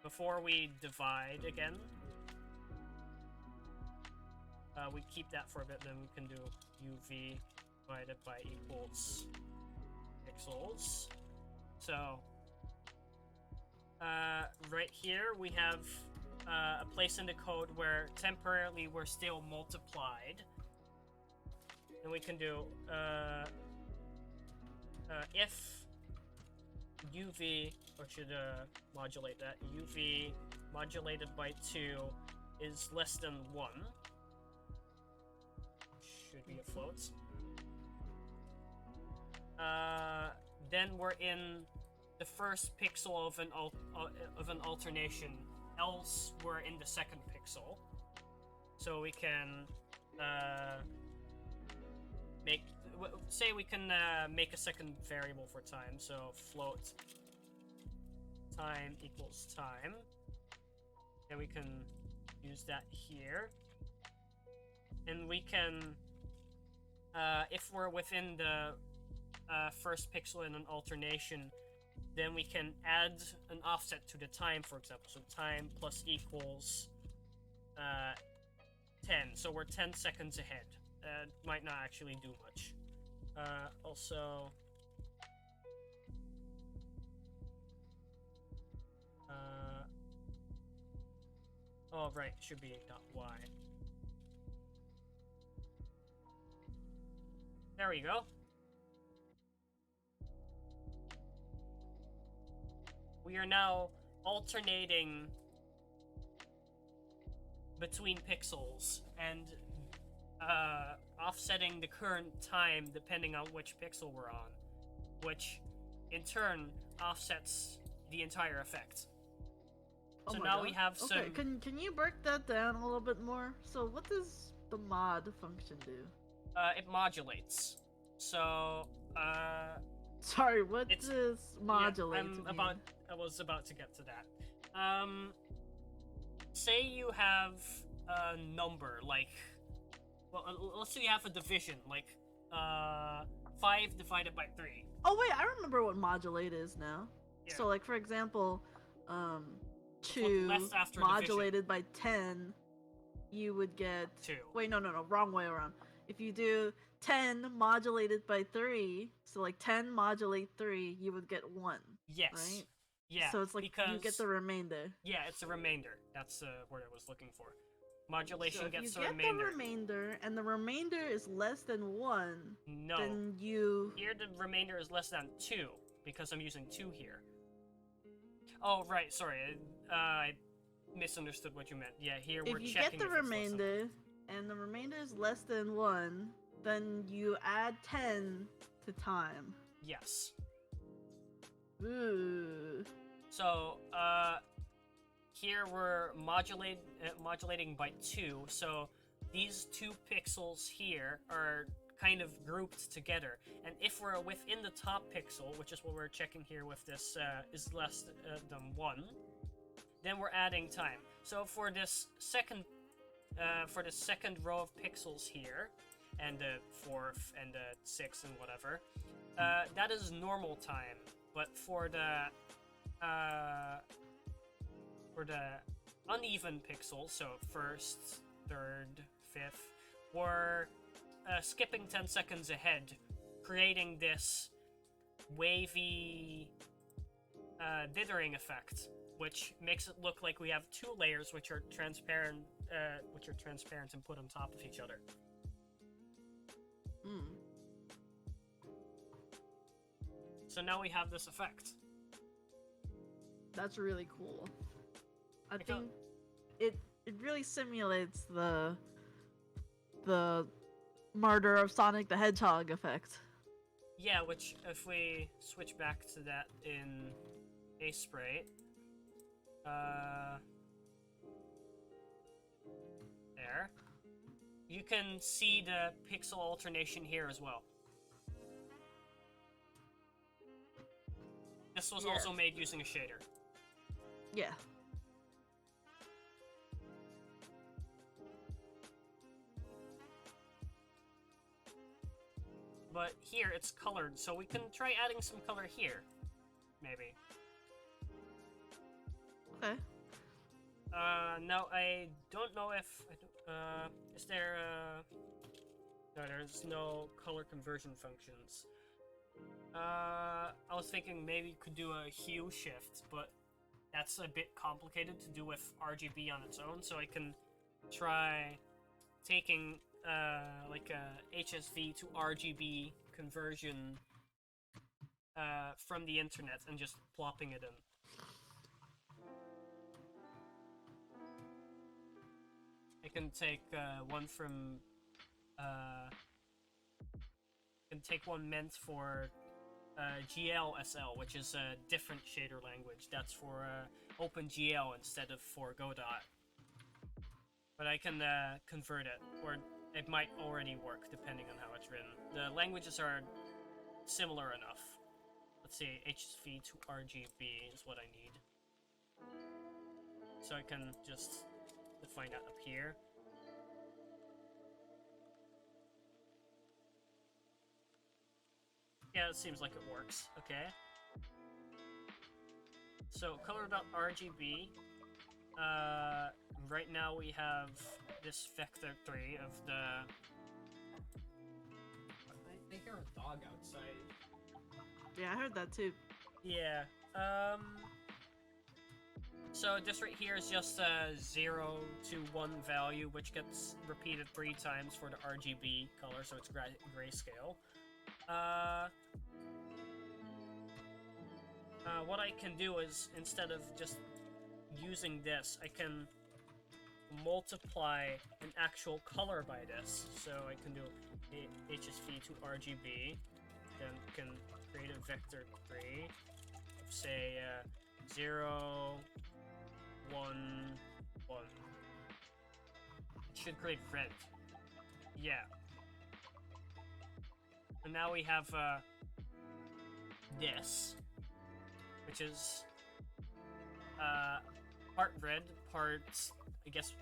before we divide again, we keep that for a bit, then we can do UV divided by equals pixels. So right here we have a place in the code where temporarily we're still multiplied, and we can do if UV, or should modulate that, UV modulated by 2 is less than 1, should be afloat, then we're in the first pixel of an alternation, else we're in the second pixel. So we can say we can make a second variable for time, so float time equals time, and we can use that here, and we can if we're within the first pixel in an alternation, then we can add an offset to the time, for example. So time plus equals 10. So we're 10 seconds ahead. Might not actually do much. Also, oh right, should be .y. There we go. We are now alternating between pixels and offsetting the current time depending on which pixel we're on, which in turn offsets the entire effect. So now we have some... Okay, can you break that down a little bit more? So what does the mod function do? It modulates. So, sorry, what does modulate mean? I was about to get to that. Say you have a number, like... Well, let's say you have a division, like, 5 divided by 3. Oh wait, I remember what modulate is now. Yeah. So, like, for example, 2 modulated by 10, you would get... 2. Wait, no, wrong way around. If you do 10 modulated by 3, so like 10 modulate 3, you would get 1. Yes. Right? Yeah. So it's like you get the remainder. Yeah, it's a remainder. That's the word I was looking for. Modulation gets the remainder. You get the remainder, and the remainder is less than 1. No. Then you... Here the remainder is less than 2, because I'm using 2 here. Oh, right, sorry. I misunderstood what you meant. Yeah, here we're checking if you get the remainder, and the remainder is less than 1, then you add 10 to time. Yes. Ooh. So, here we're modulating by 2, so these 2 pixels here are kind of grouped together, and if we're within the top pixel, which is what we're checking here with this, is less than 1, then we're adding time. So for this second row of pixels here, and the 4th and the 6th and whatever, that is normal time, but for the uneven pixels, so first, third, fifth, were skipping 10 seconds ahead, creating this wavy dithering effect, which makes it look like we have two layers which are transparent and put on top of each other. Hmm. So now we have this effect. That's really cool. I Because- think it really simulates the murder of Sonic the Hedgehog effect. Yeah, which if we switch back to that in Ace Spray, there, you can see the pixel alternation here as well. This was Yeah. also made using a shader. Yeah. But here it's colored, so we can try adding some color here, maybe. Okay. Now I don't know if is there no, there's no color conversion functions. I was thinking maybe you could do a hue shift, but that's a bit complicated to do with RGB on its own, so I can try taking like a HSV to RGB conversion from the internet and just plopping it in. I can take one from can take one meant for GLSL, which is a different shader language. That's for OpenGL instead of for Godot. But I can convert it, or it might already work depending on how it's written. The languages are similar enough. Let's see, HSV to RGB is what I need. So I can just define that up here. Yeah, it seems like it works. Okay. So color.rgb. Right now we have this vector 3 of the. I hear a dog outside. Yeah, I heard that too. Yeah. So this right here is just a 0 to 1 value, which gets repeated 3 times for the RGB color, so it's grayscale. What I can do is, instead of just using this, I can multiply an actual color by this. So I can do HSV to RGB, then can create a vector 3 of, say, 0, 1, 1. It should create red. Yeah. And now we have this, which is part red, part, I guess,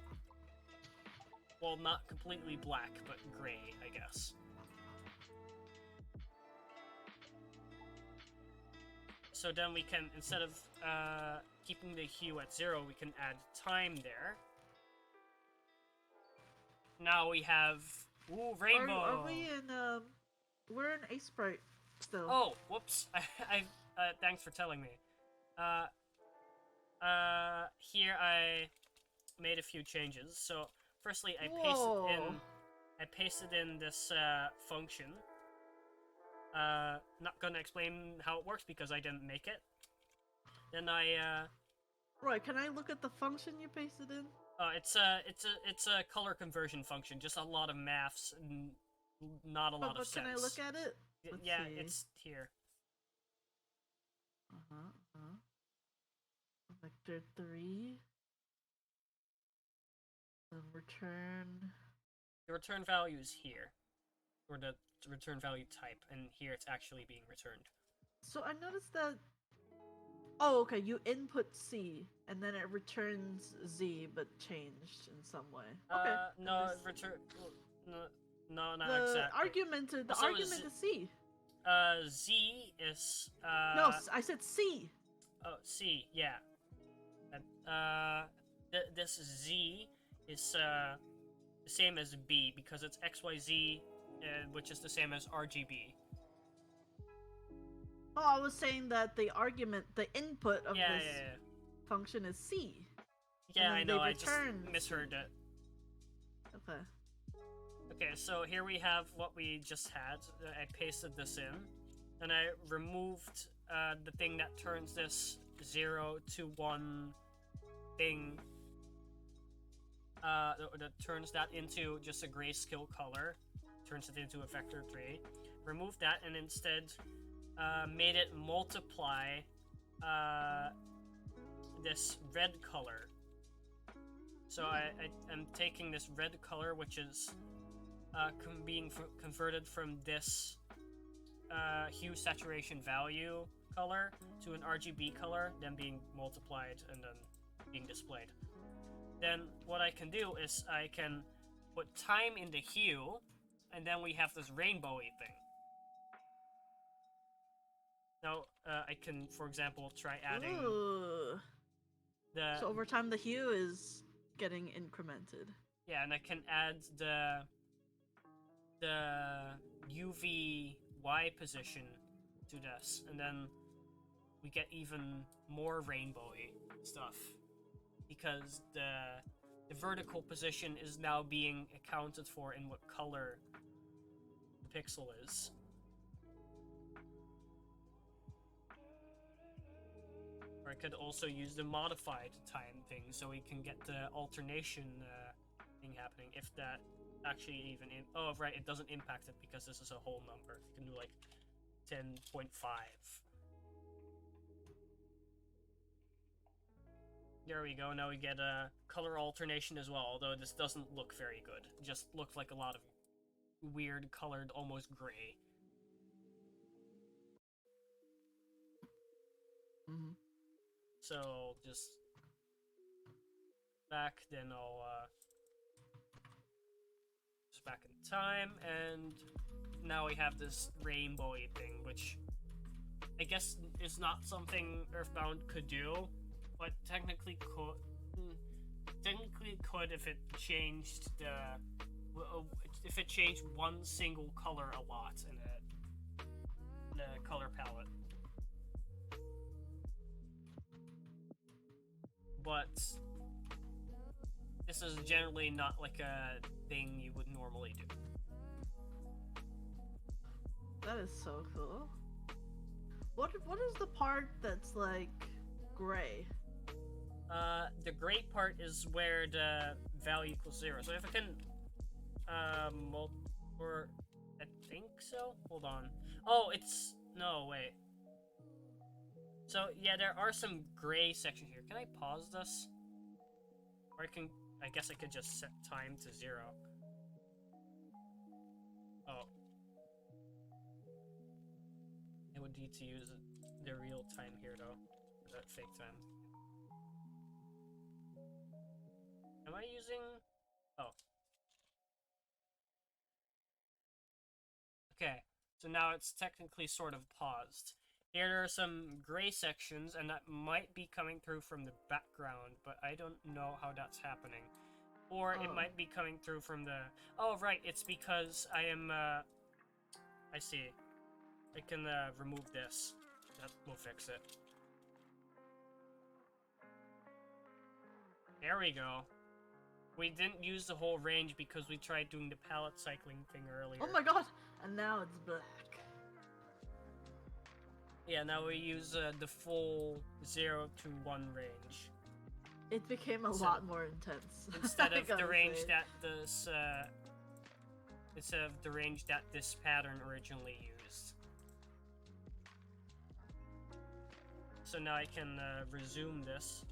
well, not completely black, but gray, I guess. So then we can, instead of keeping the hue at 0, we can add time there. Now we have, ooh, rainbow! Are we in, we're in Ace Sprite still. Oh, whoops. Thanks for telling me. Here I made a few changes. So, firstly, I pasted in this function. Not gonna explain how it works because I didn't make it. Then I Right, can I look at the function you pasted in? it's a color conversion function. Just a lot of maths and not a lot of sense. Can I look at it? Yeah, see. it's here. Vector 3. Then return. The return value is here, or the return value type, and here it's actually being returned. So I noticed that. Oh, okay. You input C, and then it returns Z, but changed in some way. Okay. No, return. No, not the exactly. The Also, argument is C. Z is No, I said C. Oh, C. Yeah. this Z is the same as B because it's XYZ, which is the same as RGB. Oh, I was saying that the input of this function is C. Yeah, I know. I just misheard it. Okay. Okay, so here we have what we just had. I pasted this in, and I removed the thing that turns this 0 to 1 thing. That turns that into just a grayscale color. Turns it into a vector 3. Removed that and instead made it multiply this red color. So I'm taking this red color, which is being converted from this hue saturation value color to an RGB color, then being multiplied and then being displayed. Then what I can do is I can put time in the hue, and then we have this rainbowy thing. Now I can, for example, try adding. Ooh. So over time the hue is getting incremented. Yeah, and I can add the UV Y position to this, and then we get even more rainbowy stuff because the vertical position is now being accounted for in what color the pixel is. Or I could also use the modified time thing so we can get the alternation thing happening if that actually even oh right, it doesn't impact it because this is a whole number. You can do like 10.5. There we go. Now we get a color alternation as well, although this doesn't look very good. It just looked like a lot of weird colored, almost gray. Mm-hmm. So just back, then I'll just back in time, and now we have this rainbowy thing, which I guess is not something Earthbound could do, but technically could if it changed one single color a lot in the color palette. But this is generally not like a thing you would normally do. That is so cool. What is the part that's like gray? The gray part is where the value equals 0. So if I can or I think so. Hold on. Oh, it's no wait. So yeah, there are some gray sections here. Can I pause this? Or I guess I could just set time to 0. Oh. I would need to use the real time here though. Or that fake time. Am I using... Oh. Okay, so now it's technically sort of paused. Here there are some gray sections, and that might be coming through from the background, but I don't know how that's happening. Or it might be coming through from the... Oh, right, it's because I am, I see. I can, remove this. That will fix it. There we go. We didn't use the whole range because we tried doing the palette cycling thing earlier. Oh my god! And now it's black. Yeah, now we use the full 0 to 1 range. It became a lot more intense. Instead of the range that this this pattern originally used. So now I can resume this.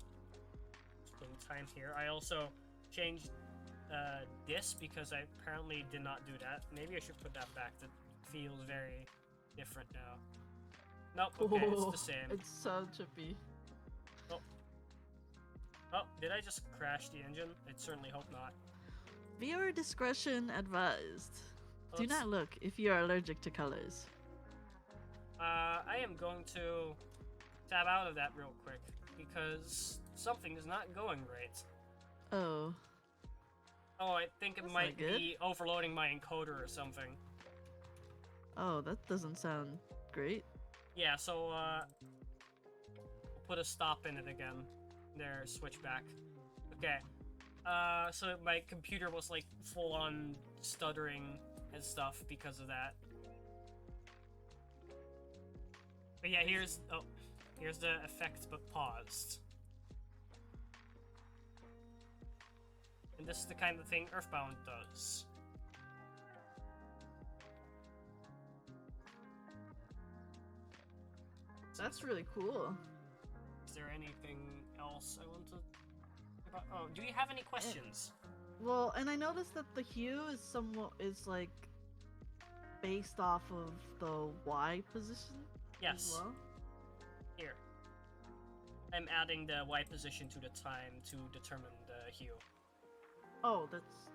Spend time here. I also changed this because I apparently did not do that. Maybe I should put that back. That feels very different now. Nope, okay, it's the same. It's so trippy. Oh. Oh, did I just crash the engine? I certainly hope not. Viewer discretion advised. Well, do not look if you are allergic to colors. I am going to tab out of that real quick because something is not going right. Oh. Oh, I think it That's might not good. be overloading my encoder or something. Oh, that doesn't sound great. Yeah, so, put a stop in it again. There, switch back. Okay. So my computer was, like, full-on stuttering and stuff because of that. But yeah, here's the effect, but paused. And this is the kind of thing Earthbound does. That's really cool. Is there anything else I want to... Oh, do you have any questions? Well, and I noticed that the hue is like based off of the Y position. Yes. As well. Here. I'm adding the Y position to the time to determine the hue. Oh, that's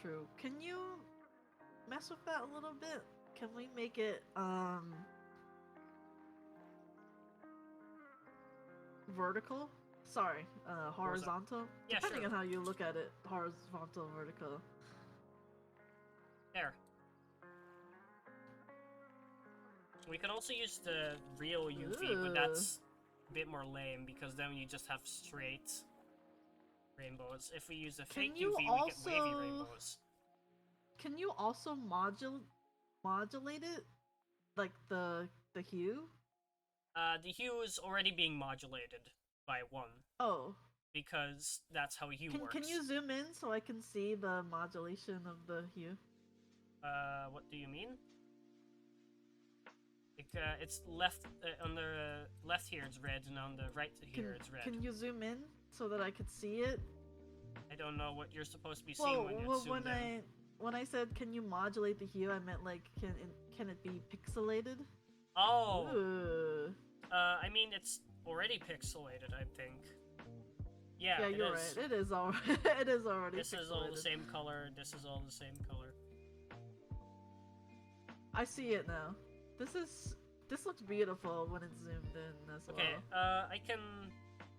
true. Can you mess with that a little bit? Can we make it vertical? Sorry, horizontal. Yeah, Depending sure. on how you look at it, horizontal, vertical. There. We can also use the real UV, but that's a bit more lame because then you just have straight rainbows. If we use a fake UV, we get wavy rainbows. Can you also modulate it, like the hue? The hue is already being modulated by 1. Oh. Because that's how hue works. Can you zoom in so I can see the modulation of the hue? What do you mean? Like, it's left, on the left here it's red, and on the right here it's red. Can you zoom in so that I could see it? I don't know what you're supposed to be seeing when it's zoomed in. When I said can you modulate the hue, I meant like can it be pixelated? Oh! Ooh. I mean, it's already pixelated, I think. Yeah, you're right. It is already. It is already. This pixelated. is all the same color. This is all the same color. I see it now. This looks beautiful when it's zoomed in as well. Okay. I can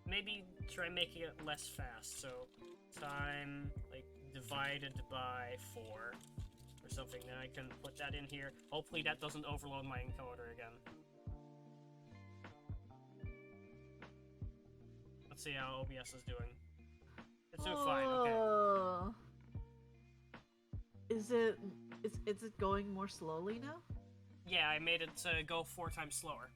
maybe try making it less fast. So time like divided by 4 or something. Then I can put that in here. Hopefully that doesn't overload my encoder again. Let's see how OBS is doing. It's doing fine, okay. Is it going more slowly now? Yeah, I made it go 4 times slower.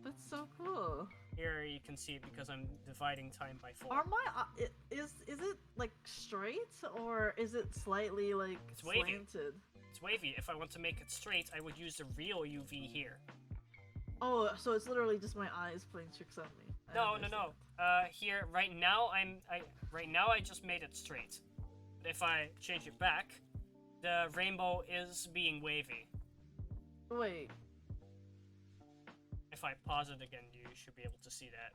That's so cool. Here you can see it because I'm dividing time by 4. Are my is it like straight or is it slightly like slanted? It's wavy. If I want to make it straight, I would use the real UV here. Oh, so it's literally just my eyes playing tricks on me. No. Here, right now, I just made it straight. But if I change it back, the rainbow is being wavy. Wait. If I pause it again, you should be able to see that.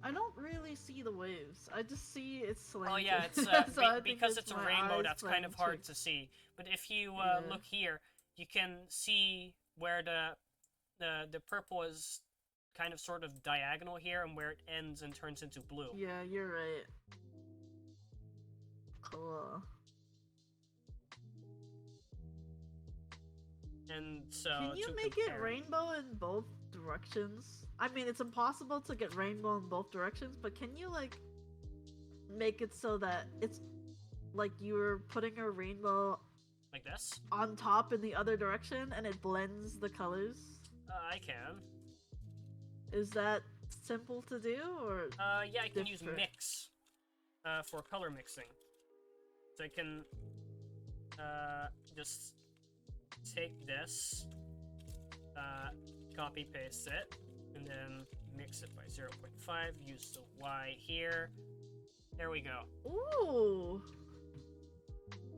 I don't really see the waves. I just see it's slanted. Oh yeah, it's so because it's a rainbow. That's kind of hard to see. But if you look here, you can see where the purple is kind of sort of diagonal here, and where it ends and turns into blue. Yeah, you're right. Cool. And so can you make it rainbow in both directions? I mean, it's impossible to get rainbow in both directions, but can you like make it so that it's like you're putting a rainbow like this on top in the other direction and it blends the colors? I can. Is that simple to do or yeah, I can use mix for color mixing. So I can just take this, copy paste it, and then mix it by 0.5, use the Y here. There we go. Ooh!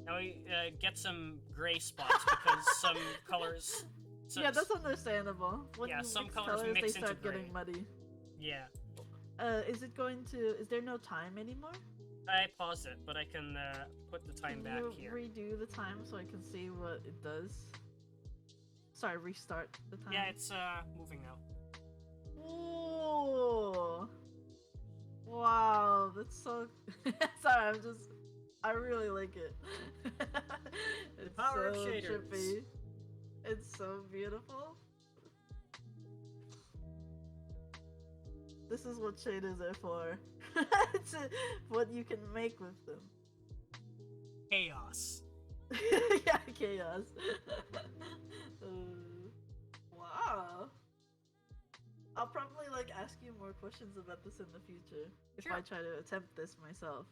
Now we get some gray spots because some colors... yeah, that's understandable. When yeah, you some mix colors mix they into start gray. getting muddy. Yeah. Is there no time anymore? I paused it, but I can put the time back here. Redo the time so I can see what it does? Sorry, restart the time. Yeah, it's moving now. Ooh! Wow, that's so. Sorry, I really like it. It's Power of so shaders. trippy. It's so beautiful. This is what shaders are for. It's what you can make with them. Chaos. Yeah, chaos. Wow. I'll probably like ask you more questions about this in the future if Sure. I try to attempt this myself.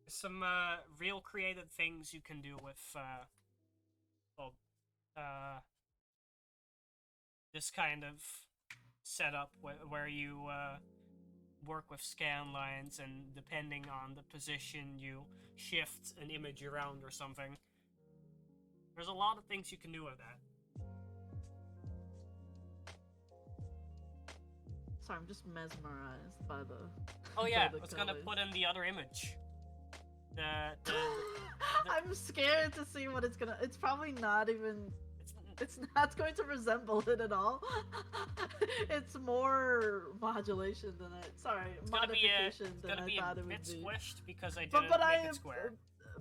Some real creative things you can do with this kind of setup where you work with scan lines, and depending on the position you shift an image around or something. There's a lot of things you can do with that. Sorry, I'm just mesmerized by the. Oh yeah, by I the was gonna colors. put in the other image. The I'm scared to see what it's gonna. It's probably not even. it's, It's not going to resemble it at all. It's more modulation than I. Sorry, modification it's than gonna I be thought a it would bit be. squished because I But didn't but make I it square.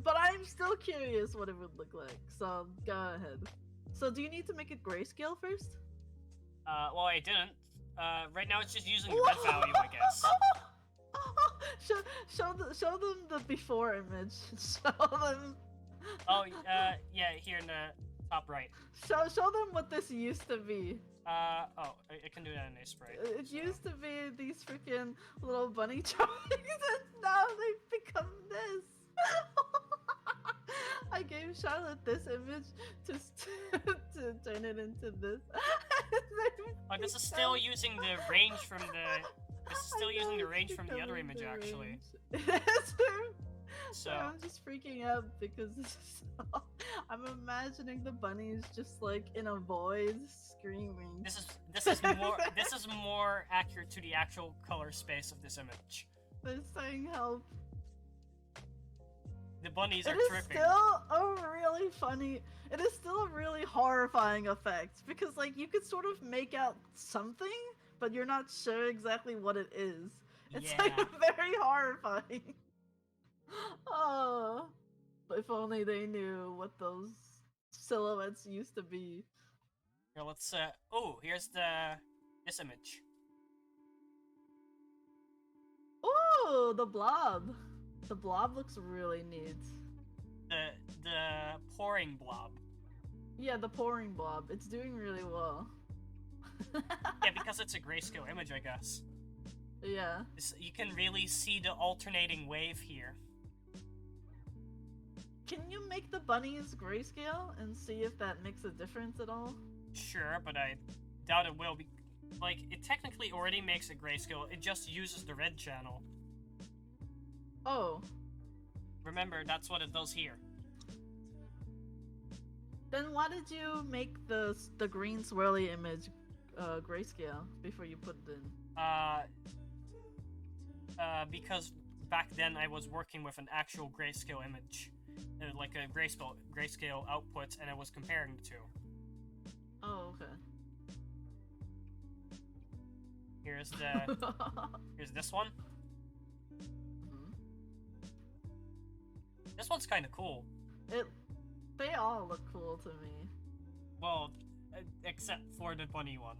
but I'm still curious what it would look like. So go ahead. So do you need to make it grayscale first? Well, I didn't. Right now it's just using the red value, I guess. Show them the before image. Show them. Oh, yeah, here in the top right. Show them what this used to be. Oh, I can do that in a sprite. It so. used to be these freaking little bunny drawings, and now they've become this. I gave Charlotte this image to turn it into this. Oh, this is still using the range from the. This is still using the range from the other image, actually. So I'm just freaking out because this is so... I'm imagining the bunnies just like in a void screaming. this is more accurate to the actual color space of this image. They're saying help. The bunnies are It is tripping. still a really funny. It is still a really horrifying effect because like you could sort of make out something, but you're not sure exactly what it is. It's like Yeah. very horrifying. Oh, but if only they knew what those silhouettes used to be. Here, let's oh, here's this image. Ooh, the blob. The blob looks really neat. The pouring blob. Yeah, the pouring blob. It's doing really well. Yeah, because it's a grayscale image, I guess. Yeah. You can really see the alternating wave here. Can you make the bunnies grayscale and see if that makes a difference at all? Sure, but I doubt it will be. Like, it technically already makes a grayscale, it just uses the red channel. Oh. Remember, that's what it does here. Then why did you make the green swirly image grayscale before you put it in? Because back then I was working with an actual grayscale image. Like a grayscale output, and I was comparing the two. Oh, okay. Here's this one. Mhm. This one's kind of cool. They all look cool to me. Well, except for the bunny one.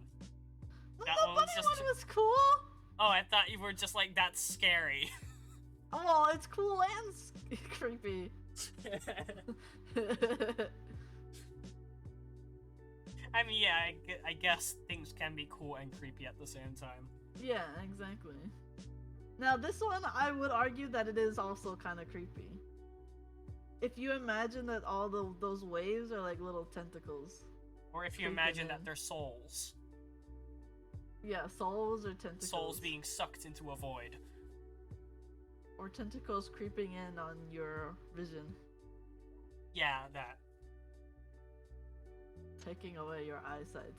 The That bunny one's just- one was cool. Oh, I thought you were just like, that's scary. Oh, it's cool and creepy. I mean, yeah, I guess things can be cool and creepy at the same time. Yeah, exactly. Now this one, I would argue that it is also kind of creepy. If you imagine that all those waves are like little tentacles. Or if you Creeping imagine in. that they're souls. Yeah, souls or tentacles. Souls being sucked into a void. Or tentacles creeping in on your vision, Yeah, that. taking away your eyesight.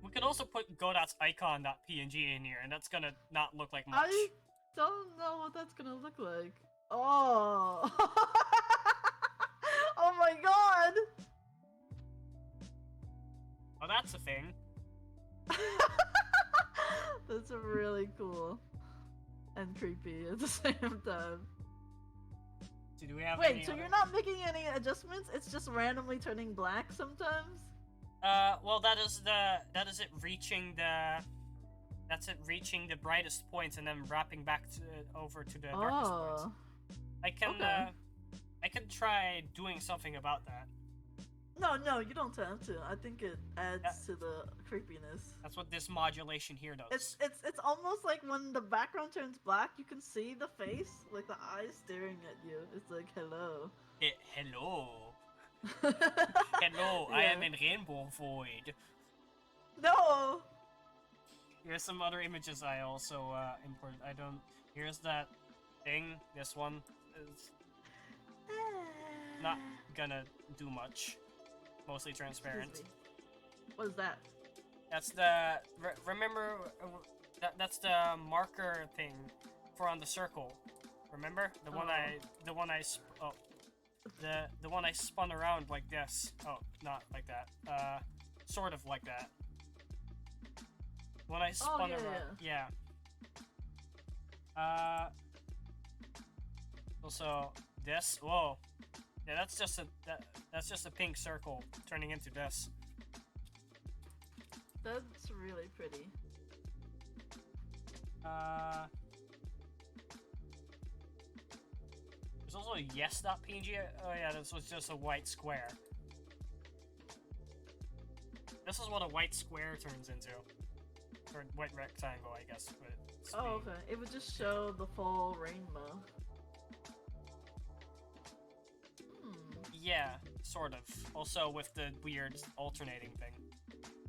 We could also put Godot's icon.png in here, and that's gonna not look like much. I don't know what that's gonna look like. Oh! Oh my god! Well, that's a thing. That's That's really cool and creepy at the same time. Do we have Wait, so you're not making any adjustments? It's just randomly turning black sometimes? Well, that is it reaching the... That's it reaching the brightest points and then wrapping back over to the darkest points. I can try doing something about that. No, you don't have to. I think it adds to the creepiness. That's what this modulation here does. It's almost like when the background turns black, you can see the face, like the eyes staring at you. It's like, hello. Hello. Hello, I am in Rainbow Void. No! Here's some other images I also imported. Here's that thing. This one is not gonna do much. Mostly transparent. What is that? That's the remember that's the marker thing for on the circle. Remember the one I spun around like this. Oh, not like that. Sort of like that. When I spun around, yeah. Also this. Whoa. Yeah, that's just a pink circle turning into this. That's really pretty. There's also a yes.png. Oh yeah, this was just a white square. This is what a white square turns into. Or white rectangle, I guess. But okay. It would just show the full rainbow. Yeah, sort of. Also with the weird alternating thing.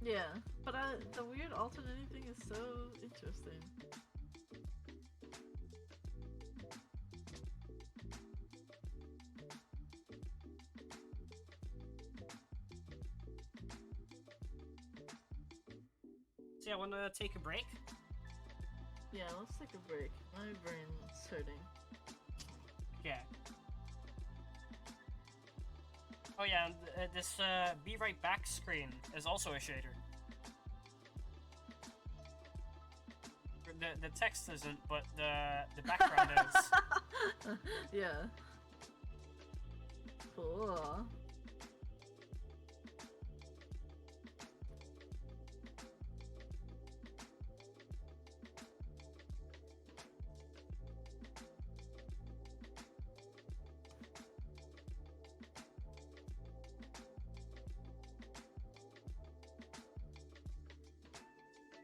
Yeah, but the weird alternating thing is so interesting. So yeah, wanna take a break? Yeah, let's take a break. My brain's hurting. Okay. Oh yeah, and this Be Right Back screen is also a shader. The text isn't, but the background is. Yeah. Cool.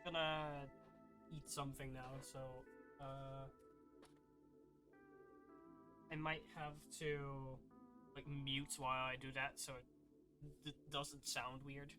Gonna eat something now, so I might have to like mute while I do that so it doesn't sound weird.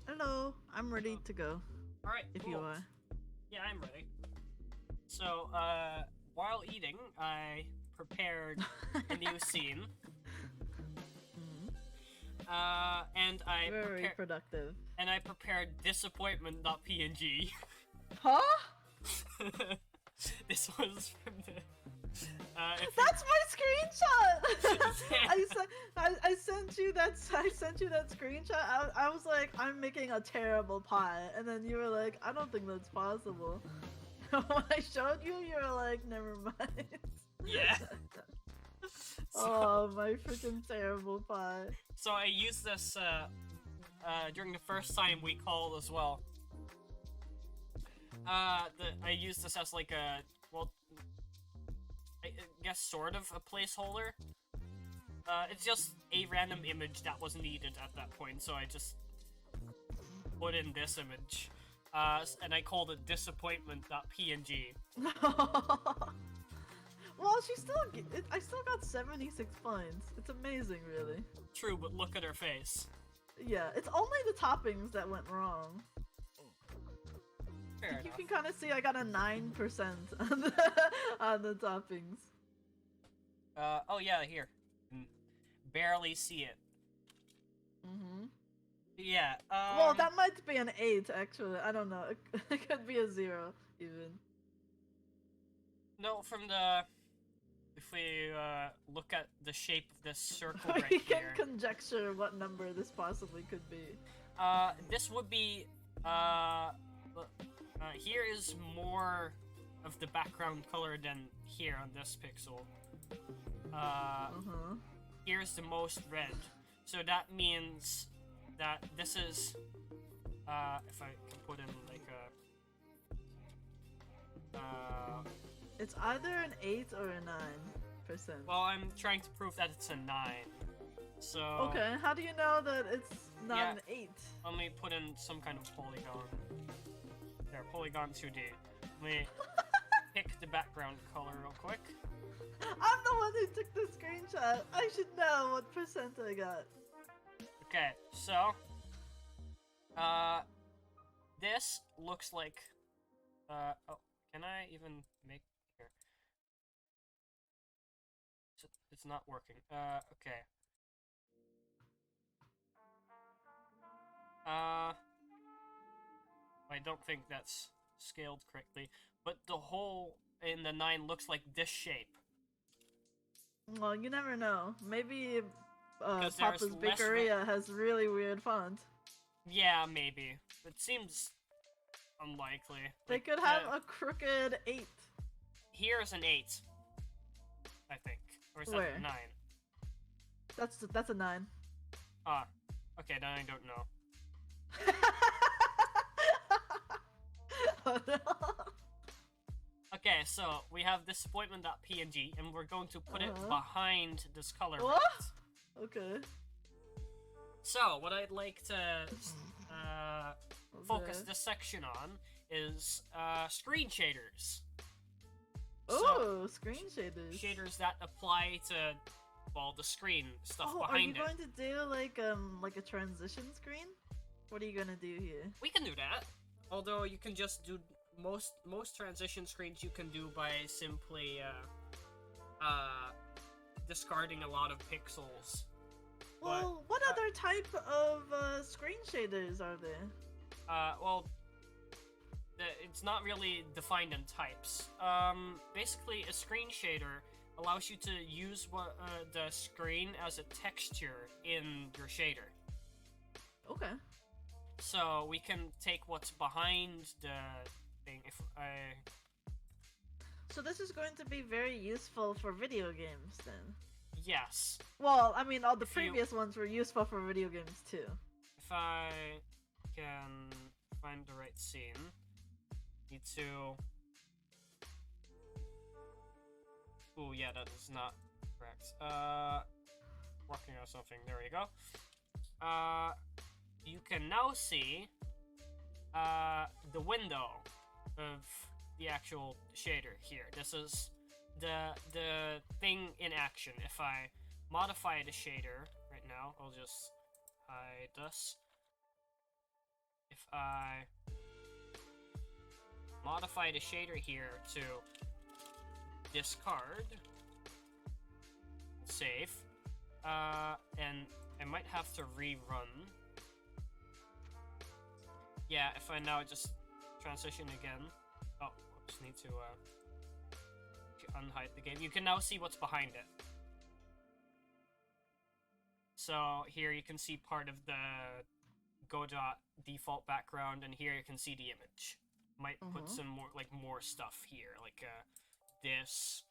Hello, I'm ready to go. All right, If cool. you are. Yeah, I'm ready. So, while eating, I prepared a new scene. Mhm. And I Very productive. and I prepared disappointment.png. Huh? This was from the. That's my screenshot. I sent you that screenshot. I was like, I'm making a terrible pie, and then you were like, I don't think that's possible. When I showed you, you were like, never mind. Yeah. Oh, my freaking terrible pie. So I used this during the first time we called as well. I used this as like a, well, I guess sort of a placeholder. It's just a random image that was needed at that point, so I just put in this image. And I called it disappointment.png. Well, I still got 76 points. It's amazing, really. True, but look at her face. Yeah, it's only the toppings that went wrong. Fair You enough. can kind of see I got a 9% on the toppings. Oh yeah, here. Barely see it. Mm-hmm. Yeah, Well, that might be an 8, actually. I don't know. It could be a 0, even. No, from the... If we, look at the shape of this circle right We can here... conjecture what number this possibly could be. This would be, here is more of the background color than here on this pixel. Here's the most red. So that means that this is, if I can put in like a, It's either an 8 or a 9%. well, I'm trying to prove that it's a 9. So... Okay, how do you know that it's not Yeah. an 8? Let me put in some kind of polygon. There, polygon 2D. Let me pick the background color real quick. I'm the one who took the screenshot. I should know what percent I got. Okay, so... this looks like... oh, can I even make... Here. It's not working. Okay. I don't think that's scaled correctly, but the hole in the 9 looks like this shape. Well, you never know. Maybe 'Cause Papa's there's less Bakeria has really weird font. Yeah, maybe. It seems unlikely. They Like, could have a crooked 8. Here's an 8, I think. Or is that Where? a 9? That's a 9. Ah, okay, then I don't know. Oh, no. Okay, so we have disappointment.png, and we're going to put it behind this color. What? palette. Okay. So, what I'd like to focus Okay. this section on is screen shaders. Oh, screen shaders. Shaders that apply to, well, the screen stuff Oh, are you behind it. going to do like a transition screen? What are you gonna do here? We can do that. Although you can just do most transition screens you can do by simply discarding a lot of pixels. Well, what other type of screen shaders are there? Well, it's not really defined in types. Basically, a screen shader allows you to use the screen as a texture in your shader. Okay. So we can take what's behind the thing. So this is going to be very useful for video games, then. Yes. Well, I mean, all the If you- previous ones were useful for video games too. If I can find the right scene, need to. Oh yeah, that is not correct. Working on something. There we go. You can now see the window of the actual shader here. This is the thing in action. If I modify the shader right now, I'll just hide this. If I modify the shader here to discard, save, and I might have to rerun. Yeah, if I now just transition again. Oh, just need to unhide the game. You can now see what's behind it. So here you can see part of the Godot default background, and here you can see the image. Might put some more stuff here, like this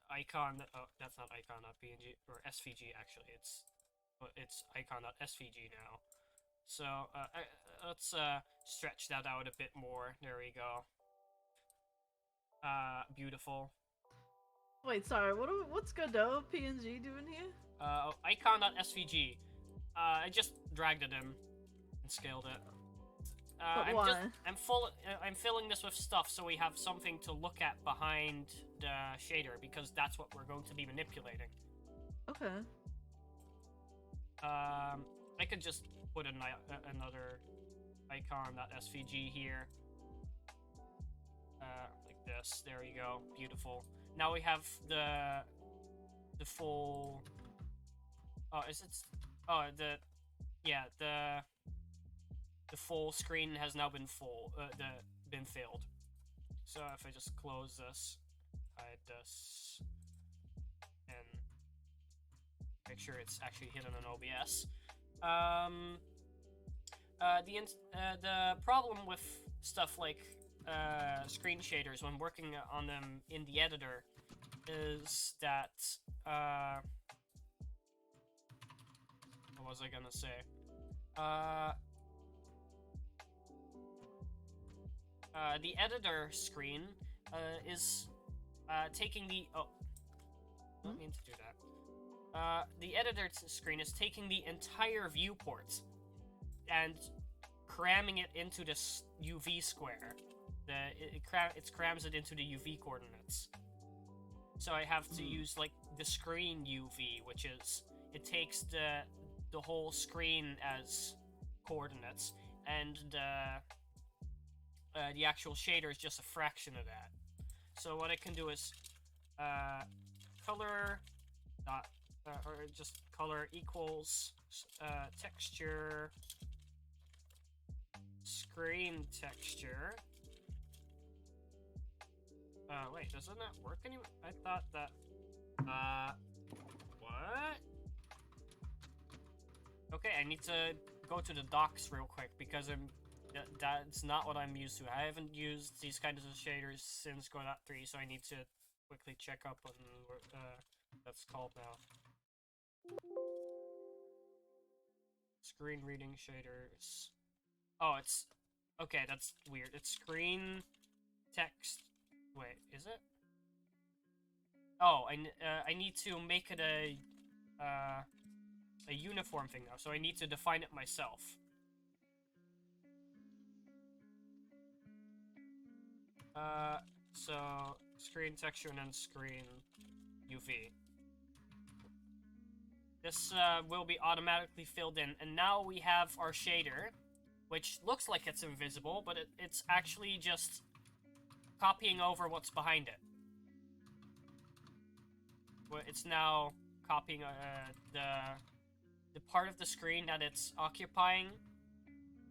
icon. Oh, that's not icon.png or SVG actually. It's icon.svg now. So let's stretch that out a bit more. There we go. Beautiful. Wait, sorry. What's Godot PNG doing here? Icon.svg. I just dragged it in and scaled it. But why? I'm filling this with stuff so we have something to look at behind the shader, because that's what we're going to be manipulating. Okay. I could just put another icon.svg here. Like this. There you go. Beautiful. Now we have the full. Oh, is it? Oh, the full screen has now been been filled. So if I just close this, hide this, and make sure it's actually hidden in OBS. The problem with stuff like screen shaders when working on them in the editor is that what was I gonna say? The editor screen is taking the don't mean to do that. The editor screen is taking the entire viewport and cramming it into this UV square. It crams it into the UV coordinates. So I have to use like the screen UV, which is it takes the whole screen as coordinates, and the actual shader is just a fraction of that. So what I can do is color dot or just color equals texture screen texture. Wait, doesn't that work anyway? I thought that. What? Okay, I need to go to the docs real quick because that's not what I'm used to. I haven't used these kinds of shaders since Godot 3, so I need to quickly check up on what that's called now. Screen reading shaders. Oh, it's okay. That's weird. It's screen text. Wait, is it? Oh, I need to make it a uniform thing now, so I need to define it myself. So screen texture and then screen UV. This will be automatically filled in, and now we have our shader, which looks like it's invisible, but it's actually just copying over what's behind it. It's now copying the part of the screen that it's occupying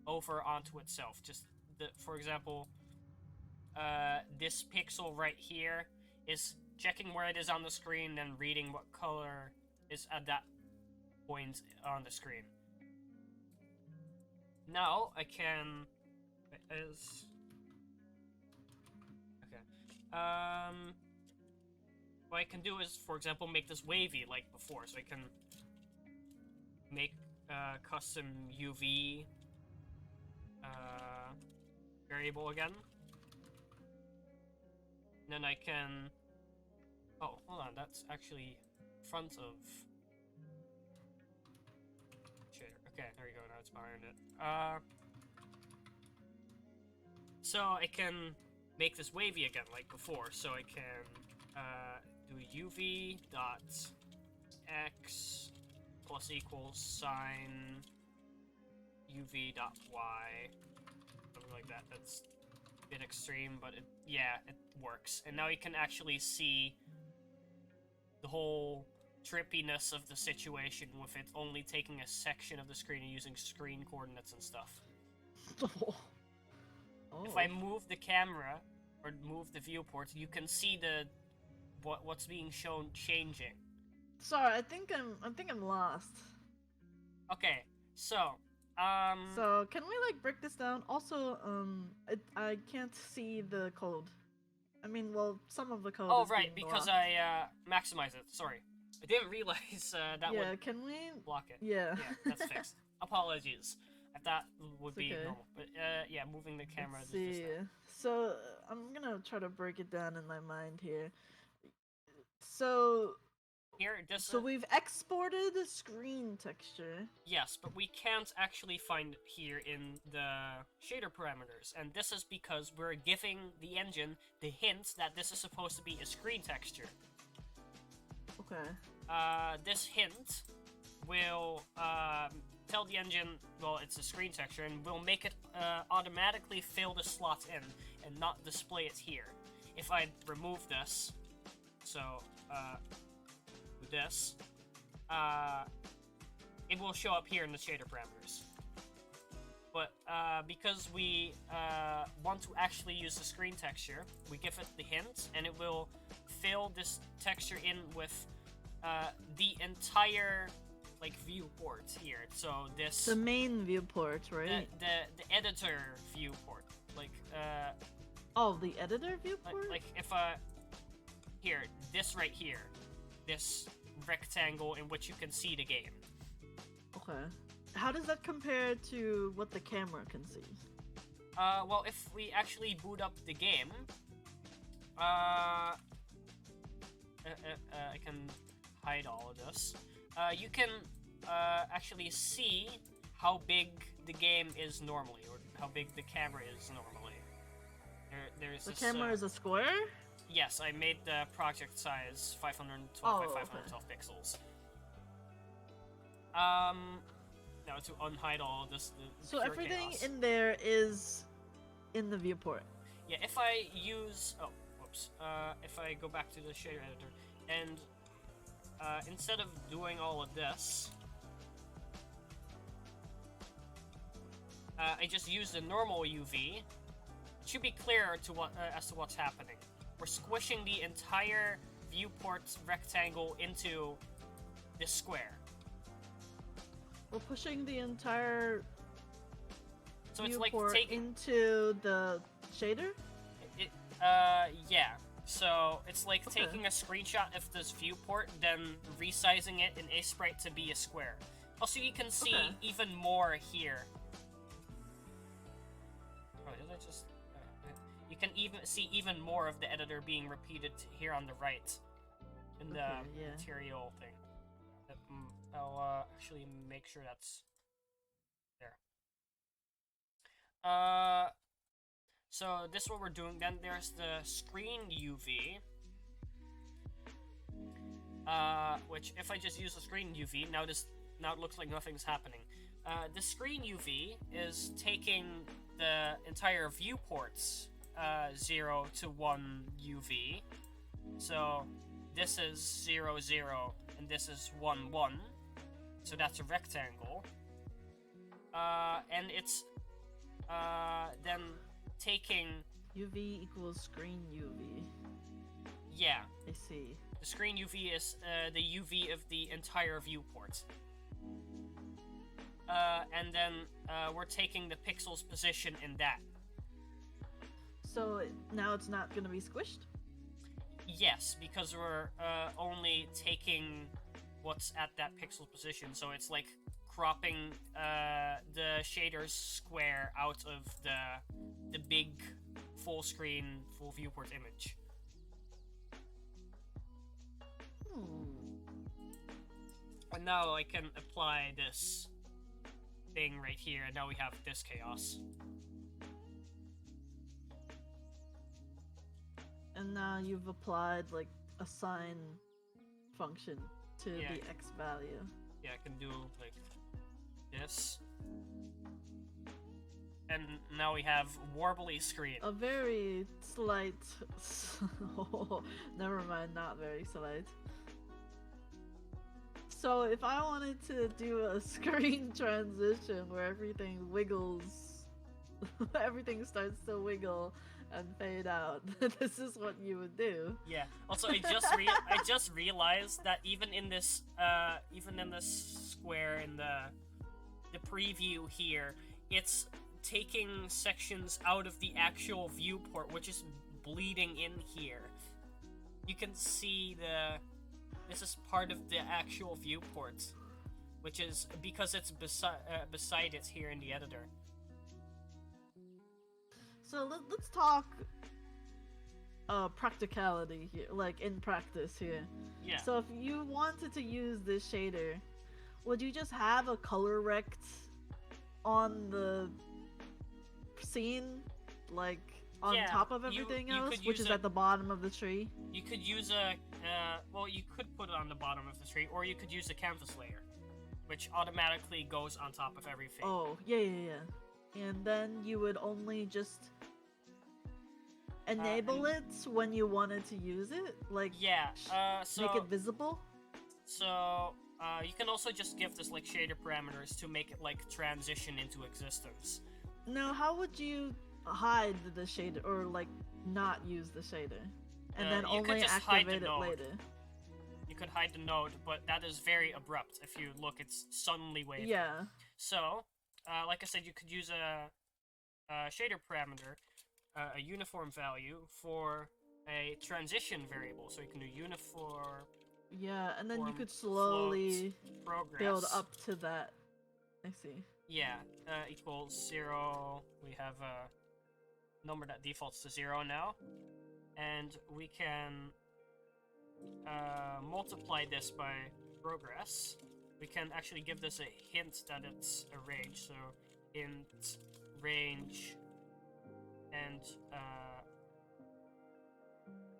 over onto itself. Just for example, this pixel right here is checking where it is on the screen and reading what color is at that point on the screen. Now I can what I can do is, for example, make this wavy like before, so I can make custom UV variable again. And then I can... Oh, hold on, that's actually front of shader. Okay, there you go, now it's behind it. So I can make this wavy again like before, so I can do UV dot X plus equals sign UV dot Y, something like that. That's a bit extreme, but yeah, it works. And now you can actually see the whole trippiness of the situation with it only taking a section of the screen and using screen coordinates and stuff. Oh. If I move the camera or move the viewport, you can see what's being shown changing. Sorry, I think I'm lost. Okay, so So can we like break this down? Also, I can't see the code. I mean, well, some of the code. oh is right, being because blocked. I maximize it. Sorry, I didn't realize that Yeah, would can we? block it. Yeah. Yeah, that's fixed. Apologies. If that would It's be okay. normal, but yeah, moving the camera. Let's is just see. that. So I'm gonna try to break it down in my mind here. So Here, this. we've exported the screen texture. Yes, but we can't actually find it here in the shader parameters, and this is because we're giving the engine the hint that this is supposed to be a screen texture. Okay. This hint will tell the engine, well, it's a screen texture, and will make it automatically fill the slot in and not display it here. If I remove this, so this, it will show up here in the shader parameters. But because we want to actually use the screen texture, we give it the hint, and it will fill this texture in with the entire like viewport here. So this The main viewport, right? the editor viewport, like Oh, the editor viewport. like if here, this right here, this rectangle in which you can see the game. Okay. How does that compare to what the camera can see? Well, if we actually boot up the game, I can hide all of this. You can actually see how big the game is normally, or how big the camera is normally. There's The this, camera is a square? Yes, I made the project size 512 Oh, by okay. 512 pixels. Now to unhide all of this, So pure everything chaos. in there is in the viewport. Yeah, if I use... Oh, whoops. If I go back to the shader editor, and instead of doing all of this, I just use the normal UV. It should be clear to what as to what's happening. We're squishing the entire viewport rectangle into this square. We're pushing the entire So it's like viewport taking... into the shader? Yeah. So it's like Okay. taking a screenshot of this viewport, then resizing it in Sprite to be a square. Also, you can see Okay. even more here. Oh, did I just... you can even see even more of the editor being repeated here on the right in the Okay, yeah. material thing. I'll actually make sure that's there. So this is what we're doing. Then there's the screen UV, which if I just use the screen UV, now it looks like nothing's happening. The screen UV is taking the entire viewport's 0 to 1 UV. So this is 0, 0, and this is 1, 1. So that's a rectangle. And it's then taking... UV equals screen UV. Yeah, I see. the screen UV is the UV of the entire viewport. And then we're taking the pixel's position in that. So now it's not gonna be squished? Yes, because we're only taking what's at that pixel position, so it's like cropping the shader's square out of the big full screen, full viewport image. And now I can apply this thing right here, and now we have this chaos. And now you've applied like a sign function to Yeah. the X value. Yeah, I can do like this. And now we have warbly screen. A very slight. Oh, never mind, not very slight. So if I wanted to do a screen transition where everything wiggles, everything starts to wiggle and fade out, this is what you would do. Yeah. Also, I just realized that even in this square in the preview here, it's taking sections out of the actual viewport, which is bleeding in here. You can see this is part of the actual viewport, which is because it's beside it here in the editor. So let's talk practicality here, like in practice here. Yeah. So if you wanted to use this shader, would you just have a color rect on the scene, like on top of everything else, which is at the bottom of the tree? You could use a well, you could put it on the bottom of the tree, or you could use a canvas layer, which automatically goes on top of everything. Oh, yeah. And then you would only just enable it when you wanted to use it, like so make it visible. So you can also just give this like shader parameters to make it like transition into existence. Now, how would you hide the shader, or like not use the shader, and then only activate it later? You could hide the node, but that is very abrupt. If you look, it's suddenly waving. Yeah. So, like I said, you could use a shader parameter, a uniform value for a transition variable. So you can do uniform. Yeah, and then you could slowly build up to that. I see. Yeah, equals 0. We have a number that defaults to 0 now. And we can multiply this by progress. We can actually give this a hint that it's a range. So int range and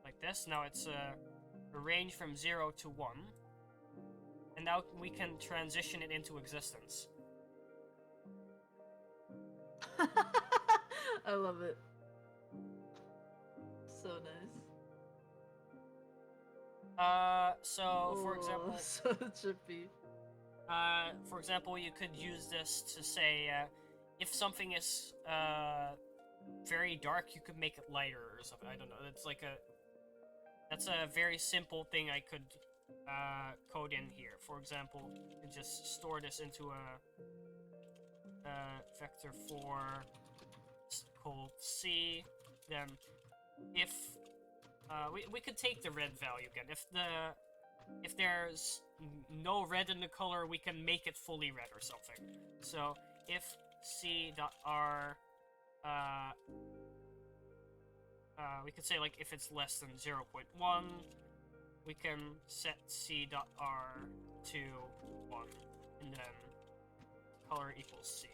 like this. Now it's a range from 0 to 1. And now we can transition it into existence. I love it. So nice. So for example, so trippy. For example, you could use this to say, if something is very dark, you could make it lighter or something. I don't know. That's a very simple thing I could code in here. For example, and just store this into a vector 4 called C. Then, if we could take the red value again. If there's no red in the color, we can make it fully red or something. So if c.r, we could say like if it's less than 0.1, we can set c.r to 1, and then color equals c.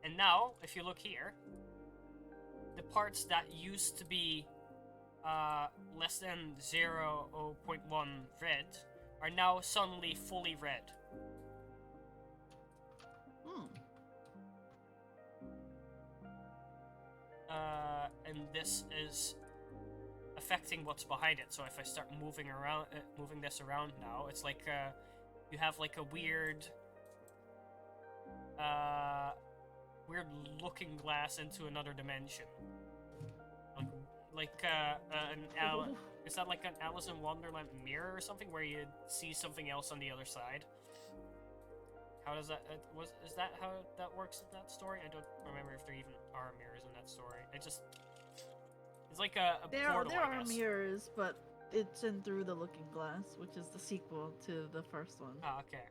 And now, if you look here, the parts that used to be less than 0.1 red are now suddenly fully red. And this is affecting what's behind it. So if I start moving this around now, it's like you have like a weird looking glass into another dimension. Is that like an Alice in Wonderland mirror or something where you see something else on the other side? How does that is that how that works in that story? I don't remember if there even are mirrors in that story. It's like a portal, there are mirrors, but it's in Through the Looking Glass, which is the sequel to the first one. Ah, okay.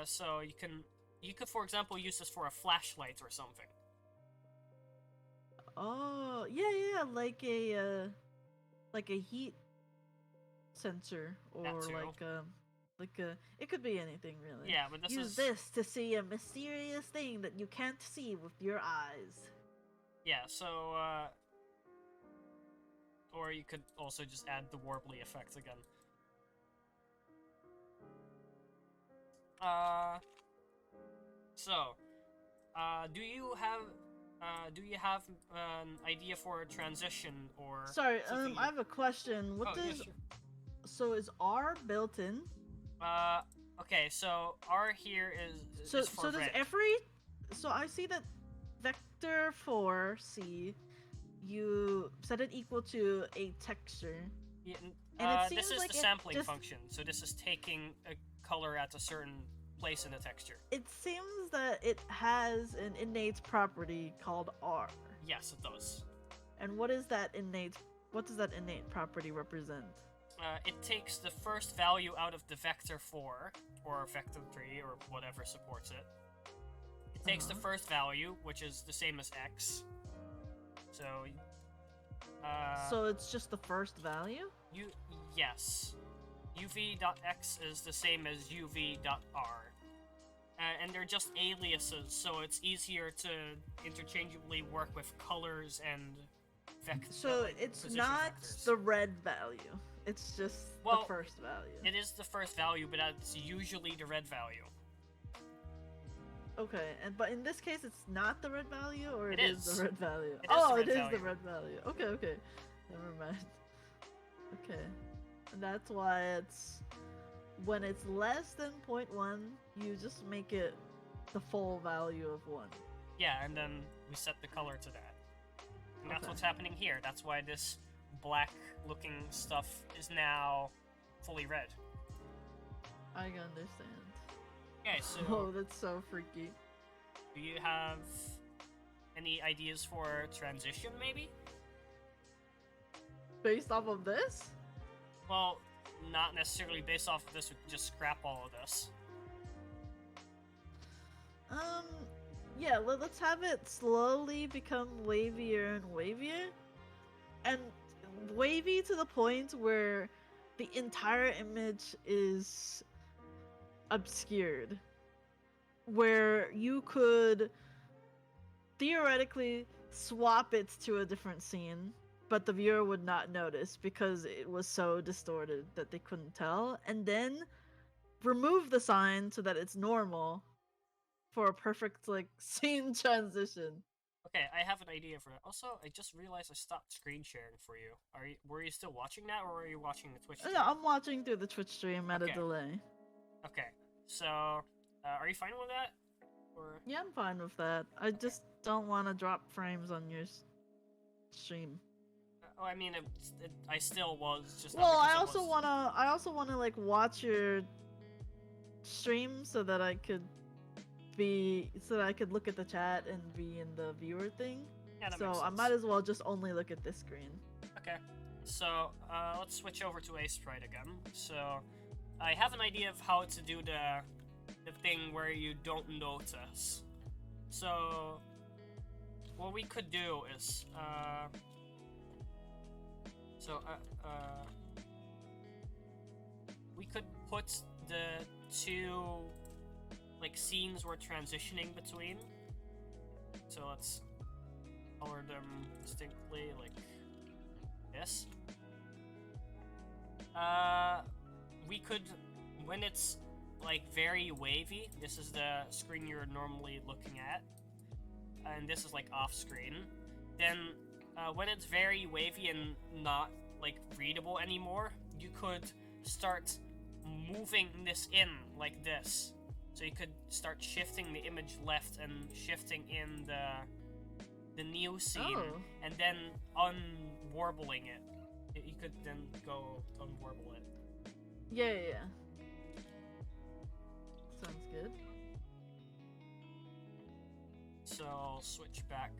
So you could, for example, use this for a flashlight or something. Oh, yeah, like a heat sensor, or like a it could be anything really. Yeah, but use this to see a mysterious thing that you can't see with your eyes. Yeah, so or you could also just add the warbly effect again. Do you have an idea for a transition or? Sorry, something I have a question. What Oh, yeah, does sure. so is R built in? Okay, so R here So is for does red. every so I see that vector 4C you set it equal to a texture. Yeah, And it this seems is like the it sampling just function. So this is taking a color at a certain place in the texture. it seems that it has an innate property called R. Yes, it does. And what does that innate property represent? It takes the first value out of the vector 4 or vector 3 or whatever supports it. It takes the first value, which is the same as x. So it's just the first value? Yes. uv.x is the same as uv.r. And they're just aliases, so it's easier to interchangeably work with colors and vectors. So it's not the red value. It's just the first value. It is the first value, but that's usually the red value. Okay, but in this case, it's not the red value, or it is the red value. It is is the red value. Okay. Never mind. Okay, and that's why it's when it's less than 0.1, you just make it the full value of 1. Yeah, and then we set the color to that. And that's what's happening here. That's why this black-looking stuff is now fully red. I understand. Okay, so... Oh, that's so freaky. Do you have any ideas for transition, maybe? Based off of this? Well, not necessarily based off of this, we could just scrap all of this. Yeah, let's have it slowly become wavier and wavier. And wavy to the point where the entire image is obscured. Where you could theoretically swap it to a different scene, but the viewer would not notice because it was so distorted that they couldn't tell, and then remove the sign so that it's normal for a perfect scene transition. Okay, I have an idea for that. Also, I just realized I stopped screen sharing for you. Were you still watching that, or were you watching the Twitch stream? No, I'm watching through the Twitch stream at a delay. Okay, so are you fine with that? Or yeah, I'm fine with that. I just don't want to drop frames on your stream. I mean, I still was just. Well, I also wanna watch your stream so that I could look at the chat and be in the viewer thing. Yeah, that so makes sense. I might as well just only look at this screen. Okay, so let's switch over to a sprite again. So I have an idea of how to do the thing where you don't notice. So what we could do is we could put the two scenes we're transitioning between. So let's color them distinctly like this. We could, when it's very wavy, this is the screen you're normally looking at, and this is off screen. Then when it's very wavy and not readable anymore, you could start moving this in like this. So you could start shifting the image left and shifting in the new scene, and then unwarbling it. You could then go unwarble it. Yeah. Sounds good. So I'll switch back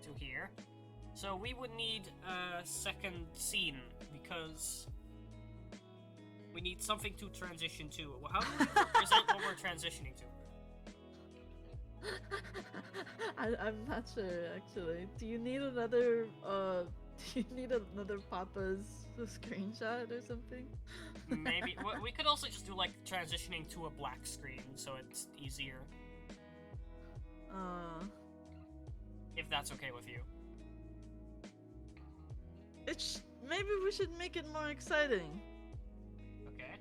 to here. So we would need a second scene because we need something to transition to. How do we represent what we're transitioning to? I'm not sure actually. Do you need another Papa's screenshot or something? Maybe we could also just do transitioning to a black screen so it's easier. If that's okay with you. Maybe we should make it more exciting. Okay.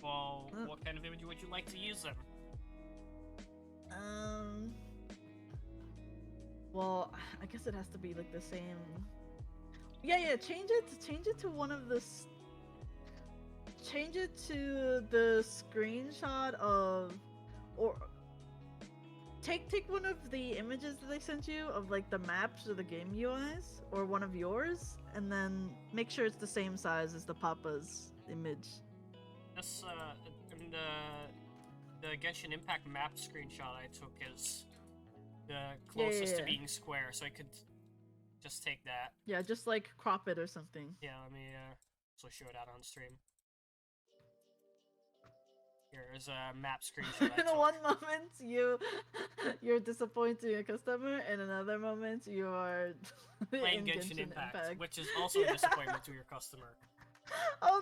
Well, what kind of image would you like to use then? Well, I guess it has to be like the same. Yeah, change it to one of the change it to the screenshot of, or take one of the images that they sent you of like the maps or the game UIs, or one of yours, and then make sure it's the same size as the Papa's image. This in the Genshin Impact map screenshot I took is the closest to being square, so I could just take that. Yeah, just like crop it or something. Yeah, let me also show that on stream. Here's a map screenshot. In one moment, you're disappointing a customer, and in another moment, you are playing Genshin Impact, which is also a disappointment to your customer. Oh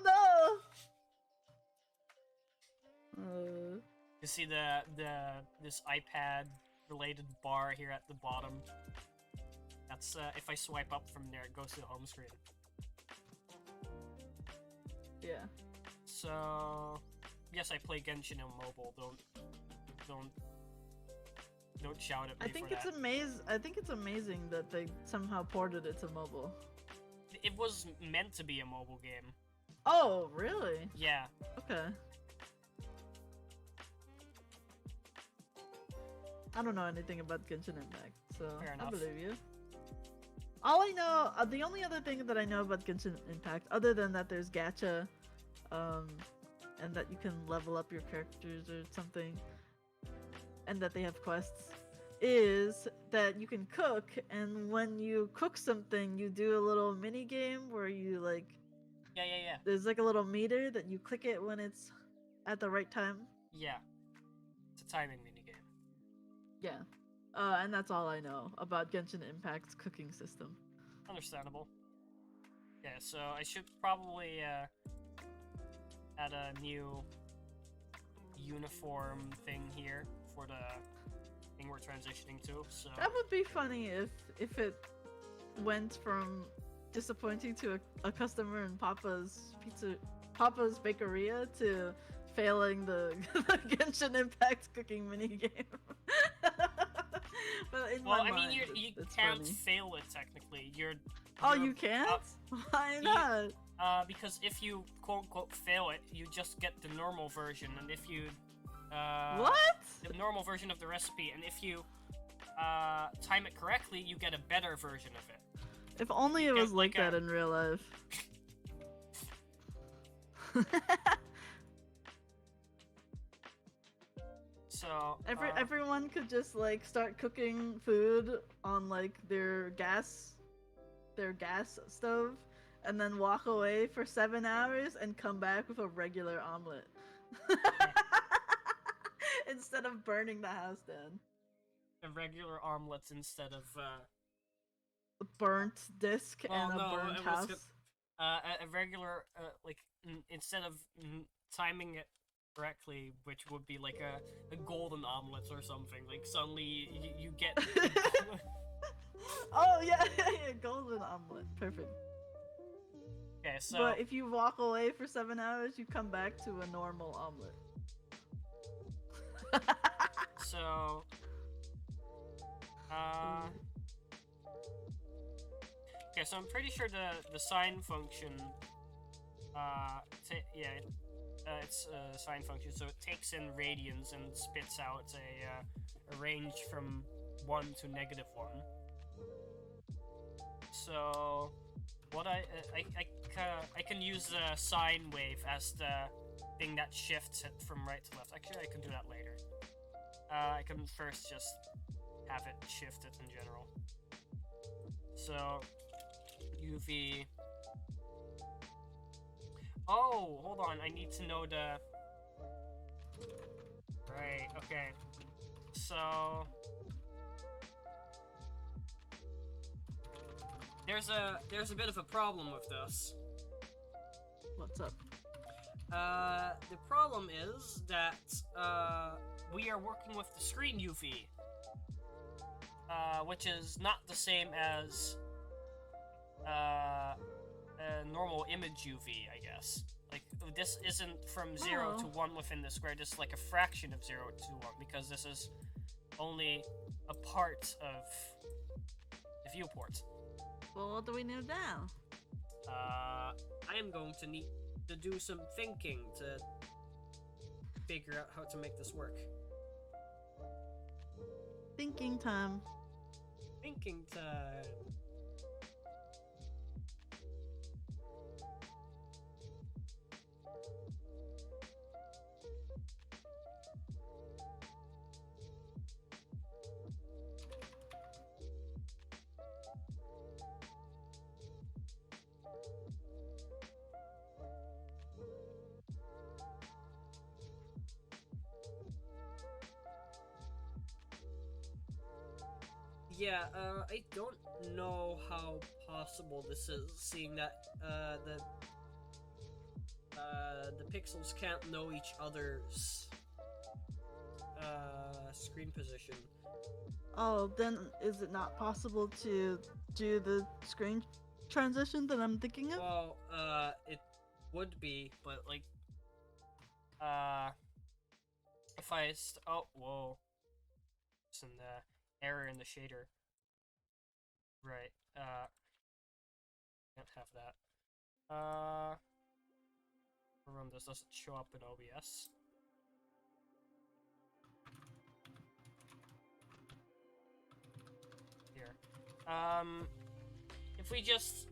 no! You see this iPad related bar here at the bottom. That's if I swipe up from there, it goes to the home screen. Yeah. So yes, I play Genshin on mobile. Don't shout at me. I think it's amazing that they somehow ported it to mobile. It was meant to be a mobile game. Oh, really? Yeah. Okay. I don't know anything about Genshin Impact, so I believe you. All I know, the only other thing that I know about Genshin Impact, other than that there's gacha, and that you can level up your characters or something, and that they have quests, is that you can cook, and when you cook something, you do a little mini game where you like... Yeah. There's like a little meter that you click it when it's at the right time. Yeah. It's a timing minigame. Yeah. And that's all I know about Genshin Impact's cooking system. Understandable. Yeah, so I should probably add a new uniform thing here for the thing we're transitioning to. So that would be funny if it went from disappointing to a customer in Papa's Bakeria to failing the Genshin Impact cooking minigame. But in my mind, you can't fail it technically. You can't? Why not? Because if you quote unquote fail it, you just get the normal version, and if you what? The normal version of the recipe, and if you time it correctly, you get a better version of it. If only it was like that in real life. So everyone could just like start cooking food on like their gas stove, and then walk away for 7 hours and come back with a regular omelet. Instead of burning the house down. The regular omelets instead of a burnt disc and a burnt house. A regular instead of timing it correctly, which would be like a golden omelet or something. Like suddenly you get. Oh yeah, golden omelet, perfect. Okay, so. But if you walk away for 7 hours, you come back to a normal omelet. So. Okay, so I'm pretty sure the sign function. It's a sign function, so it takes in radians and spits out a range from 1 to -1. So what I can use the sine wave as the thing that shifts it from right to left. Actually, I can do that later. I can first just have it shifted in general. So UV. Oh, hold on. I need to know the. Right. Okay. So there's a bit of a problem with this. What's up? The problem is that we are working with the screen UV, which is not the same as a normal image UV, I guess. Like, this isn't from 0 to 1 within the square, this is like a fraction of 0 to 1, because this is only a part of viewport. Well, what do we need now? I am going to need to do some thinking to figure out how to make this work. Thinking time. Thinking time. Yeah, I don't know how possible this is, seeing that the pixels can't know each other's screen position. Oh, then is it not possible to do the screen transition that I'm thinking of? Well, it would be, but like, if oh, whoa, it's an error in the shader. Right, can't have that. This doesn't show up in OBS. Here. If we just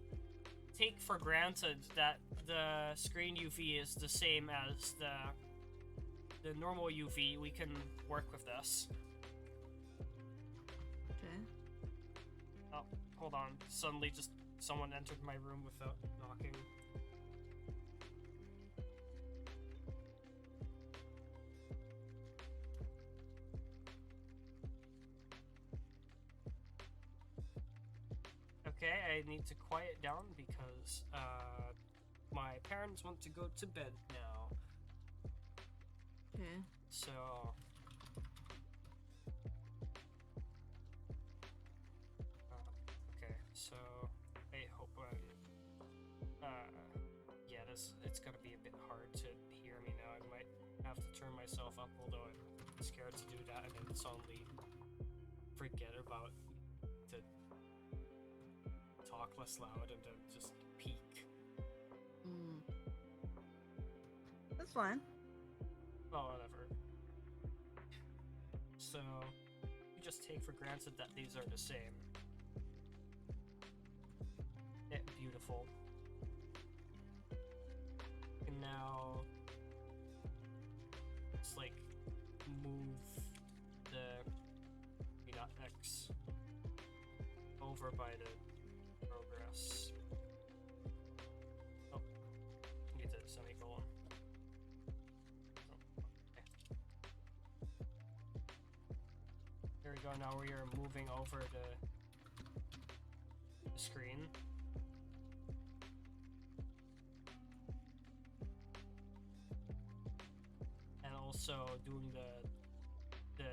take for granted that the screen UV is the same as the normal UV, we can work with this. Okay. Oh, hold on. Suddenly just someone entered my room without knocking. Okay, I need to quiet down because my parents want to go to bed now. Okay. So okay, so I hope yeah, it's gonna be a bit hard to hear me now. I might have to turn myself up, although I'm scared to do that and then suddenly forget about to talk less loud and then just peak. That's fine. Well, whatever. So, you just take for granted that these are the same. Beautiful. And now, it's like, move the V.X over by the progress. Oh, need the semicolon. There we go, now we are moving over the screen. And also doing the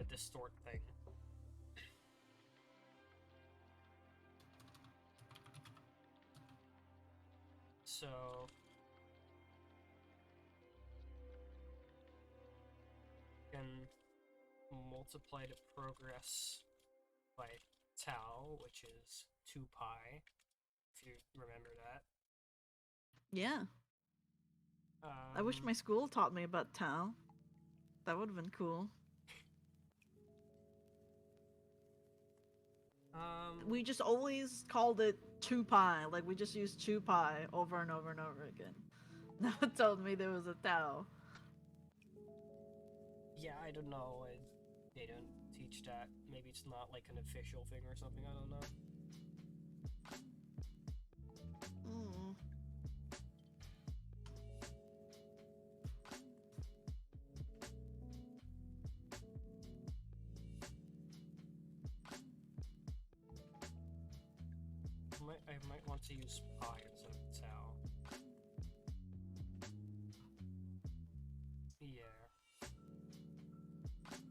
distort thing. So can multiply the progress by tau, which is 2 pi, if you remember that. Yeah. I wish my school taught me about tau. That would have been cool. We just always called it 2 pi. Like, we just used 2 pi over and over and over again. Now it told me there was a tau. Yeah, I don't know. They don't teach that. Maybe it's not like an official thing or something. I don't know. I might want to use pi instead of tau. Yeah.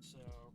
So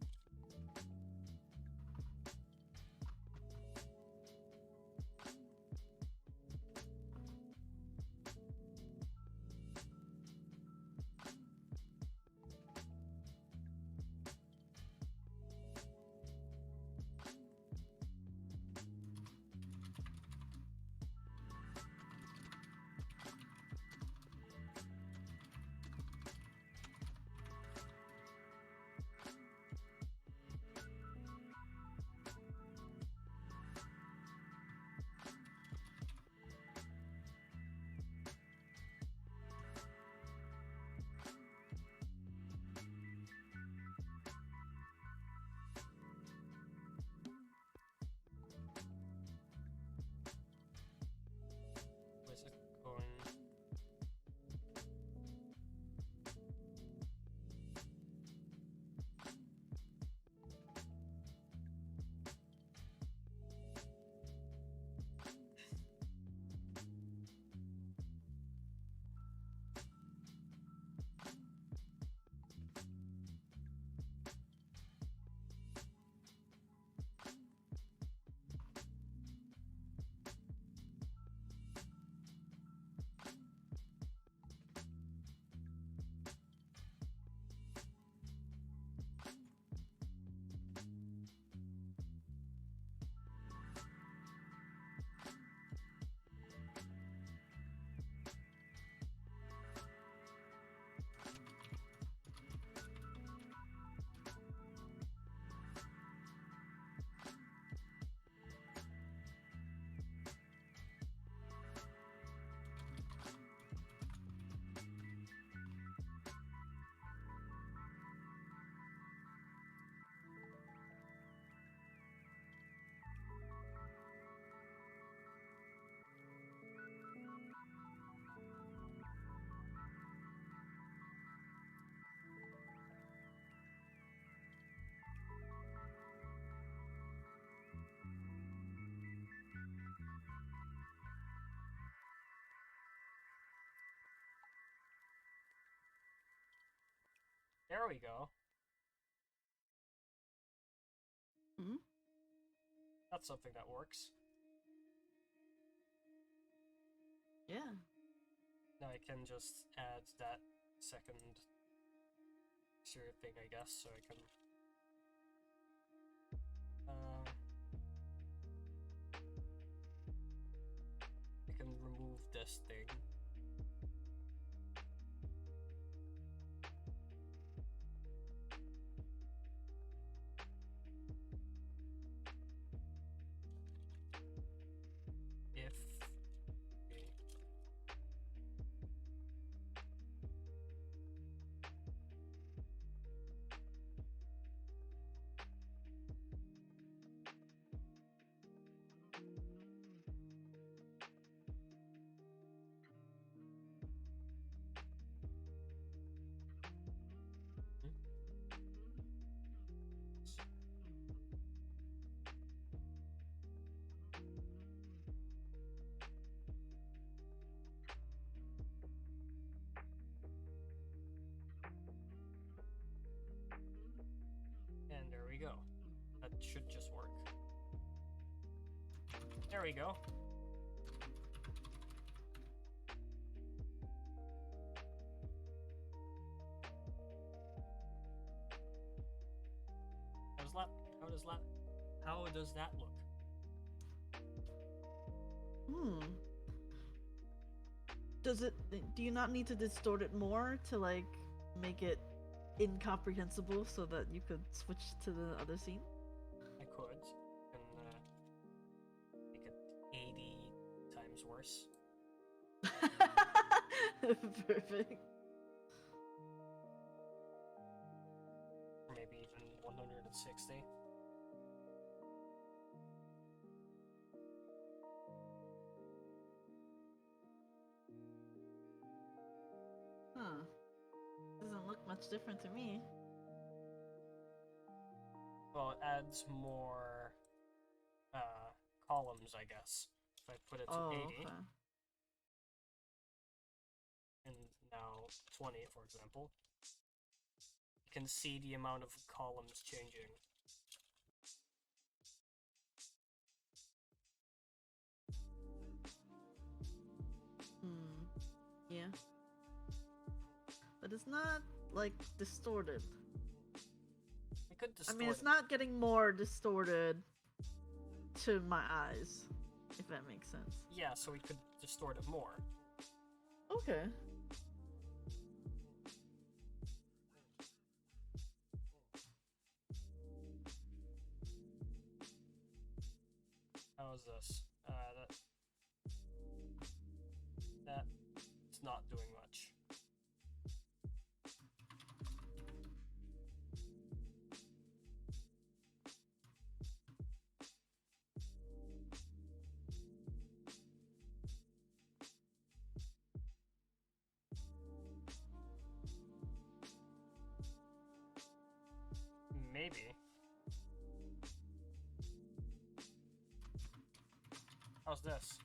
There we go. Hmm? That's something that works. Yeah. Now I can just add that second thing, I guess, so I can... I can remove this thing. If... Okay. And there we go. That should just work. There we go. How does that look? Do you not need to distort it more to like make it incomprehensible so that you could switch to the other scene? I could. And make it 80 times worse. Perfect. Or maybe even 160. Huh. Doesn't look much different to me. Well, it adds more columns, I guess. If I put it to 80, okay. and now 20, for example, you can see the amount of columns changing. Yeah. But it's not, like, distorted. I could distort it's it. not getting more distorted to my eyes, if that makes sense. Yeah, so we could distort it more. Okay. How is this? That's not doing much. Maybe. How's this?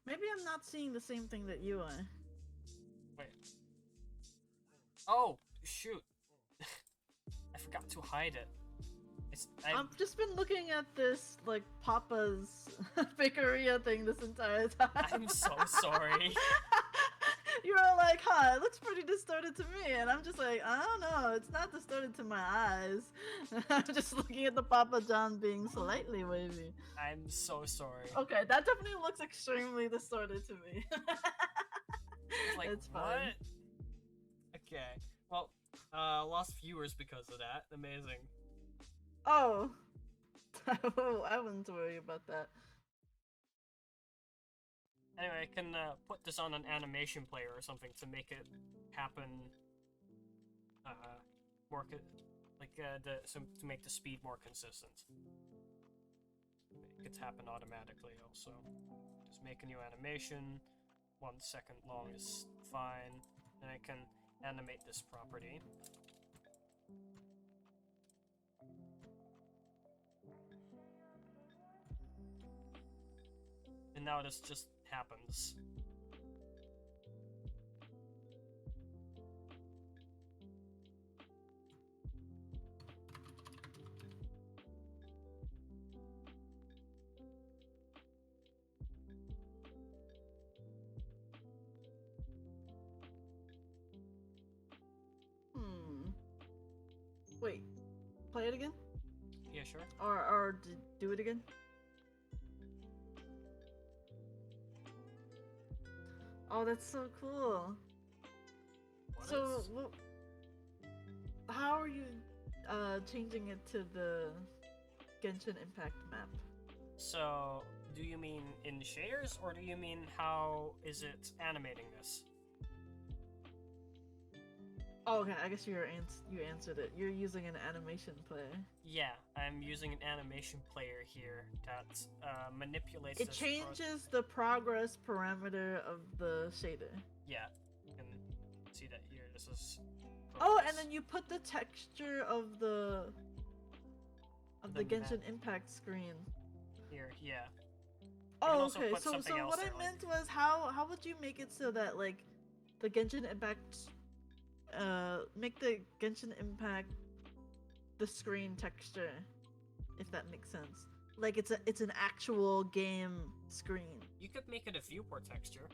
Maybe I'm not seeing the same thing that you are. Wait. Oh, shoot. I forgot to hide it. I've just been looking at this, like, Papa's Bakeria thing this entire time. I'm so sorry. You were like, huh, it looks pretty distorted to me. And I'm just like, I don't know, it's not distorted to my eyes. I'm just looking at the Papa John being slightly wavy. I'm so sorry. Okay, that definitely looks extremely distorted to me. Like, it's what? fine. Okay. Well, lost viewers because of that. Amazing. Oh. I wouldn't worry about that. Anyway, I can put this on an animation player or something to make it happen more to make the speed more consistent. It could happen automatically also. Just make a new animation. 1 second long is fine. Then I can animate this property. And now this just happens. sure. Or do it again. Oh, that's so cool. What So, is? how are you changing it to the Genshin Impact map? So, do you mean in shaders, or do you mean how is it animating this? Oh, okay. I guess you answered it. You're using an animation player. Yeah, I'm using an animation player here that manipulates. It changes the progress parameter of the shader. Yeah, you can see that here. This is. Oh, and then you put the texture of the Genshin Impact screen. Here, yeah. Oh, okay. So what I meant was how would you make it so that like the Genshin Impact make the Genshin Impact the screen texture, if that makes sense. Like it's an actual game screen. You could make it a viewport texture.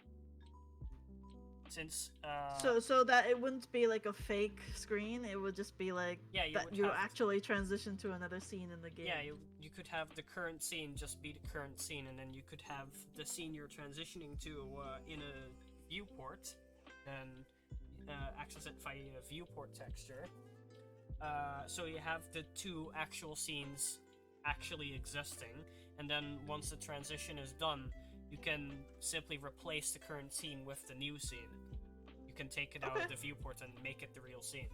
Since so that it wouldn't be like a fake screen, it would just be like you actually transition to another scene in the game. Yeah, you could have the current scene just be the current scene, and then you could have the scene you're transitioning to in a viewport, and access it via a viewport texture. So you have the two actual scenes actually existing, and then once the transition is done, you can simply replace the current scene with the new scene. You can take it out of the viewport and make it the real scene.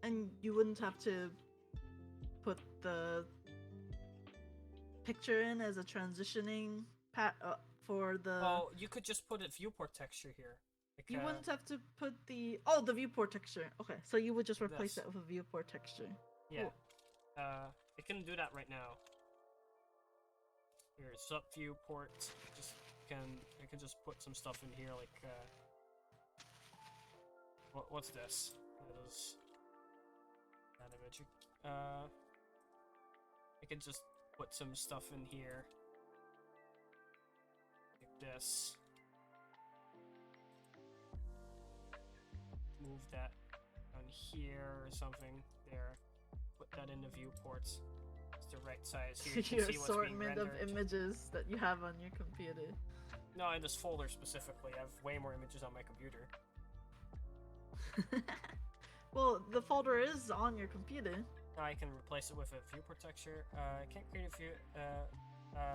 And you wouldn't have to put the picture in as a transitioning for the... Oh, you could just put a viewport texture here. Like, you wouldn't have to put the viewport texture. Okay, so you would just replace that with a viewport texture. Yeah. Cool. I can do that right now. Here, sub viewport. I can just put some stuff in here, like what's this? That is that image. I can just put some stuff in here, like this. Move that on here or something. There. Put that in the viewports. It's the right size. Here you can your see what's being assortment of rendered. images that you have on your computer. No, in this folder specifically. I have way more images on my computer. Well, the folder is on your computer. Now I can replace it with a viewport texture. I can't create a view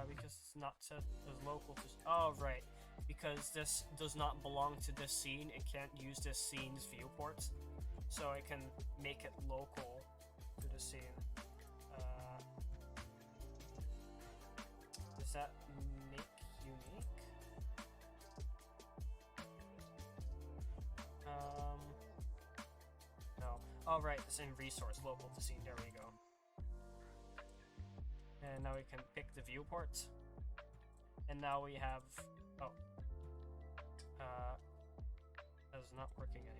because it's not set as local to. Oh, right. Because this does not belong to this scene, it can't use this scene's viewport. So I can make it local to the scene. Does that make unique? No. Oh, right, it's in resource, local to scene. There we go. And now we can pick the viewport. And now we have... Oh. That is not working anymore.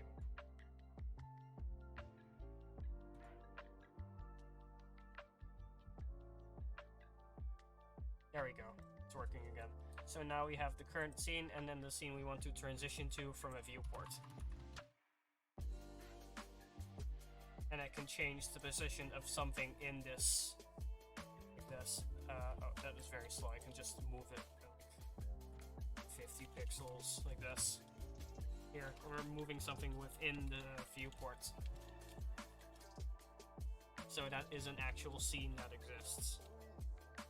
There we go. It's working again. So now we have the current scene and then the scene we want to transition to from a viewport. And I can change the position of something in this, like this. Oh, that is very slow. I can just move it like 50 pixels like this. Here, we're moving something within the viewport. So that is an actual scene that exists.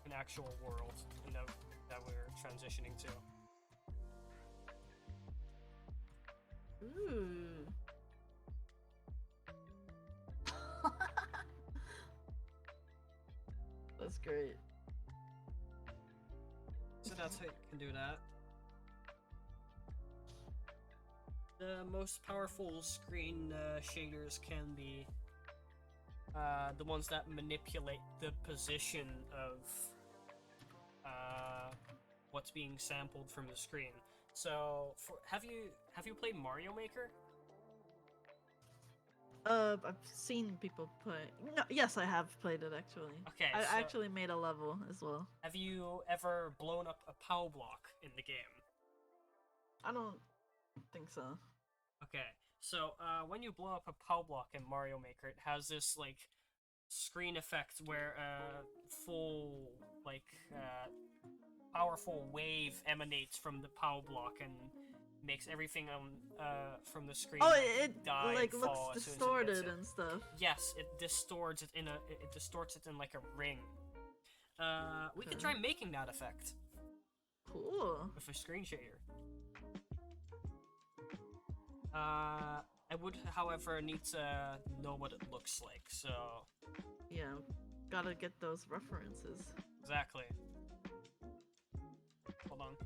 An actual world that we're transitioning to. Ooh. That's great. So that's how you can do that. The most powerful screen shaders can be the ones that manipulate the position of what's being sampled from the screen. So, have you played Mario Maker? I've seen people play. No, yes, I have played it actually. Okay, I actually made a level as well. Have you ever blown up a POW block in the game? I don't think so. Okay, so when you blow up a POW block in Mario Maker, it has this like screen effect where full like powerful wave emanates from the power block and makes everything from the screen it die like and looks fall as soon as it distorted hits it. and stuff. Yes, it distorts it in like a ring. We could try making that effect. Cool. With a screen shader. I would, however, need to know what it looks like, so... Yeah, gotta get those references. Exactly. Hold on.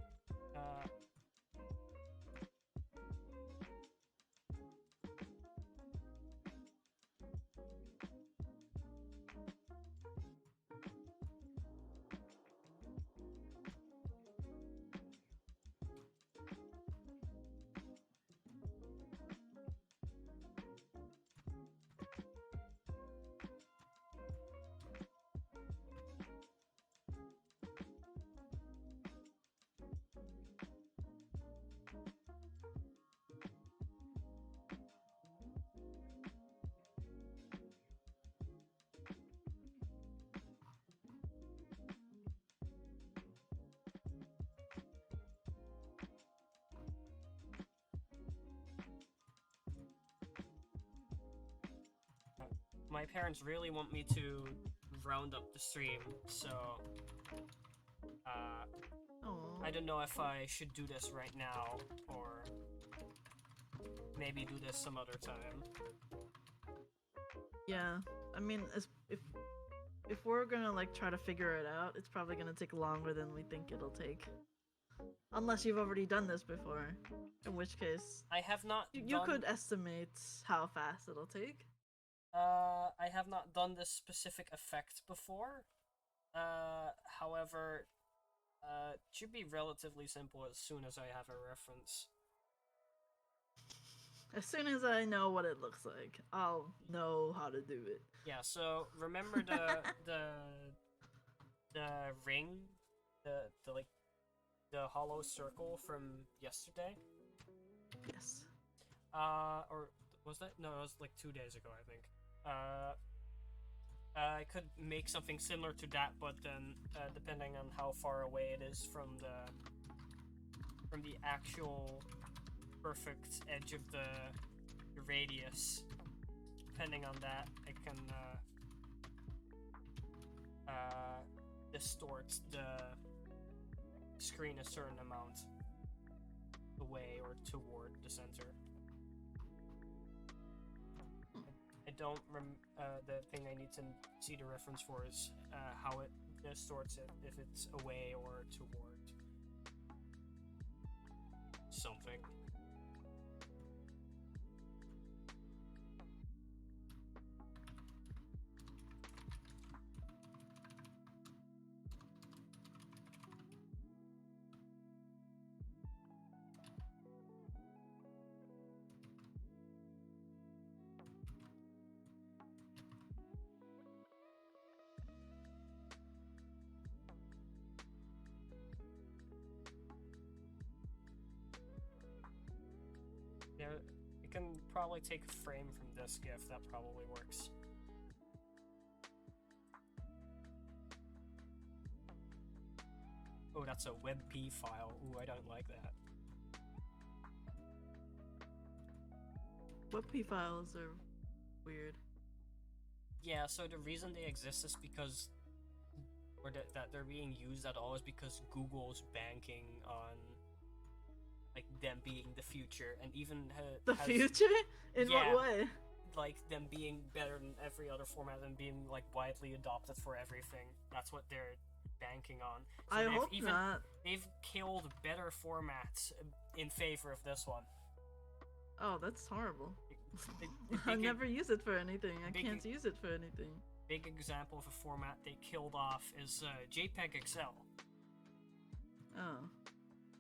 My parents really want me to round up the stream, so... I don't know if I should do this right now, or... maybe do this some other time. Yeah, I mean, if we're gonna like try to figure it out, it's probably gonna take longer than we think it'll take. Unless you've already done this before, in which case I have not you could estimate how fast it'll take. I have not done this specific effect before. However, it should be relatively simple as soon as I have a reference. As soon as I know what it looks like, I'll know how to do it. Yeah, so remember the ring? The like the hollow circle from yesterday? Yes. Or was that? No, it was like 2 days ago, I think. I could make something similar to that, but then depending on how far away it is from the actual perfect edge of the radius, depending on that, it can distort the screen a certain amount away or toward the center. I don't the thing I need to see the reference for is how it distorts it, if it's away or toward something. Yeah, you can probably take a frame from this GIF, that probably works. Oh, that's a WebP file. Ooh, I don't like that. WebP files are weird. Yeah, so the reason they exist is because, or that they're being used at all is because Google's banking on like them being the future, and even future? In what way? Like them being better than every other format and being like widely adopted for everything. That's what they're banking on. So I hope not. They've killed better formats in favor of this one. Oh, that's horrible. I never use it for anything. I can't use it for anything. Big example of a format they killed off is JPEG XL. Oh.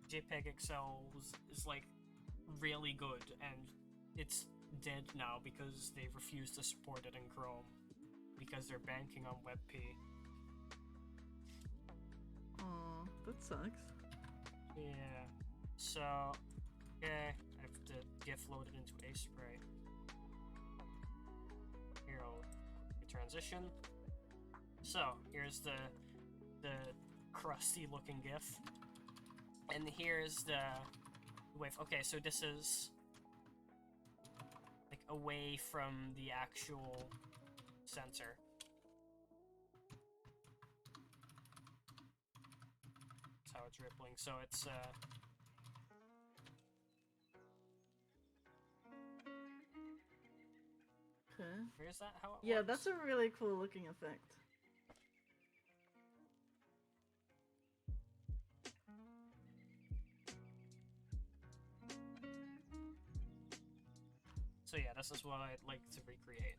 JPEG XL is like really good, and it's dead now because they refuse to support it in Chrome because they're banking on WebP. Oh, that sucks. Yeah. So, yeah, I have the GIF loaded into a spray. Here, I'll transition. So here's the crusty looking GIF, and here's the wave. Okay, so this is like away from the actual sensor. That's how it's rippling. So it's Okay. Is that how it Yeah, works? that's a really cool looking effect. So yeah, this is what I'd like to recreate.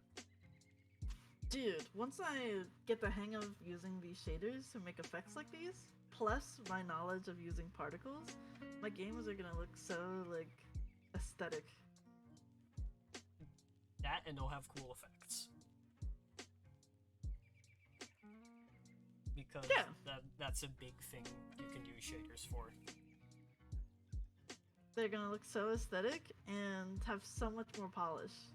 Dude, once I get the hang of using these shaders to make effects like these, plus my knowledge of using particles, my games are gonna look so, like, aesthetic. That, and they'll have cool effects. Because Yeah. that's a big thing you can use shaders for. They're gonna look so aesthetic and have so much more polish.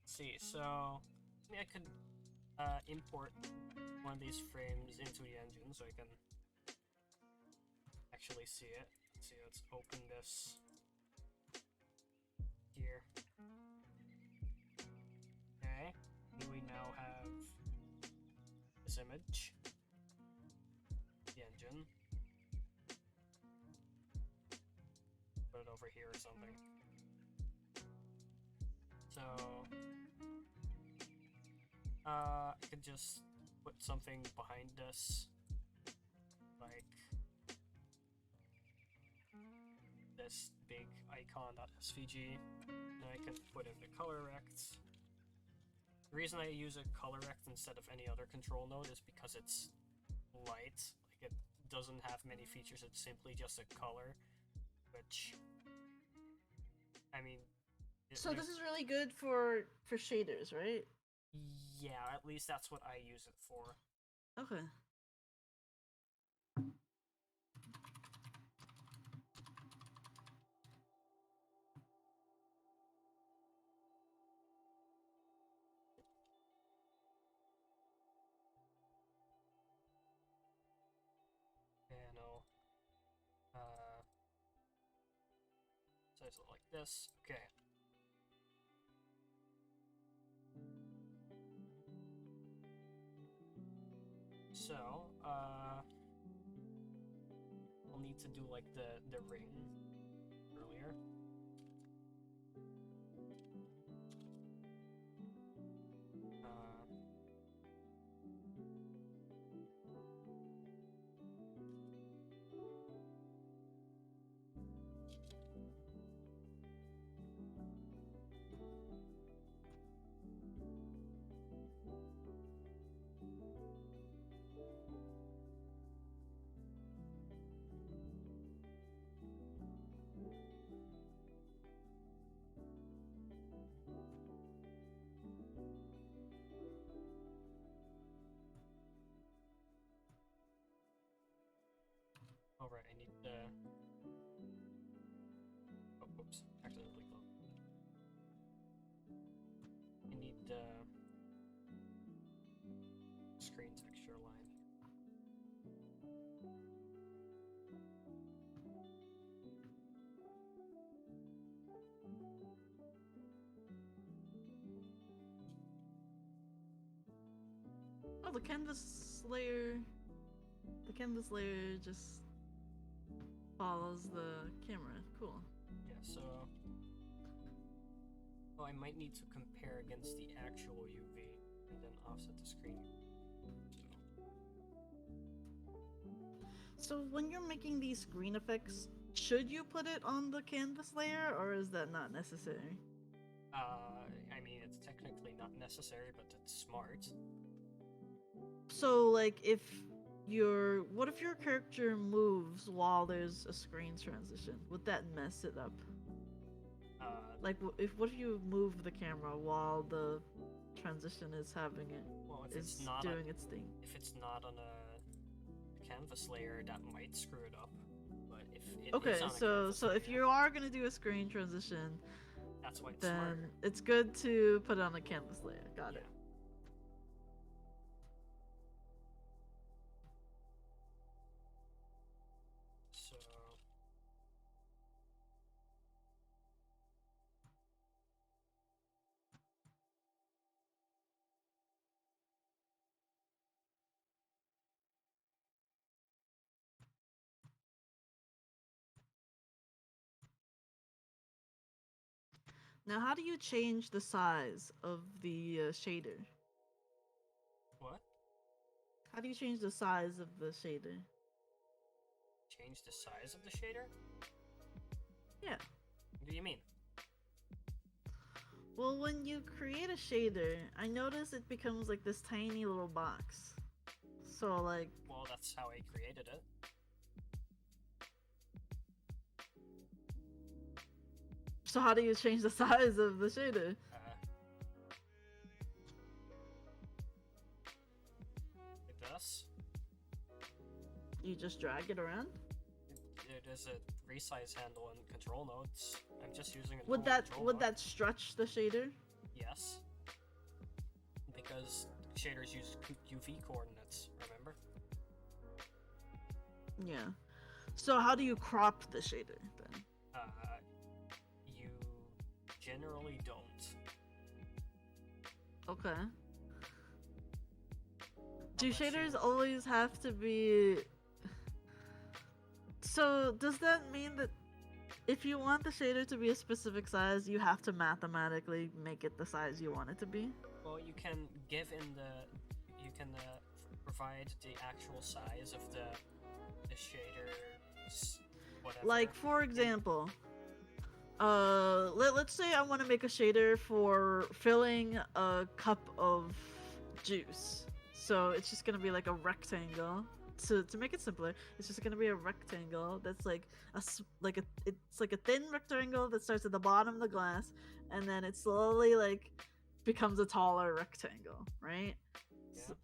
Let's see, so maybe I could import one of these frames into the engine so I can actually see it. Let's see, let's open this here. Okay, we now have this image, the engine. Put it over here or something. So I could just put something behind this, like this big icon.svg, and I can put in the color rect. The reason I use a color rect instead of any other control node is because it's light. Like, it doesn't have many features, it's simply just a color, which, I mean... So this is really good for shaders, right? Yeah, at least that's what I use it for. Okay. Yeah, no. So it's like this. Okay. So, I'll need to do like the ring earlier. Alright, I need the... Oh, oops. Accidentally closed. I need the screen texture line. Oh, the canvas layer just follows the camera. Cool. Yeah, so... Oh, I might need to compare against the actual UV and then offset the screen. So when you're making these green effects, should you put it on the canvas layer, or is that not necessary? I mean, it's technically not necessary, but it's smart. So, like, what if your character moves while there's a screen transition? Would that mess it up? Like, what if you move the camera while the transition is having it? Well, if is it's not doing its thing. If it's not on a canvas layer, that might screw it up. But if it Okay, is on a so canvas if layer, you are gonna do a screen transition, That's why it's then smarter. it's good to put it on a canvas layer. Got Yeah. it. So Now, how do you change the size of the shader? what? How do you change the size of the shader? Change the size of the shader? Yeah. What do you mean? Well, when you create a shader, I notice it becomes like this tiny little box. So, like... Well, that's how I created it. So how do you change the size of the shader? Like this. You just drag it around? There's a resize handle and control nodes. I'm just using a Would normal control would node. that stretch the shader? Yes. Because shaders use UV coordinates, remember? Yeah. So how do you crop the shader then? You generally don't. Okay. Do Unless shaders you- always have to be... So does that mean that if you want the shader to be a specific size, you have to mathematically make it the size you want it to be? Well, you can give in the... You can provide the actual size of the shader, whatever. Like, for example, let's say I want to make a shader for filling a cup of juice. So it's just gonna be like a rectangle. To make it simpler, it's just gonna be a rectangle that's like it's like a thin rectangle that starts at the bottom of the glass, and then it slowly like becomes a taller rectangle, right? Yeah. So,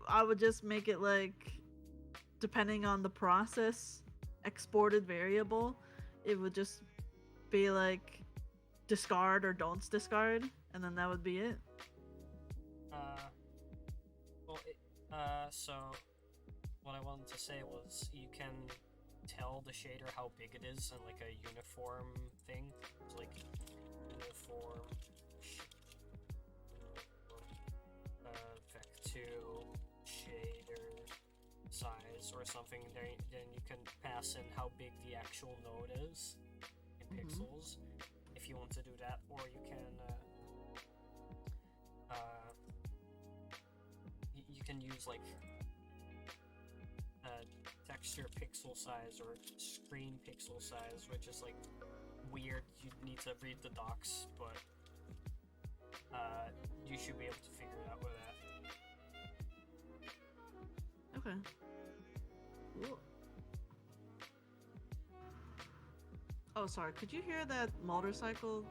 I would just make it like, depending on the process exported variable, it would just be like discard or don't discard, and then that would be it. So what I wanted to say was you can tell the shader how big it is in like a uniform thing. It's like uniform vec2 shader size or something. Then you can pass in how big the actual node is in pixels if you want to do that, or you can you can use like texture pixel size or screen pixel size, which is like weird. You need to read the docs, but you should be able to figure it out with that. Okay. Cool. Oh, sorry. Could you hear that motorcycle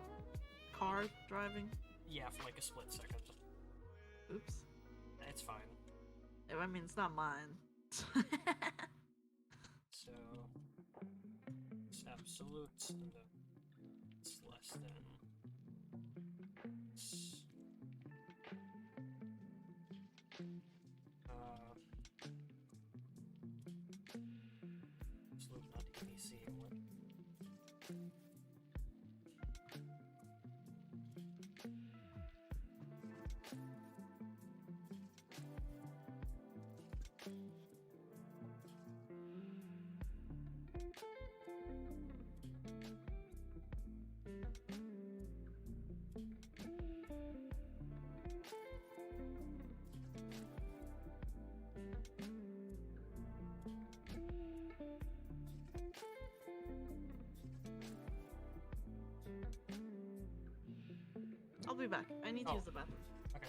car driving? Yeah, for like a split second. Oops. It's fine. I mean, it's not mine. So it's absolute, and it's less than. Absolute, not ABC. What? I'll be back. I need to Oh. use the bathroom. Okay.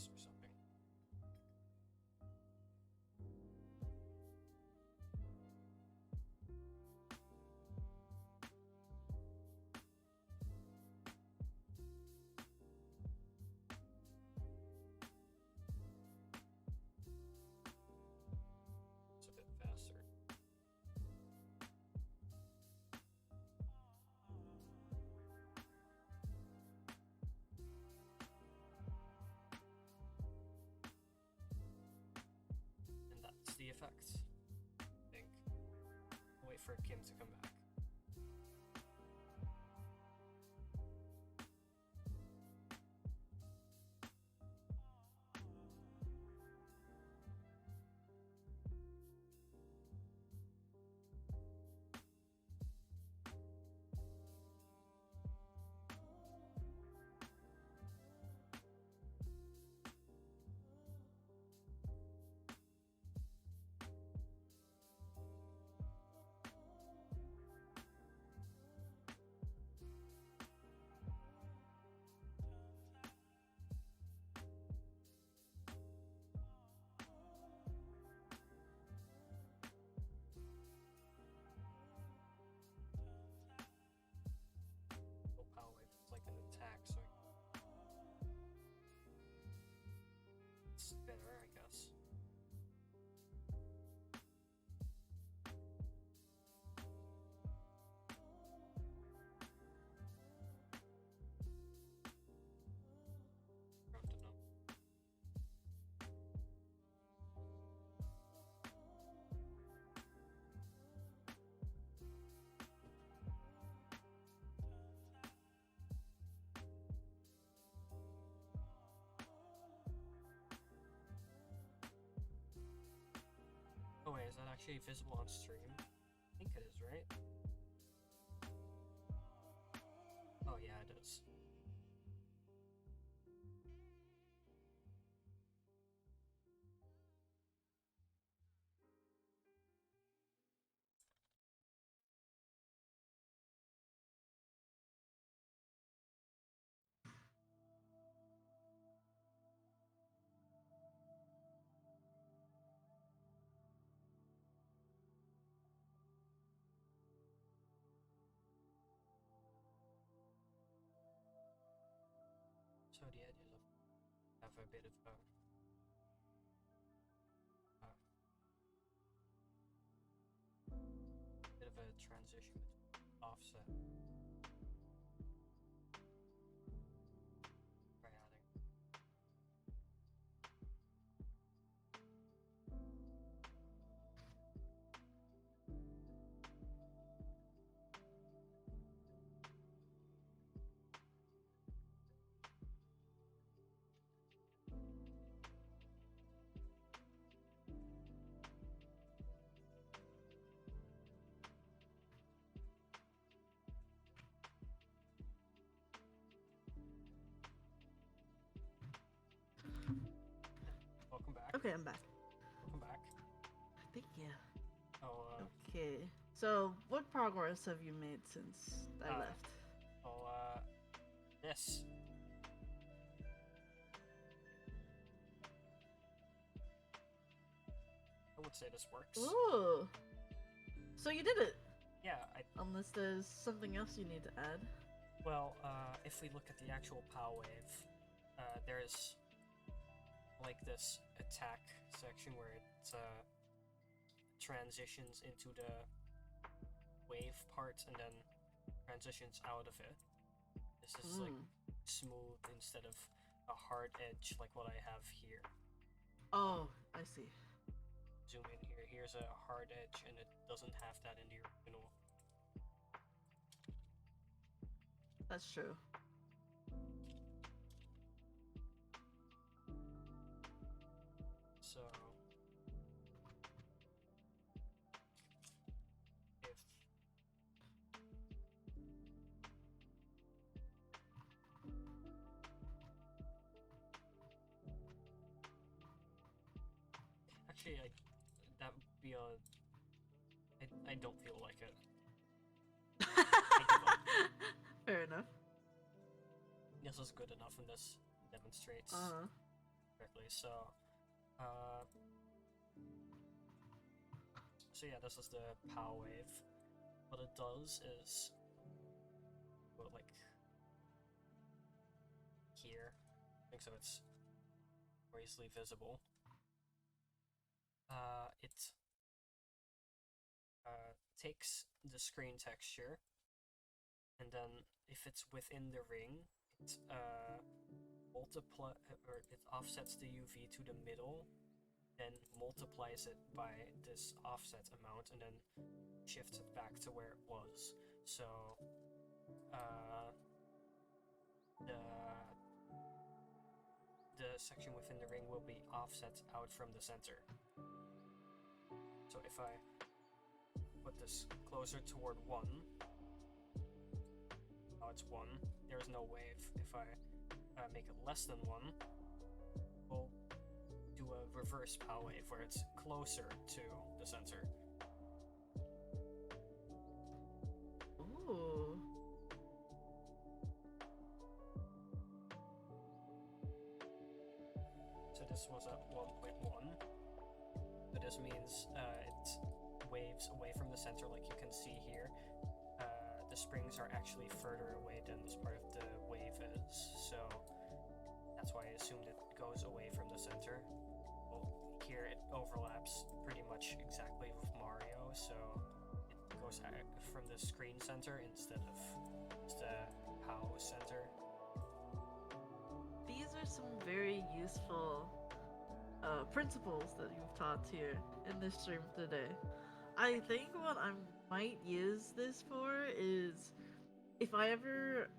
this or something. It's a bit faster. And that's the effect, I think. I'll wait for Kim to come back. Power wave. It's like an attack, so it's better, I guess. Round to numb. Oh wait, is that actually visible on stream? I think it is, right? Oh yeah, it is. So the idea is have a bit of a transition between offset. By adding. Welcome back. Okay, I'm back. Welcome back. Thank you. Oh, Okay. So, what progress have you made since I left? This. I would say this works. Ooh. So you did it. Yeah, Unless there's something else you need to add. well, if we look at the actual power wave, there's like this attack section where it transitions into the wave part and then transitions out of it. This is like smooth instead of a hard edge like what I have here. Oh, I see. Zoom in here. Here's a hard edge and it doesn't have that in the original. That's true. So if actually that would be I don't feel like it. Fair enough. This is good enough and this demonstrates perfectly. So yeah, this is the POW wave. What it does is, well, like here, I think so. It's more easily visible. It takes the screen texture, and then if it's within the ring, it it offsets the UV to the middle, then multiplies it by this offset amount, and then shifts it back to where it was. So the section within the ring will be offset out from the center. So if I put this closer toward 1, now it's 1, there's no wave. If I make it less than 1, we'll do a reverse POW wave where it's closer to the center. Ooh. So this was at 1.1. So this means it waves away from the center, like you can see here. The springs are actually further away than this part of the wave is, so that's why I assumed it goes away from the center. Well, here it overlaps pretty much exactly with Mario, so it goes out from the screen center instead of the POW center. These are some very useful principles that you've taught here in this stream today. I think what I might use this for is if I ever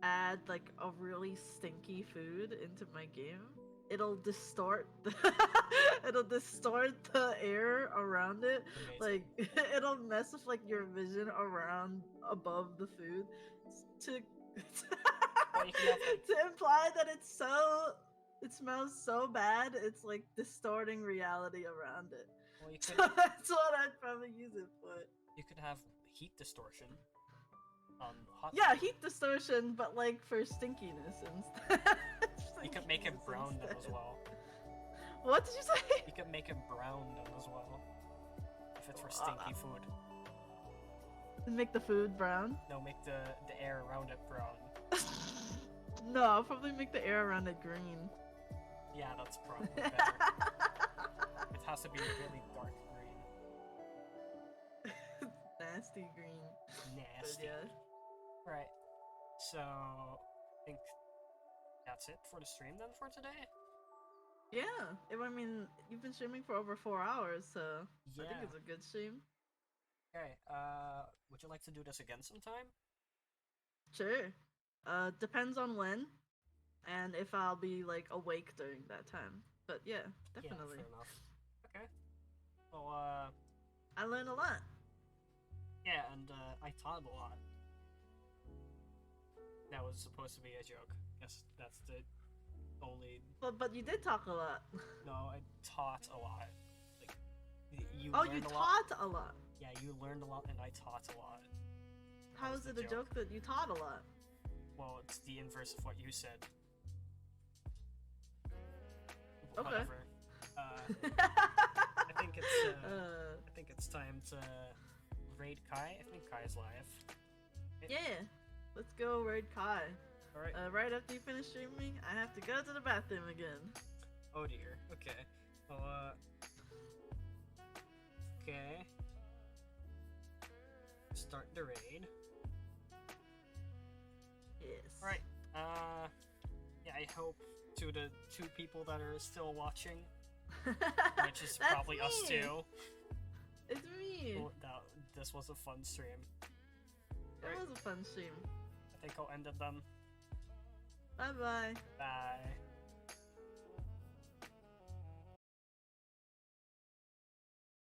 add like a really stinky food into my game, it'll distort the it'll distort the air around it. Amazing. Like it'll mess with like your vision around above the food to to imply that it smells so bad it's like distorting reality around it. Well, you So could, that's what I'd probably use it for. you could have heat distortion on hot. Yeah, heat distortion, but like for stinkiness instead. You could make it Stinkiness brown then instead. as well. What did you say? You could make it brown then as well. If it's for stinky food. Make the food brown? No, make the air around it brown. No, I'll probably make the air around it green. Yeah, that's probably better. It has to be really dark green. Nasty green. Nasty. But yeah. Right. So, I think that's it for the stream then for today? Yeah. I mean, you've been streaming for over 4 hours, so Yeah. I think it's a good stream. Okay, would you like to do this again sometime? Sure. Depends on when, and if I'll be like awake during that time. But yeah, definitely. Yeah, fair enough. Okay. Well, I learned a lot. yeah, and I taught a lot. That was supposed to be a joke. Guess that's the only. But you did talk a lot. No, I taught a lot. Like, you. Oh, learned you a lot. taught a lot. Yeah, you learned a lot, and I taught a lot. How is it a joke that you taught a lot? Well, it's the inverse of what you said. Okay. Whatever. I think it's time to raid Kai. I think Kai's live. Yeah, let's go raid Kai. All right. Right after you finish streaming, I have to go to the bathroom again. Oh dear. Okay. Well, okay. Start the raid. Yes. Alright, yeah, I hope to the 2 people that are still watching, which is That's probably us me. too. It's me. Well, this was a fun stream. It was a fun stream. I think I'll end it then. Bye bye. Bye.